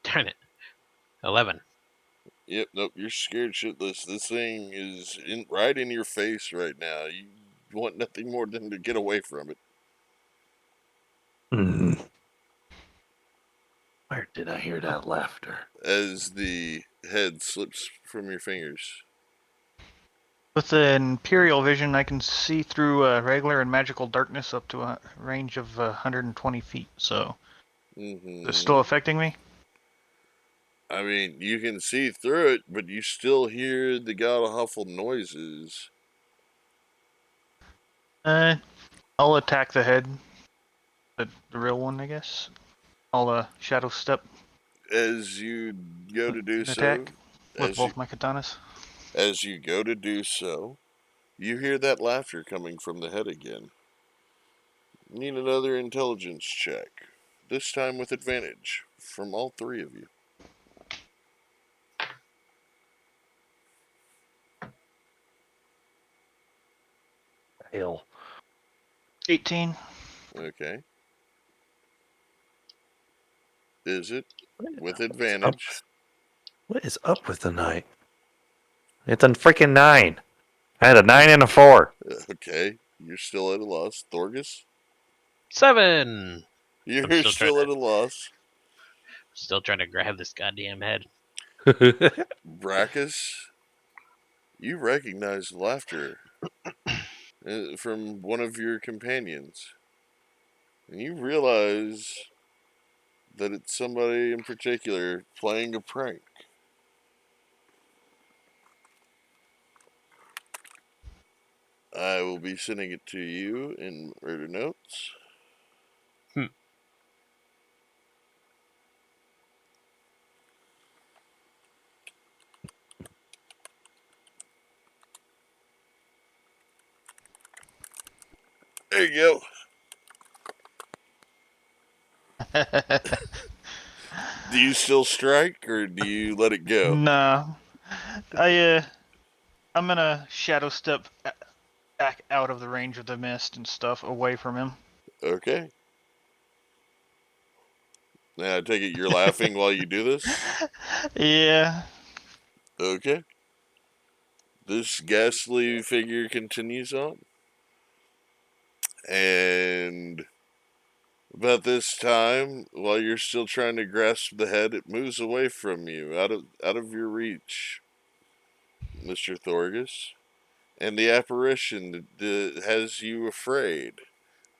Darn it. 11. Yep, nope, you're scared shitless. This thing is right in your face right now. You want nothing more than to get away from it. Hmm. Where did I hear that laughter? As the head slips from your fingers. With the Imperial vision, I can see through regular and magical darkness up to a range of 120 feet. So, is it still Mm-hmm. affecting me? I mean, you can see through it, but you still hear the god awful noises. I'll attack the head. The real one, I guess. I'll shadow step As you go to do and so, attack with as you both my katanas. as you go to do so, you hear that laughter coming from the head again. Need another intelligence check. this time with advantage from all three of you. Hell. 18. Okay. Is it with Up? advantage? What is up with the night? It's a freaking 9. I had a 9 and a 4. Okay. You're still at a loss. Thorgus? 7. You're still trying still at a loss. Still trying to grab this goddamn head. Brackus? You recognize laughter from one of your companions. And you realize that it's somebody in particular playing a prank. I will be sending it to you in murder notes. There you go. Do you still strike or do you let it go? Nah. I'm gonna shadow step back out of the range of the mist and stuff, away from him. Okay. Now I take it you're laughing while you do this? Yeah. Okay. This ghastly figure continues on. And about this time, while you're still trying to grasp the head, it moves away from you, out of your reach, Mr. Thorgus. And the apparition that has you afraid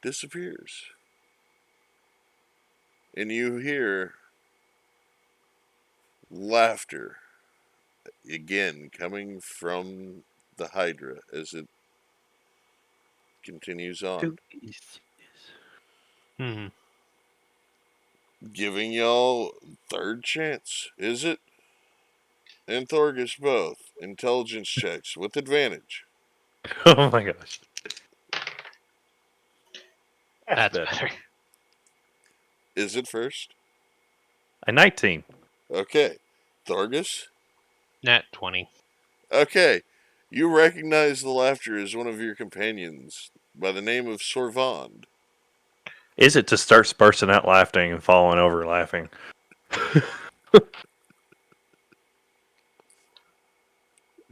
disappears. And you hear laughter again coming from the Hydra as it continues on. Hmm. Giving y'all third chance, is it? And Thorgus both. Intelligence checks with advantage. Oh my gosh. That's better. Is it first? A 19. Okay. Thorgus? Nat 20. Okay. You recognize the laughter as one of your companions by the name of Sorvand. Is it to start bursting out laughing and falling over laughing?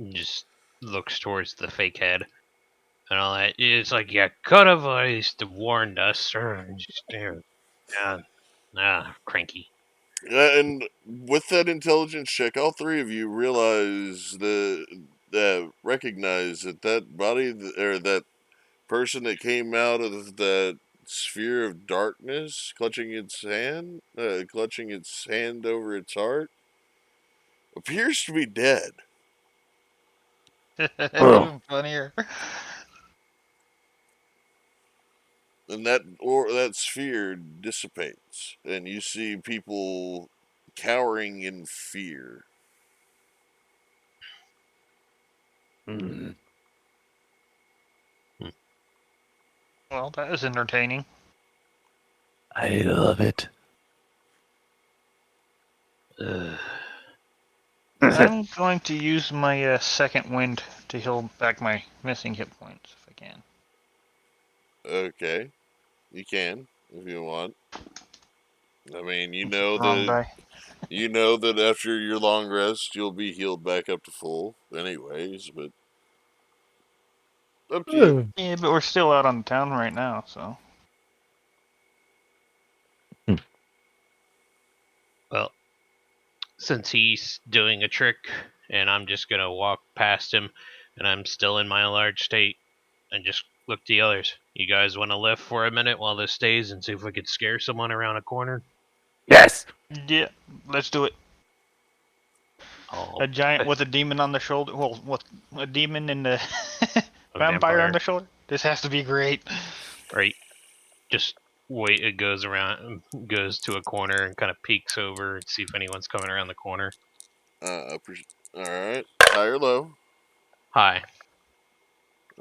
Just looks towards the fake head and all that. It's like, you could have at least warned us, or just, cranky. And with that intelligence check, all three of you realize recognize that body or that person that came out of that sphere of darkness, clutching its hand over its heart, appears to be dead. Oh. Even funnier. And that sphere dissipates, and you see people cowering in fear. Mm. Well, that was entertaining. I love it. I'm going to use my second wind to heal back my missing hit points if I can. Okay, you can if you want. I mean, Wrong die. you know that after your long rest, you'll be healed back up to full, anyways. But up to you. Yeah, but we're still out on the town right now, so. Well, since he's doing a trick and I'm just going to walk past him and I'm still in my large state and just look to the others. You guys want to lift for a minute while this stays and see if we could scare someone around a corner? Yes. Yeah, let's do it. Oh, A giant with a demon on the shoulder. Well, with a demon and a a vampire on vampire. the shoulder. This has to be great. Right. Just wait. It goes goes to a corner and kind of peeks over and see if anyone's coming around the corner. All right, high or low? Hi.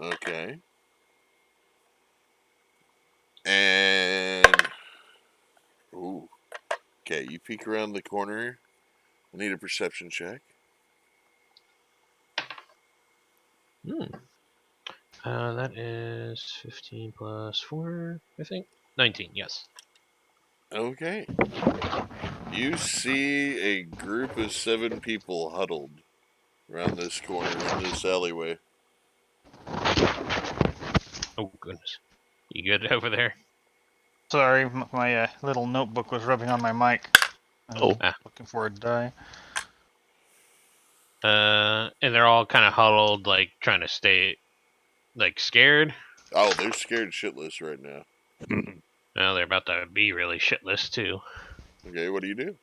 Okay. And ooh, Okay, you peek around the corner. I need a perception check. That is 15 plus 4, I think. 19, yes. Okay. You see a group of 7 people huddled around this corner in this alleyway. Oh, goodness. You good over there? Sorry, my little notebook was rubbing on my mic. Oh. Looking for a die. And they're all kind of huddled, like, trying to stay, like, scared. Oh, they're scared shitless right now. Well, they're about to be really shitless, too. Okay, what do you do?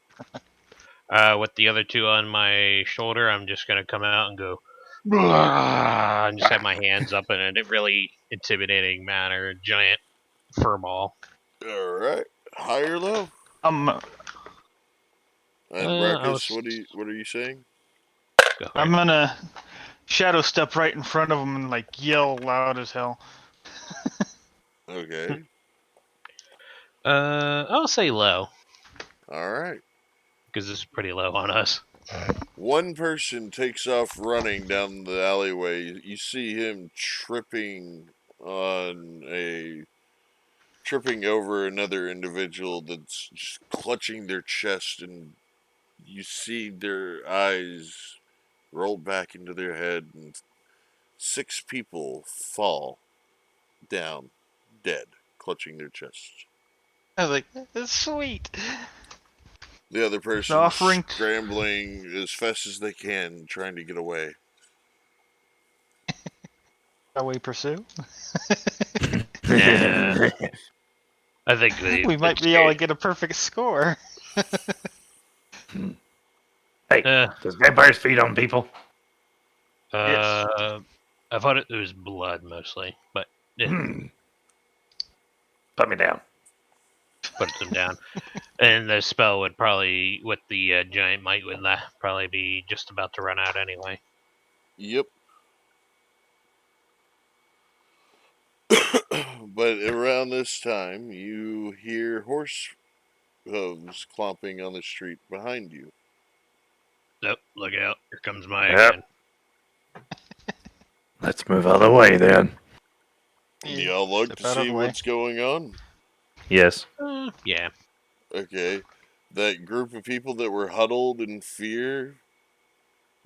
With the other 2 on my shoulder, I'm just going to come out and go, "Blah," and just have my hands up in a really intimidating manner. Giant fur ball. Alright. High or low? I'm And I Brackus, was. what are you saying? Go for it. gonna shadow step right in front of him and like yell loud as hell. Okay. I'll say low, Alright. because this is pretty low on us. One person takes off running down the alleyway. You see him tripping over another individual that's just clutching their chest, and you see their eyes roll back into their head, and 6 people fall down, dead, clutching their chests. I was like, "That's sweet." The other person offering scrambling as fast as they can, trying to get away. Shall we pursue? Nah, I think We might be able to get a perfect score. Hey, does vampires feed on people? I thought it was blood mostly, but Put me down. put them down. And the spell would probably, with the giant might, would probably be just about to run out anyway. Yep. But around this time, you hear horse hooves clomping on the street behind you. Nope, look out. Here comes Maya Yep. again. Let's move out of the way then. Y'all look Step to out of see the way. what's going on? Yes. Yeah. Okay. That group of people that were huddled in fear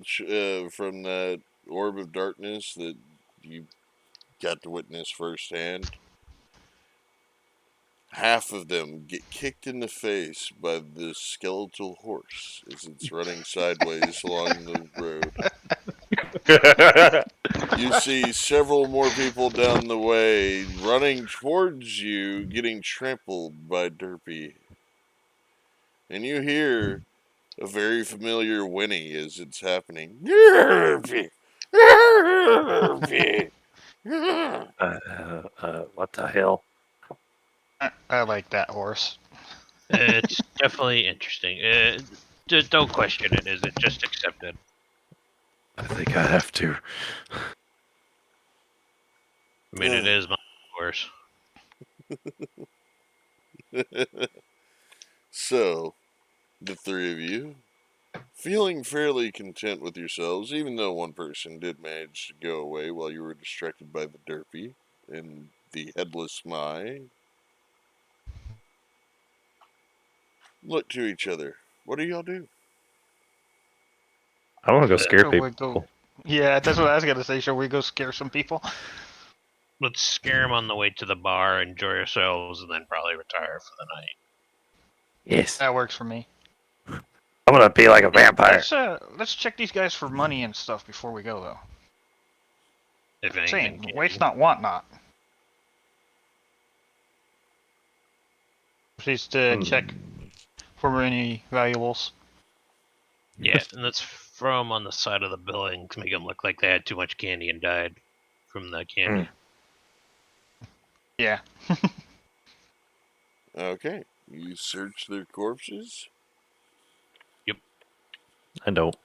from that orb of darkness that you got to witness firsthand, half of them get kicked in the face by this skeletal horse as it's running sideways along the road. You see several more people down the way running towards you, getting trampled by Derpy. And you hear a very familiar whinny as it's happening. Derpy! Derpy! What the hell? I like that horse. It's definitely interesting. Don't question it, is it? Just accept it. I think I have to. I mean, it is my horse. So, the 3 of you, feeling fairly content with yourselves, even though one person did manage to go away while you were distracted by the Derpy and the headless Mai, look to each other. What do y'all do? I want to go scare Shall people. we go? Yeah, that's what I was gonna say. Shall we go scare some people? Let's scare them on the way to the bar, enjoy ourselves, and then probably retire for the night. Yes. That works for me. I'm gonna be like a vampire. Let's check these guys for money and stuff before we go, though. If anything. Saying, Can. waste not, want not. Please check for any valuables. Yeah, and let's throw them on the side of the building to make them look like they had too much candy and died from the candy. Yeah. Okay. You search their corpses? I don't.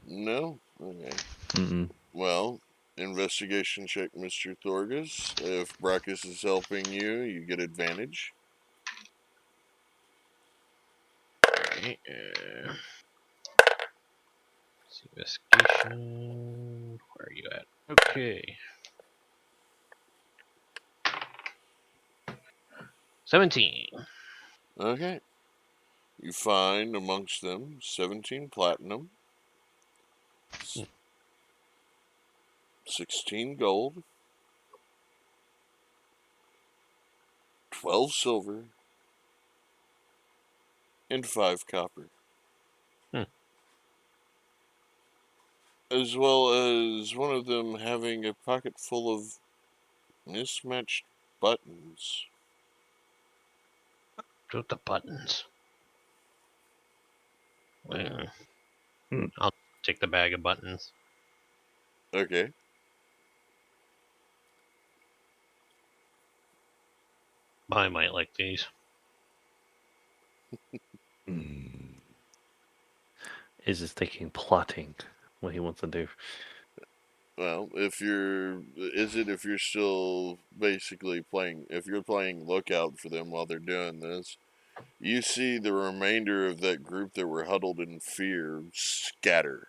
No? Okay. Mm-mm. Well, investigation check, Mr. Thorgus. If Brackus is helping you, you get advantage. Alright. Investigation. Where are you at? Okay. 17. Okay. You find amongst them 17 platinum, 16 gold, 12 silver, and 5 copper. Hmm. As well as one of them having a pocket full of mismatched buttons. With the buttons. Hmm. I'll take the bag of buttons. Okay. I might like these. Hmm. Is this thinking plotting what he wants to do? Well, if you're still basically playing, if you're playing lookout for them while they're doing this, you see the remainder of that group that were huddled in fear scatter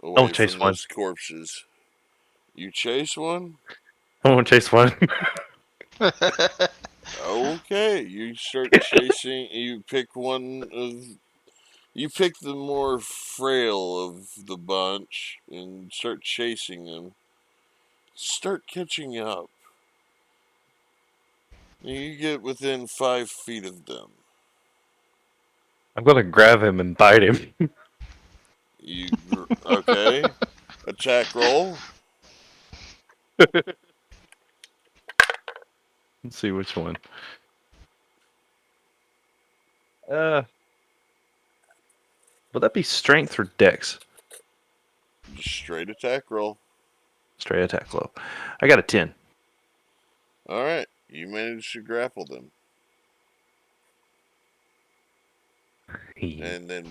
I away won't chase from one. those corpses. You chase one? I won't chase one. Okay, you start chasing, you pick the more frail of the bunch and start chasing them. Start catching up. You get within 5 feet of them. I'm gonna grab him and bite him. Okay? Attack roll. Let's see which one. Uh, would that be strength or dex? Just straight attack roll. Straight attack low. I got a 10. Alright, you manage to grapple them. And then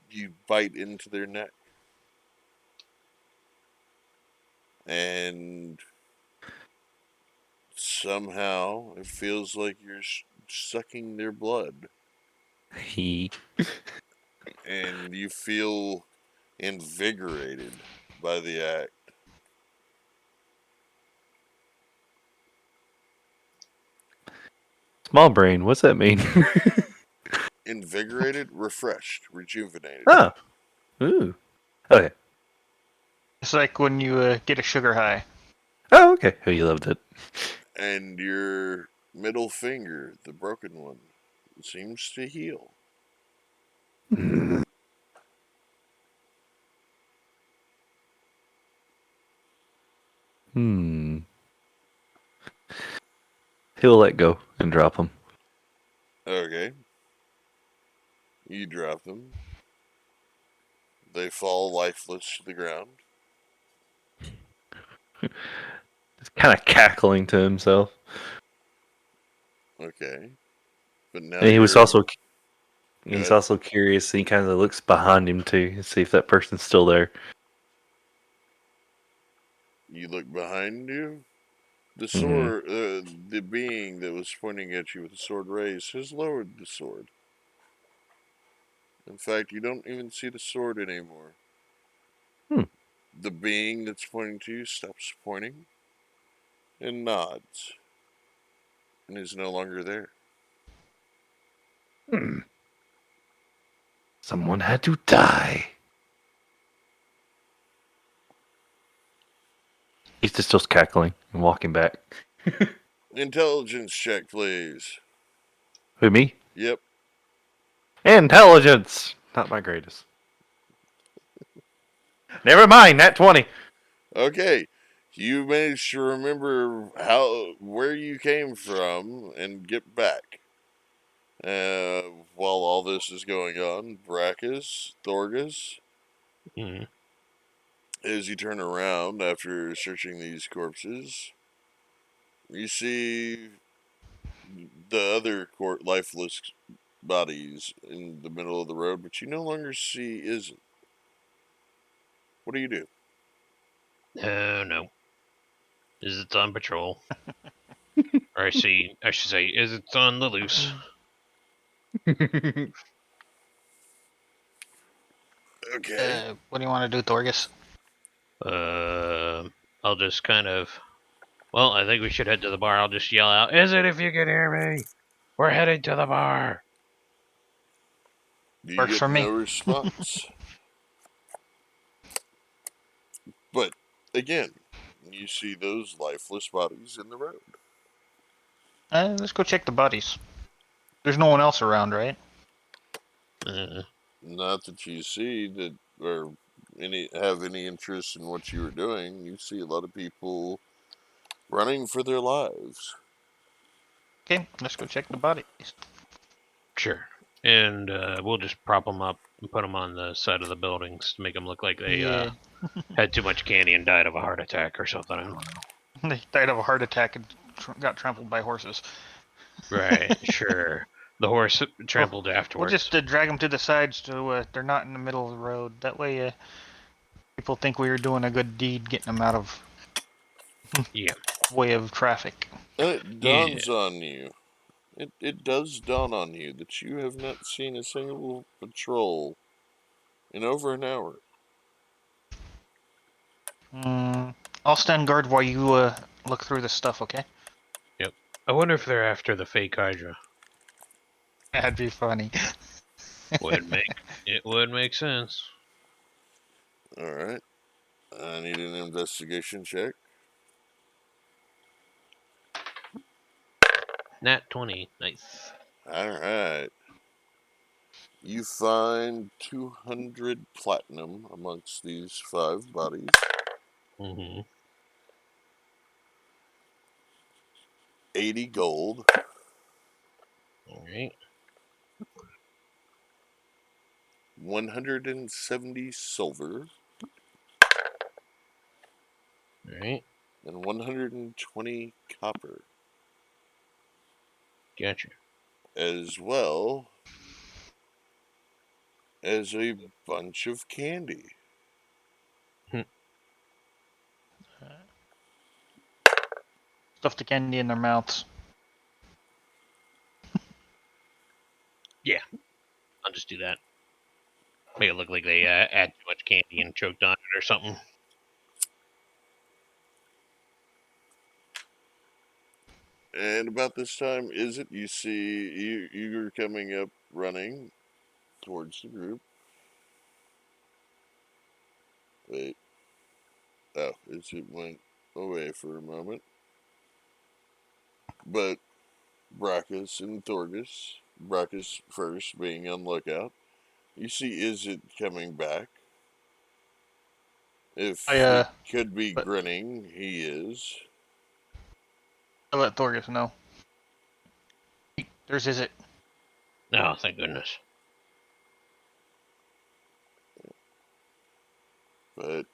you bite into their neck. And somehow it feels like you're sucking their blood. He. And you feel invigorated by the act. Small brain, what's that mean? Invigorated, refreshed, rejuvenated. Oh. Ooh. Okay. It's like when you get a sugar high. Oh, okay. Oh, you loved it. And your middle finger, the broken one, seems to heal. Hmm. He'll let go and drop him. Okay. You drop them. They fall lifeless to the ground. Just kind of cackling to himself. Okay. But now And he was you're. also he's Good. also curious. And he kind of looks behind him too, to see if that person's still there. You look behind you. The Hmm. sword, the being that was pointing at you with the sword raised, has lowered the sword. In fact, you don't even see the sword anymore. Hmm. The being that's pointing to you stops pointing and nods and is no longer there. Hmm. Someone had to die. He's just still cackling and walking back. Intelligence check, please. Who, me? Yep. Intelligence! Not my greatest. Never mind, nat 20. Okay. You managed to remember where you came from and get back. While all this is going on, Brackus, Thorgus, Mm. as you turn around after searching these corpses, you see the other lifeless bodies in the middle of the road, but you no longer see Isn't. What do you do? Oh no. Is it on patrol? Or I should say, is it on the loose? Okay. What do you want to do, Thorgus? I'll just kind of. Well, I think we should head to the bar. I'll just yell out, "Is it if you can hear me? We're heading to the bar." You Works get for me. no response. But again, you see those lifeless bodies in the road. Let's go check the bodies. There's no one else around, right? Uh, Not that you see that or have any interest in what you were doing. You see a lot of people running for their lives. Okay, let's go check the bodies. sure. And we'll just prop them up and put them on the side of the buildings to make them look like they Yeah. had too much candy and died of a heart attack or something. I don't know. They died of a heart attack and got trampled by horses. Right, sure. The horse trampled We'll afterwards. just drag them to the sides so they're not in the middle of the road. That way, people think we were doing a good deed getting them out of Yeah. way of traffic. And it Yeah. dawns on you. It does dawn on you that you have not seen a single patrol in over an hour. I'll stand guard while you look through this stuff, okay? Yep. I wonder if they're after the fake Hydra. That'd be funny. It would make sense. Alright. I need an investigation check. Nat 20. Nice. Alright. You find 200 platinum amongst these 5 bodies. Mm-hmm. 80 gold. All right. 170 silver. All right. And 120 copper. Gotcha. As well as a bunch of candy. Stuff the candy in their mouths. Yeah. I'll just do that. Make it look like they had too much candy and choked on it or something. And about this time, is it you see you're coming up running towards the group. Wait. Oh, is it went away for a moment. But Brachus and Thorgus, Brachus first being on lookout, you see is it coming back? If he I could be but grinning, he is. I let Thorgus know. There's Is it. Oh, thank goodness. But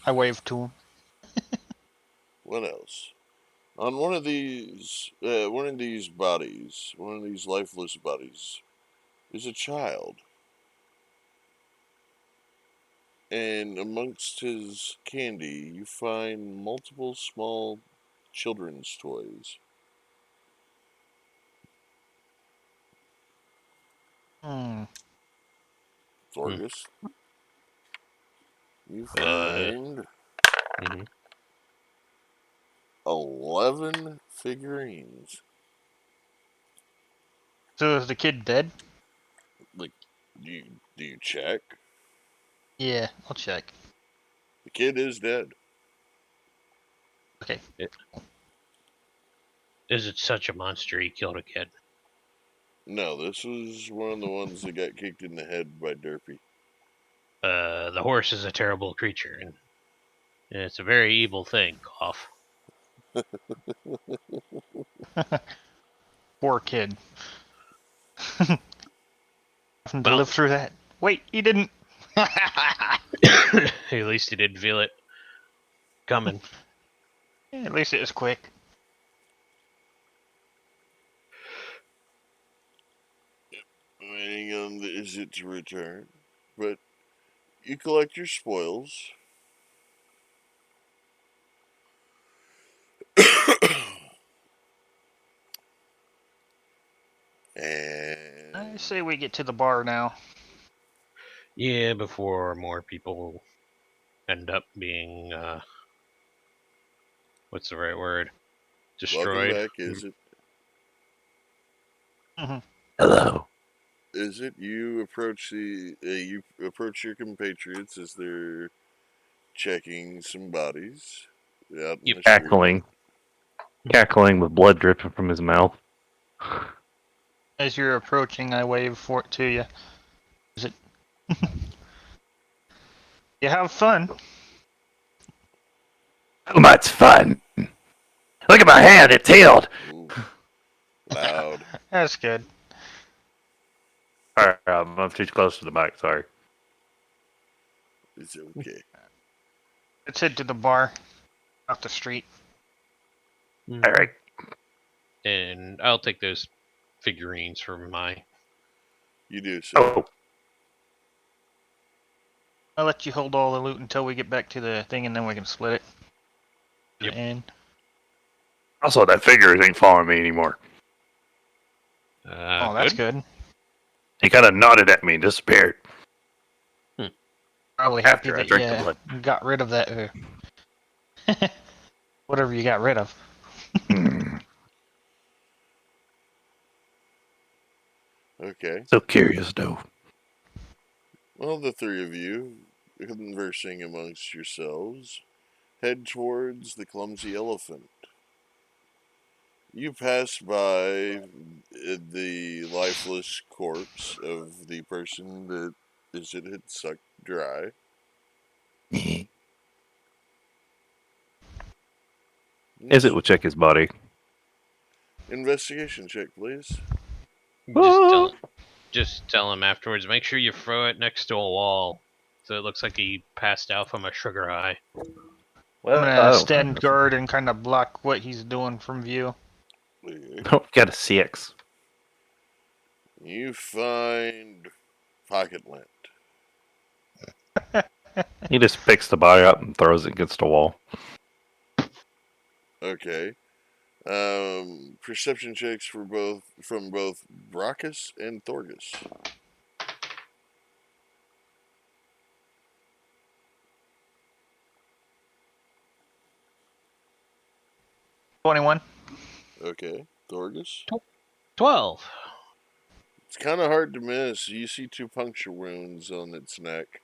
I waved to him. what else? On one of these bodies, one of these lifeless bodies, is a child. And amongst his candy, you find multiple small children's toys. Hmm. Thorgus, you Uh, find mhm. 11 figurines. So is the kid dead? Like, do you check? Yeah, I'll check. The kid is dead. Okay. Is it such a monster he killed a kid? No, this was one of the ones that got kicked in the head by Derpy. The horse is a terrible creature, and it's a very evil thing. Cough. Poor kid. Having to Well, live through that. Wait, he didn't. at least he didn't feel it coming. At least it was quick. Waiting on the is it to return. But you collect your spoils. And say we get to the bar now. Yeah, before more people end up being, what's the right word? Welcome Destroyed. back. Is it? Mm-hmm. Hello. Is it? You approach your compatriots as they're checking some bodies out in Yep. the street. Cackling with blood dripping from his mouth. As you're approaching, I wave for it to you. Is it? You have fun. Too much fun. Look at my hand, it's healed. Ooh, loud. That's good. Alright, I'm too close to the mic, sorry. It's okay. Let's head to the bar. Off the street. Alright. And I'll take those figurines from my. You do so. Oh, I'll let you hold all the loot until we get back to the thing, and then we can split it. Yep. And also that figure ain't following me anymore. oh, that's good. He kind of nodded at me and disappeared. Probably happy After I that drank the blood. you got rid of that. Whatever you got rid of. Okay. So curious, though. Well, the three of you, conversing amongst yourselves, head towards the clumsy elephant. You pass by the lifeless corpse of the person that it had sucked dry. Is it will check his body. Investigation check, please. Just tell him afterwards. Make sure you throw it next to a wall, so it looks like he passed out from a sugar high. Well, I'm I gonna don't stand guard and kind of block what he's doing from view. Oh, got a CX. You find pocket lint. He just picks the body up and throws it against the wall. Okay. Perception checks from both Brachus and Thorgus. 21. Okay, Thorgus. 12. It's kind of hard to miss. You see two puncture wounds on its neck.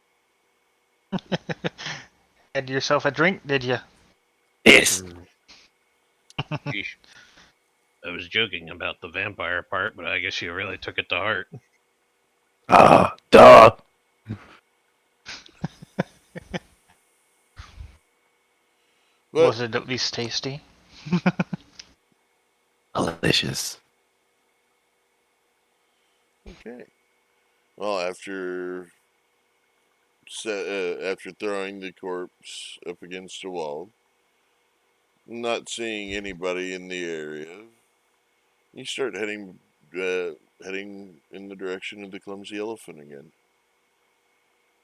Had yourself a drink, did you? Yes. Sheesh. I was joking about the vampire part, but I guess you really took it to heart. Duh. But Was it at least tasty? Delicious. okay. Well, after throwing the corpse up against a wall, not seeing anybody in the area, you start heading in the direction of the clumsy elephant again.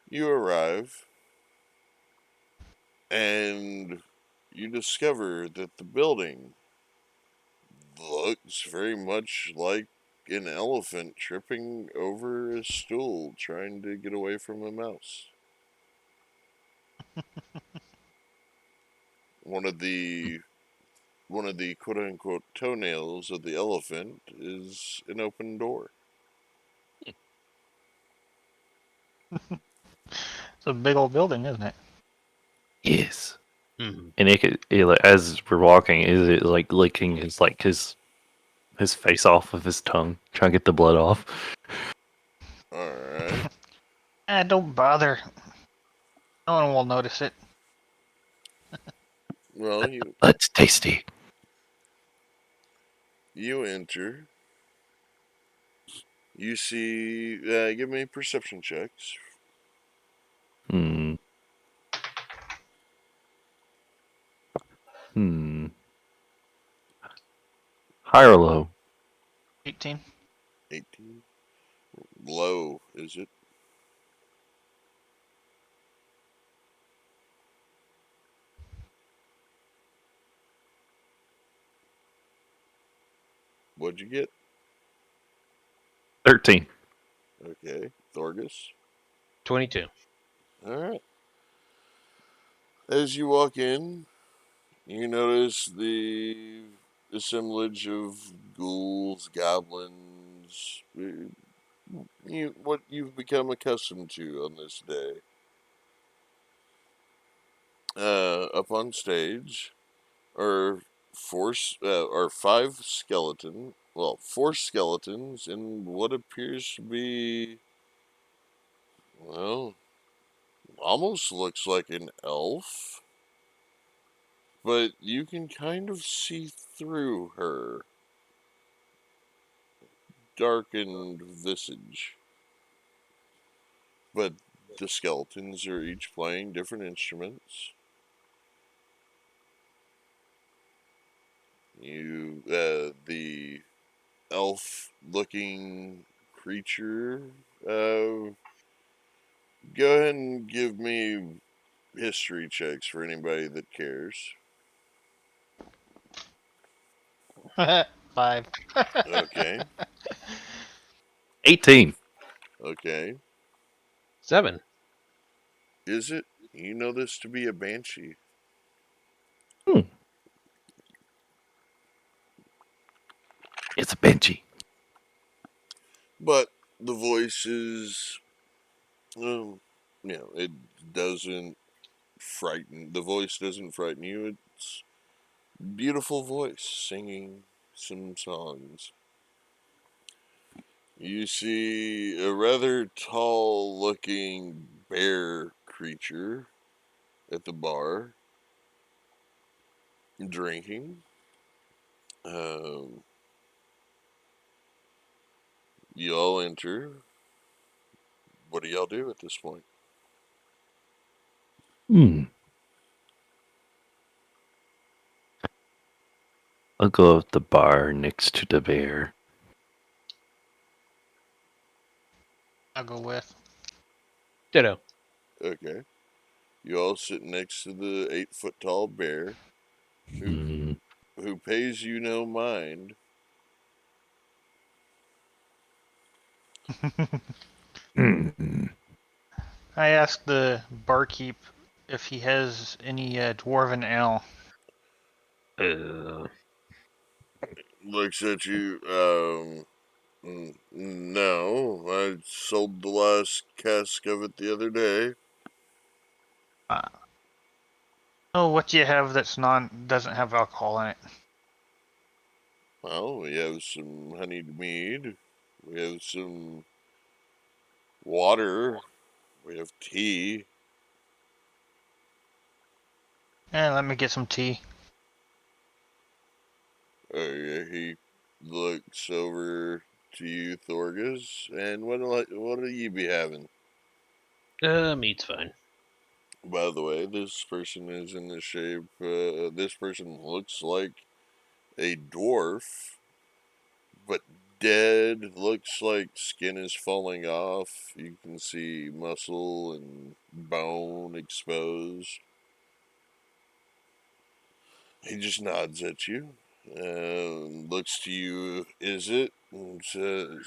You arrive, and you discover that the building looks very much like an elephant tripping over a stool trying to get away from a mouse. One of the quote unquote toenails of the elephant is an open door. It's a big old building, isn't it? Yes. Mm-hmm. And as we're walking, is it like licking his face off with his tongue, trying to get the blood off? Alright. Don't bother. No one will notice it. Well, That's tasty. you enter. You see. Give me perception checks. Hmm. High or low? 18. 18. Low, is it? What'd you get? 13. Okay. Thorgus. 22. Alright. As you walk in, you notice the assemblage of ghouls, goblins, what you've become accustomed to on this day. Up on stage are four skeletons and what appears to be, well, almost looks like an elf, but you can kind of see through her darkened visage. But the skeletons are each playing different instruments. The elf-looking creature. Uh, Go ahead and give me history checks for anybody that cares. 5. Okay, 18. okay. 7. Is it? You know this to be a banshee. Hmm. It's a Banshee. But the voice is, it doesn't the voice doesn't frighten you. It's beautiful voice singing some songs. You see a rather tall looking bear creature at the bar drinking. Um, you all enter. What do y'all do at this point? Hmm. I'll go at the bar next to the bear. I'll go with. Ditto. Okay. You all sit next to the 8 foot tall bear who Hmm. who pays you no mind. Hmm. I asked the barkeep if he has any dwarven ale. Uh, Looks at you. No, I sold the last cask of it the other day. Uh, oh, what do you have that's doesn't have alcohol in it? Well, we have some honeyed mead. We have some water. We have tea. Let me get some tea. He looks over to you, Thorgus, and what'll you be having? Meat's fine. By the way, this person is in the shape. This person looks like a dwarf, but dead. Looks like skin is falling off. You can see muscle and bone exposed. He just nods at you, looks to you, is it? And says,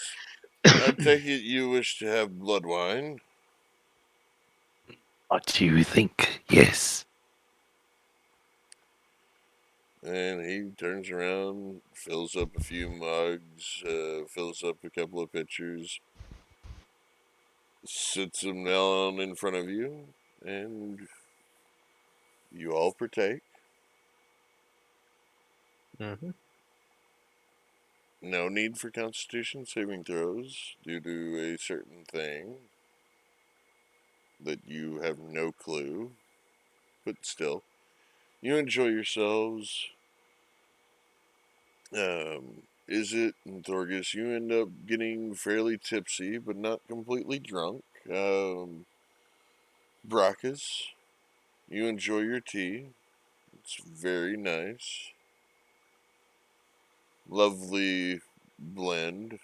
I take it you wish to have blood wine. what do you think? Yes. And he turns around, fills up a few mugs, fills up a couple of pitchers, sits them down in front of you, and you all partake. Mm-hmm. No need for constitution saving throws due to a certain thing that you have no clue, but still, you enjoy yourselves. Is it, Thorgus, you end up getting fairly tipsy, but not completely drunk. Brackus, you enjoy your tea. It's very nice. Lovely blend.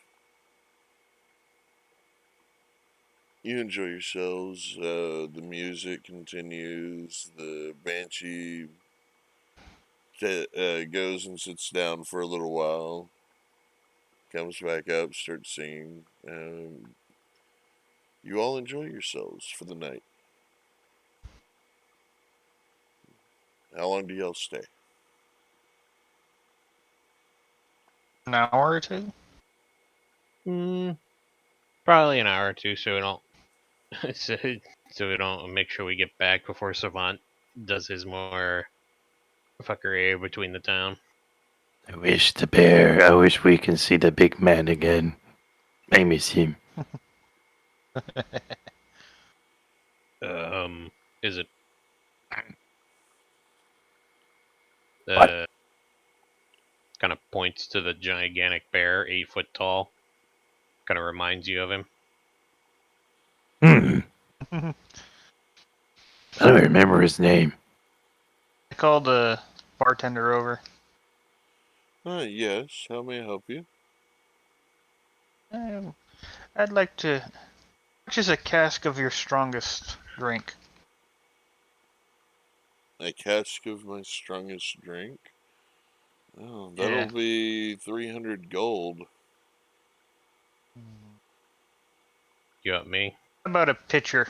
You enjoy yourselves. The music continues. The Banshee goes and sits down for a little while. Comes back up, starts singing. You all enjoy yourselves for the night. How long do y'all stay? An hour or two? Probably an hour or two, so we don't so we don't make sure we get back before Savant does his more fuckery between the town. I wish we can see the big man again. I miss him. Is it What? kind of points to the gigantic bear, 8 foot tall. Kind of reminds you of him. I don't remember his name. I called the bartender over. Yes. How may I help you? I'd like to purchase a cask of your strongest drink. A cask of my strongest drink. Oh, Yeah. that'll be 300 gold. You got me. How about a pitcher?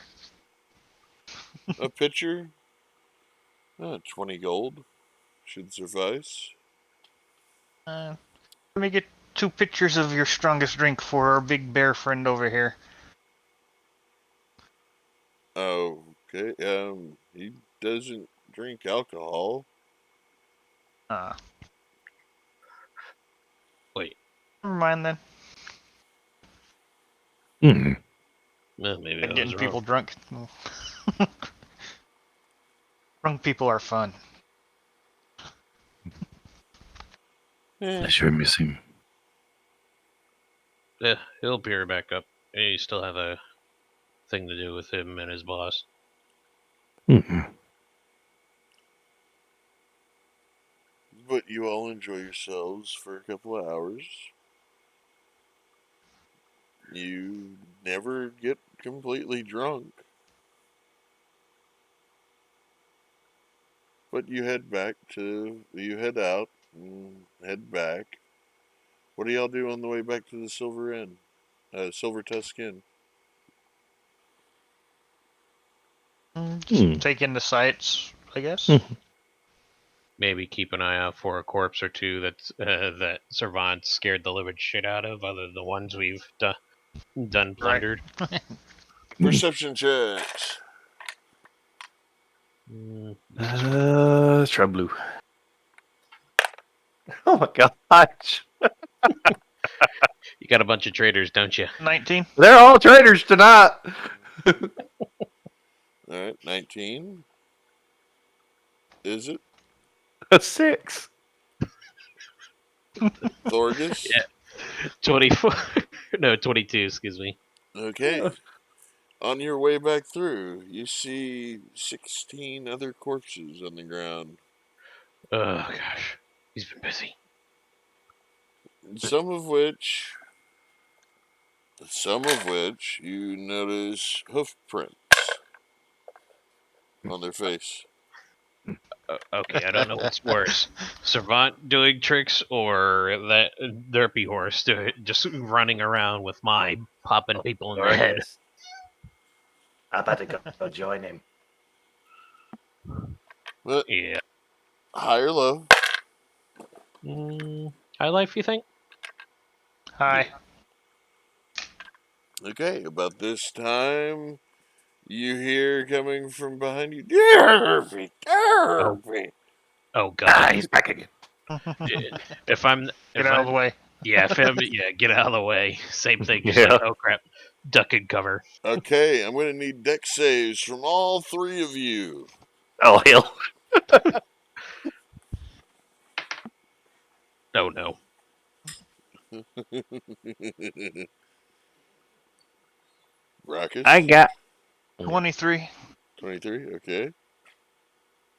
A pitcher? 20 gold. Should suffice. Let me get 2 pitchers of your strongest drink for our big bear friend over here. Oh, okay. He doesn't drink alcohol. Wait, Never mind then. maybe I was Getting wrong. people drunk. Drunk people are fun. Eh, I sure miss him. Yeah, he'll appear back up. You still have a thing to do with him and his boss. but you all enjoy yourselves for a couple of hours. You never get completely drunk. But you head out and head back. What do y'all do on the way back to the Silver Inn? Silver Tusk Inn. Just take in the sights, I guess. Maybe keep an eye out for a corpse or two that Servant scared the living shit out of, other than the ones we've done plundered. Perception checks. Try blue. Oh my gosh. You got a bunch of traders, don't you? 19. They're all traitors tonight. Alright, 19. Is it? A 6. Thorgus? Yeah. 24. No, 22, excuse me. Okay. On your way back through, you see 16 other corpses on the ground. Oh, gosh. He's been busy. Some of which you notice hoof prints on their face. Okay, I don't know what's worse. Servant doing tricks or that derpy horse just running around with mine, popping people in the head. I better go join him. But Yeah. high or low? High life, you think? Hi. Okay, about this time, you hear coming from behind you, Derpy, Derpy. Oh, God. He's back again. If I'm... Get out of the way. Yeah, get out of the way. Same thing. Just Yeah. like, oh, crap. Duck and cover. Okay, I'm going to need deck saves from all three of you. Oh, hell. Oh, no. Brackus? I got 23. 23, okay.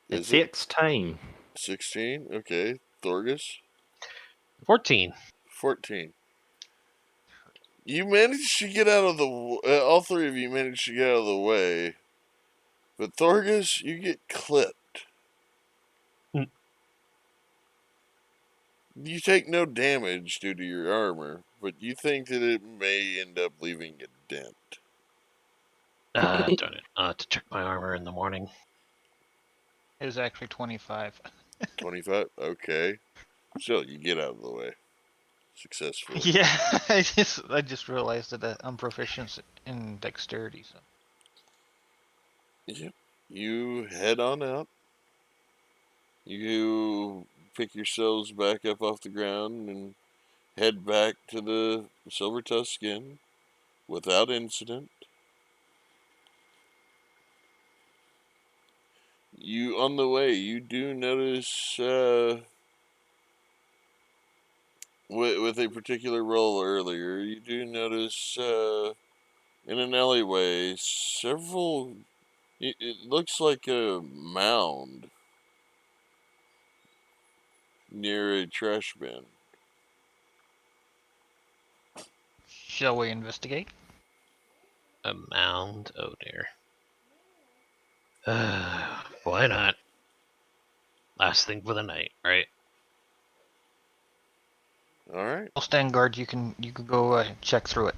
it's Is it 16. 16? Okay. Thorgus? 14. 14. You managed to get out of the... all three of you managed to get out of the way. But Thorgus, you get clipped. You take no damage due to your armor, but you think that it may end up leaving a dent. Darn it. I'll have to check my armor in the morning. It was actually 25. 25? Okay. So you get out of the way successfully. Yeah, I just realized that I'm proficient in dexterity. So Yep. You head on out. You pick yourselves back up off the ground and head back to the Silver Tusk Inn without incident. You on the way, you do notice with a particular roll earlier, you do notice in an alleyway several. It looks like a mound near a trash bin. shall we investigate? A mound? Oh dear. Why not? Last thing for the night, right? All right. I'll stand guard. You can go check through it.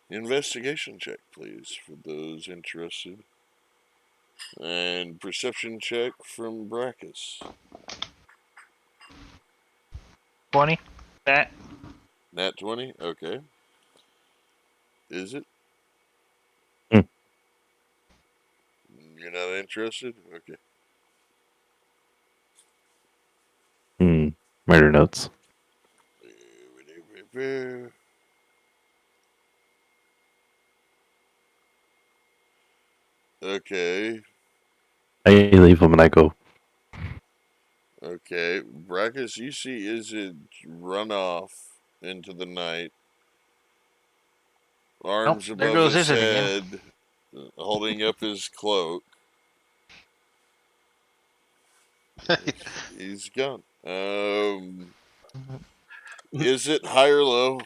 Investigation check, please, for those interested. And perception check from Brackus. 20. That. Nat 20? Okay. Is it? Hmm. You're not interested? Okay. Murder notes. Okay. I leave them and I go. Okay. Brackus, you see Izzard run off into the night, Nope. arms There above goes his Izzard again. head, holding up his cloak. He's gone. Is it high or low?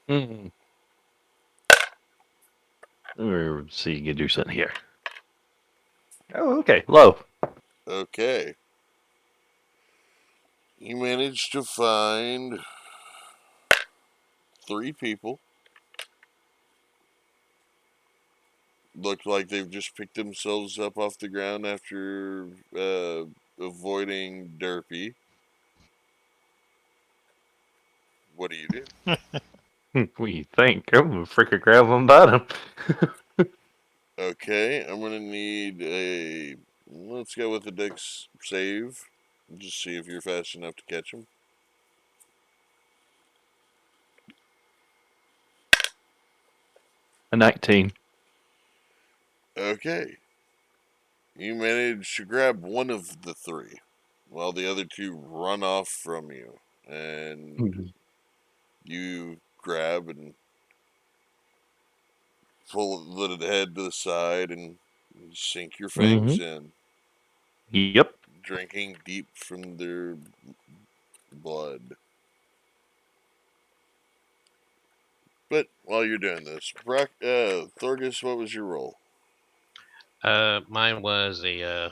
Hmm. Let's see, you can do something here. Oh, okay. Low. Okay. You managed to find 3 people. Look like they've just picked themselves up off the ground after avoiding Derpy. What do you do? What do you think? I'm gonna freaking grab them bottom. Okay, I'm gonna need a. Let's go with the Dex save. Just see if you're fast enough to catch him. A 19. Okay. You manage to grab one of the 3, while the other 2 run off from you. And you grab and pull the head to the side and sink your fangs in, Yep. drinking deep from their blood. But while you're doing this, Thorgus, what was your roll? Mine was you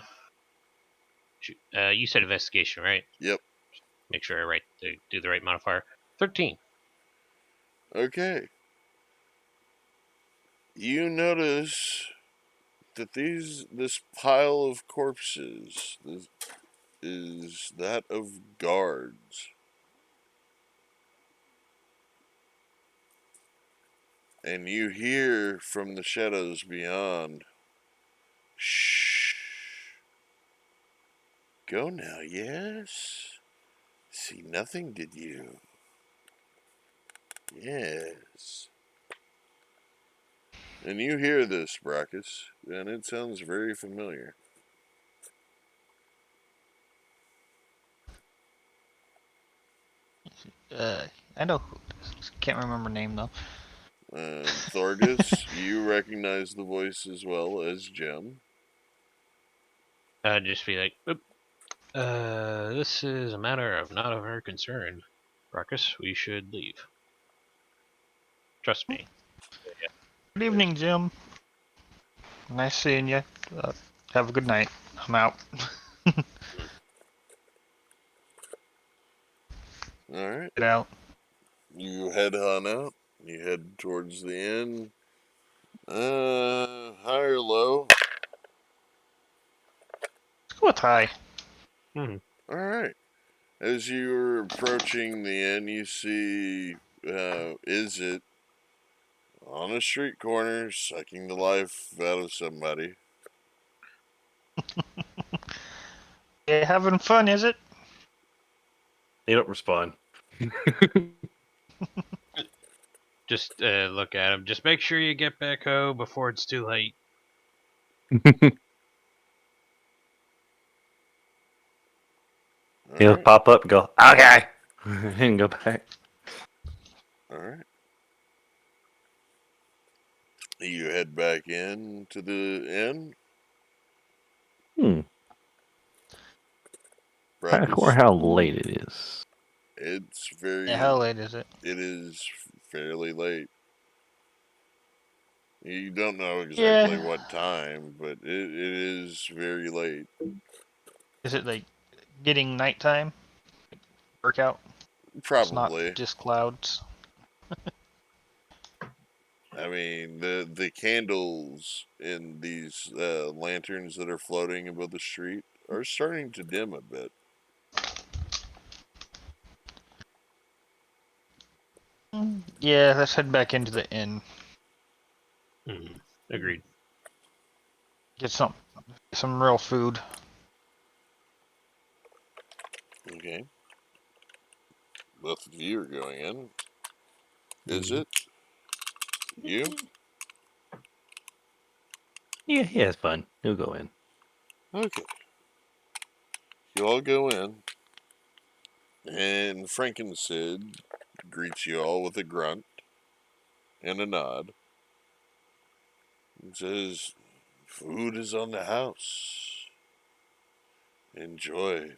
said investigation, right? Yep. Make sure I do the right modifier. 13. Okay. You notice that this pile of corpses is that of guards. And you hear from the shadows beyond, "Shh. Go now, yes? See nothing, did you? Yes." And you hear this, Brackus, and it sounds very familiar. I know who it is. Can't remember name though. And Thorgus, you recognize the voice as well as Jim. Just be like, "Oop, this is a matter of not of our concern. Ruckus, we should leave. Trust me." Good evening, Jim. Nice seeing you. Have a good night. I'm out. Alright. Get out. You head on out. You head towards the inn. High or low? Let's go with high. Alright. As you're approaching the inn, you see Is It on a street corner sucking the life out of somebody. Yeah, having fun, is it? They don't respond. Just look at him. Just make sure you get back home before it's too late. He'll Alright. pop up and go, okay, and go back. Alright. You head back in to the inn. Or Breakfast. how late it is. It's Yeah, how late is it? It is fairly late. You don't know exactly Yeah. what time, but it is very late. Is it like getting nighttime? Workout? It's not Probably. just clouds. I mean, the candles in these lanterns that are floating above the street are starting to dim a bit. Yeah, let's head back into the inn. Agreed. Get some real food. Okay. Both of you are going in. Is it? You? Yeah, it's fun. He'll go in. Okay. You all go in, and Frankensid greets you all with a grunt and a nod and says, "Food is on the house. Enjoy."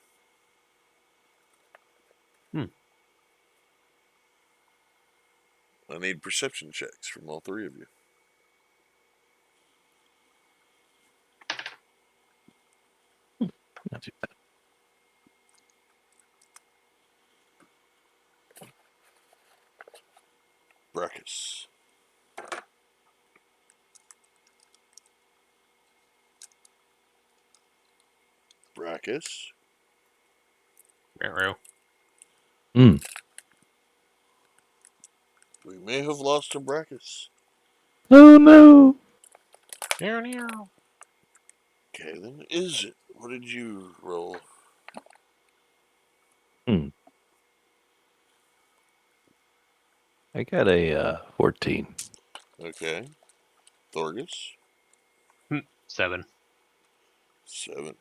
I need perception checks from all three of you. Not too bad. Brackus. Brackus. Ruh-roh. We may have lost to Brackus. Oh no. Meow. Okay, then is it? What did you roll? I got a 14. Okay. Thorgus? 7. 7.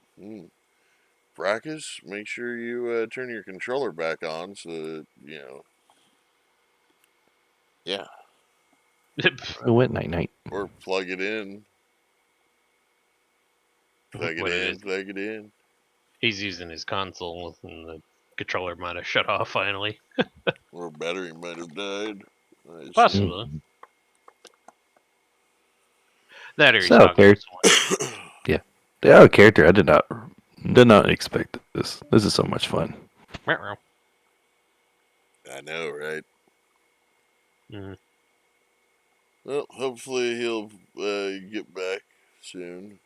Brackus, make sure you turn your controller back on so that, yeah. It went night night. Or plug it in. Plug it What it in, is? plug it in. He's using his console, and the controller might have shut off finally. Or battery might have died. I assume. Possibly. That or he's So, talking to someone. yeah. The character, I did not expect this. This is so much fun. Meow. I know, right? Mhm. Well, hopefully he'll get back soon.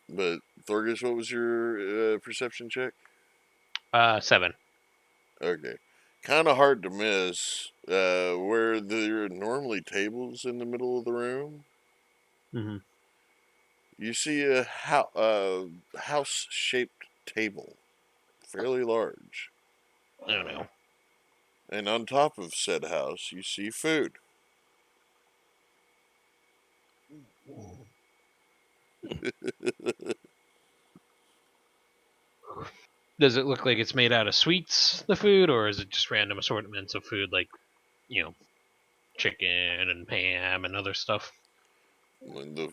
But, Thorgus, what was your perception check? 7. Okay. Kind of hard to miss. Where there are normally tables in the middle of the room, you see a house-shaped table, fairly large. Oh no. And on top of said house, you see food. Does it look like it's made out of sweets, the food, or is it just random assortments of food like, chicken and ham and other stuff? When the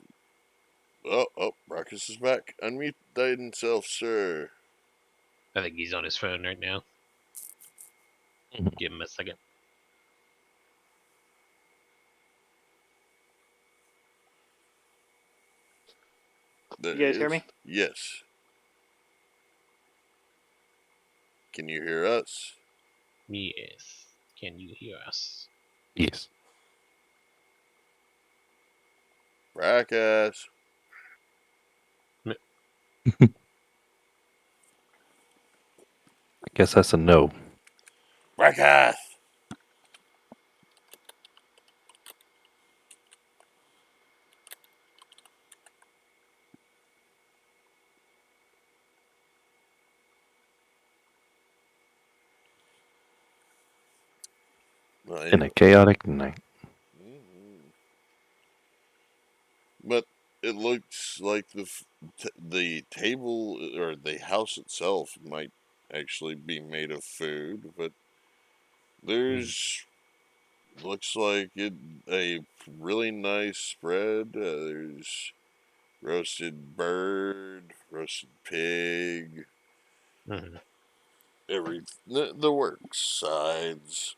Brackus is back. Unmute himself, sir. I think he's on his phone right now. Give him a second. There You he guys hear is. me? Yes. Can you hear us? Yes. Can you hear us? Yes. Fracas. I guess that's a no. Fracas. Well, In a anyway. chaotic night. Mhm. But it looks like the table or the house itself might actually be made of food, but there's looks like it a really nice spread. There's roasted bird, roasted pig, Mm-hmm. the works, sides,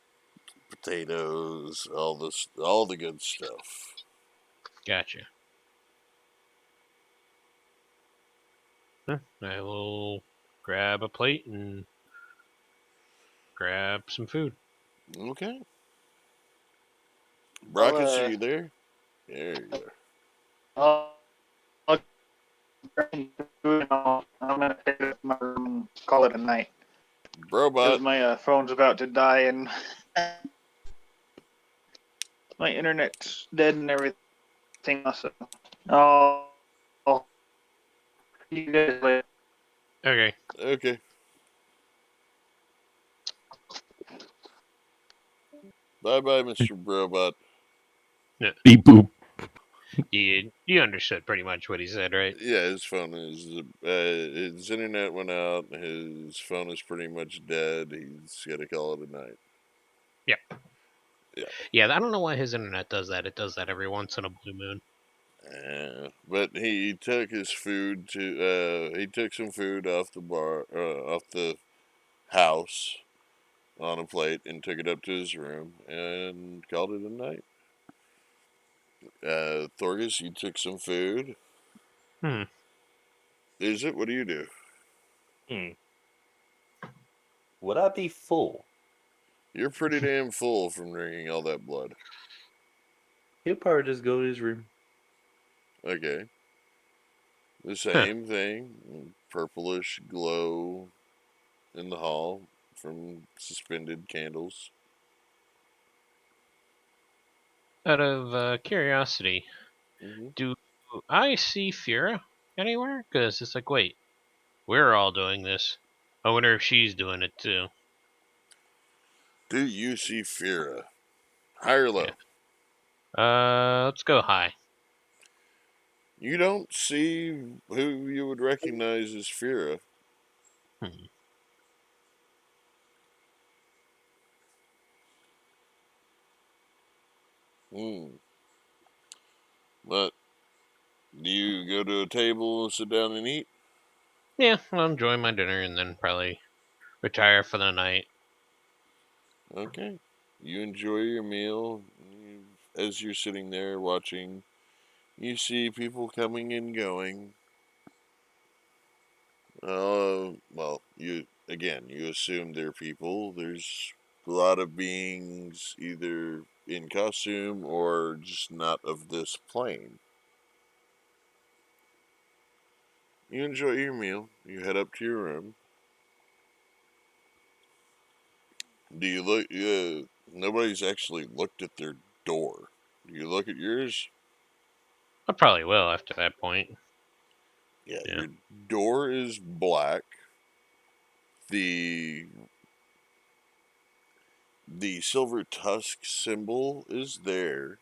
potatoes, all the good stuff. Gotcha. I will grab a plate and grab some food. Okay, I'll Brackus, are you there? There you are. I'll grab some food and I'm gonna take it to my room and call it a night because Brobot. my phone's about to die and my internet's dead and everything. So I'll see you guys later. Okay. Okay. Bye bye, Mr. Brobot. No, Beep boop. you understood pretty much what he said, right? Yeah, his internet went out. His phone is pretty much dead. He's got to call it a night. Yep. Yeah. Yeah, I don't know why his internet does that. It does that every once in a blue moon. But he took his food he took some food off the off the house on a plate and took it up to his room and called it a night. Thorgus, you took some food. Hmm. Is it? What do you do? Would I be full? You're pretty damn full from drinking all that blood. He'll probably just go to his room. Okay. The Huh. same thing. Purplish glow in the hall from suspended candles. Out of curiosity, Hmm. do I see Fira anywhere? Because it's like, wait, we're all doing this. I wonder if she's doing it too. Do you see Fira? High or Yeah. low? Let's go high. You don't see who you would recognize as Fira. Hmm. Hmm. But do you go to a table and sit down and eat? Yeah, I'll enjoy my dinner and then probably retire for the night. Okay. You enjoy your meal. As you're sitting there watching, you see people coming and going. Well, you assume they're people. There's a lot of beings either in costume or just not of this plane. You enjoy your meal. You head up to your room. Do you look? Nobody's actually looked at their door. Do you look at yours? I probably will after that point. Yeah, Yeah. your door is black. The the silver tusk symbol is there,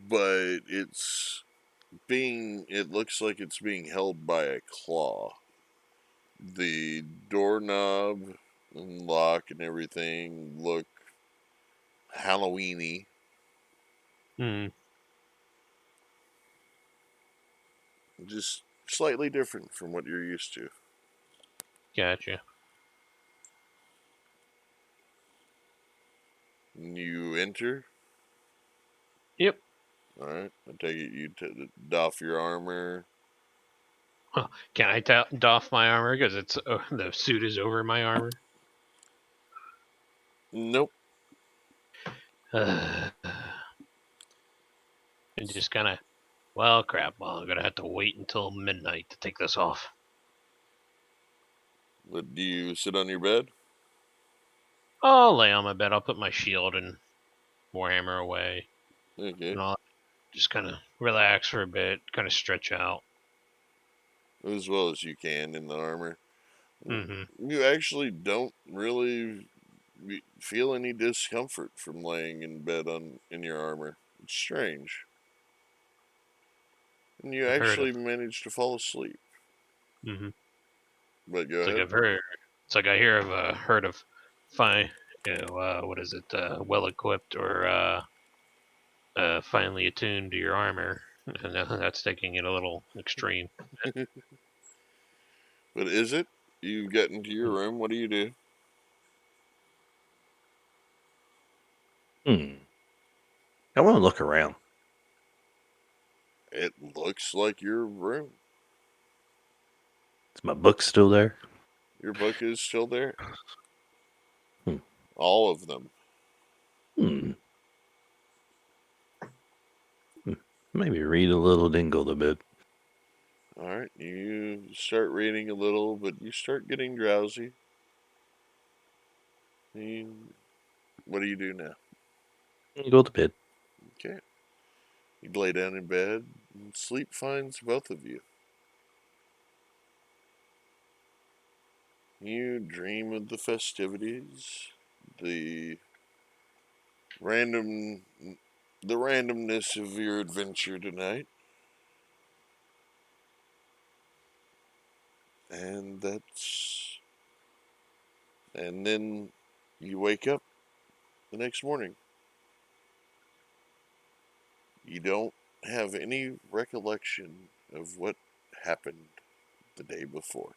but it looks like it's being held by a claw. The doorknob and lock and everything look Halloweeny, Hmm. just slightly different from what you're used to. Gotcha. You enter. Yep. All right. I take it you doff your armor. Huh. Can I doff my armor because it's the suit is over my armor? Nope. And just kind of, well, crap. Well, I'm gonna have to wait until midnight to take this off. But do you sit on your bed? I'll lay on my bed. I'll put my shield and Warhammer away, Okay. and I'll just kind of relax for a bit, kind of stretch out. As well as you can in the armor. Mm-hmm. You actually don't really feel any discomfort from laying in bed in your armor. It's strange. And you I've heard of. actually manage to fall asleep. Mm-hmm. But go It's like ahead. I've heard. It's like I hear of heard of fine. What is it? Well equipped or finely attuned to your armor. And that's taking it a little extreme. But is it? You get into your Hmm. room, what do you do? I want to look around. It looks like your room. Is my book still there? Your book is still there. Hmm. All of them. Hmm. Maybe read a little, then go to bed. Alright, you start reading a little, but you start getting drowsy. What do you do now? Go to bed. Okay. You lay down in bed, and sleep finds both of you. You dream of the festivities, the random, the randomness of your adventure tonight, and and then you wake up the next morning. You don't have any recollection of what happened the day before.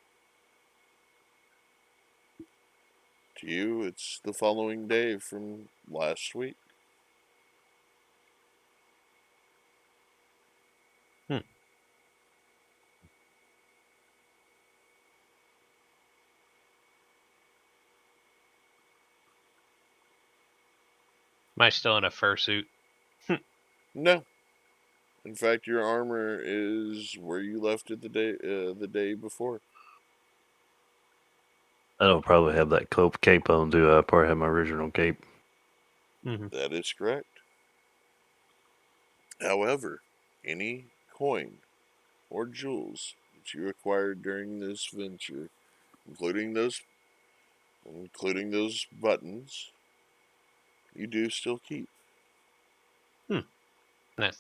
To you, it's the following day from last week. Hmm. Am I still in a fursuit? No, in fact, your armor is where you left it the day before. I don't probably have that cape on, do I? Probably have my original cape. Mm-hmm. That is correct. However, any coin or jewels that you acquired during this venture, including those including those buttons, you do still keep. Hmm. Nice.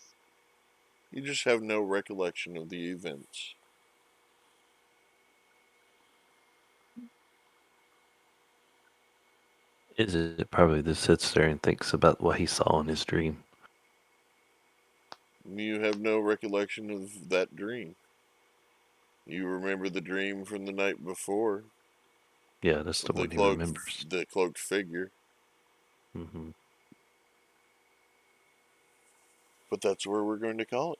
You just have no recollection of the events. Is it probably just sits there and thinks about what he saw in his dream? You have no recollection of that dream. You remember the dream from the night before Yeah, that's the of one he remembers. the cloaked figure, Mm-hmm. but that's where we're going to call it.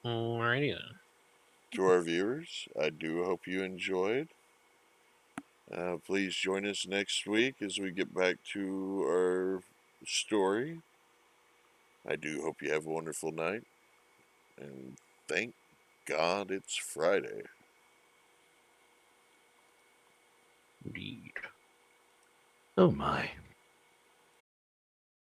Alrighty then. To our viewers, I do hope you enjoyed. Please join us next week as we get back to our story. I do hope you have a wonderful night, and thank God it's Friday. Indeed. Oh my.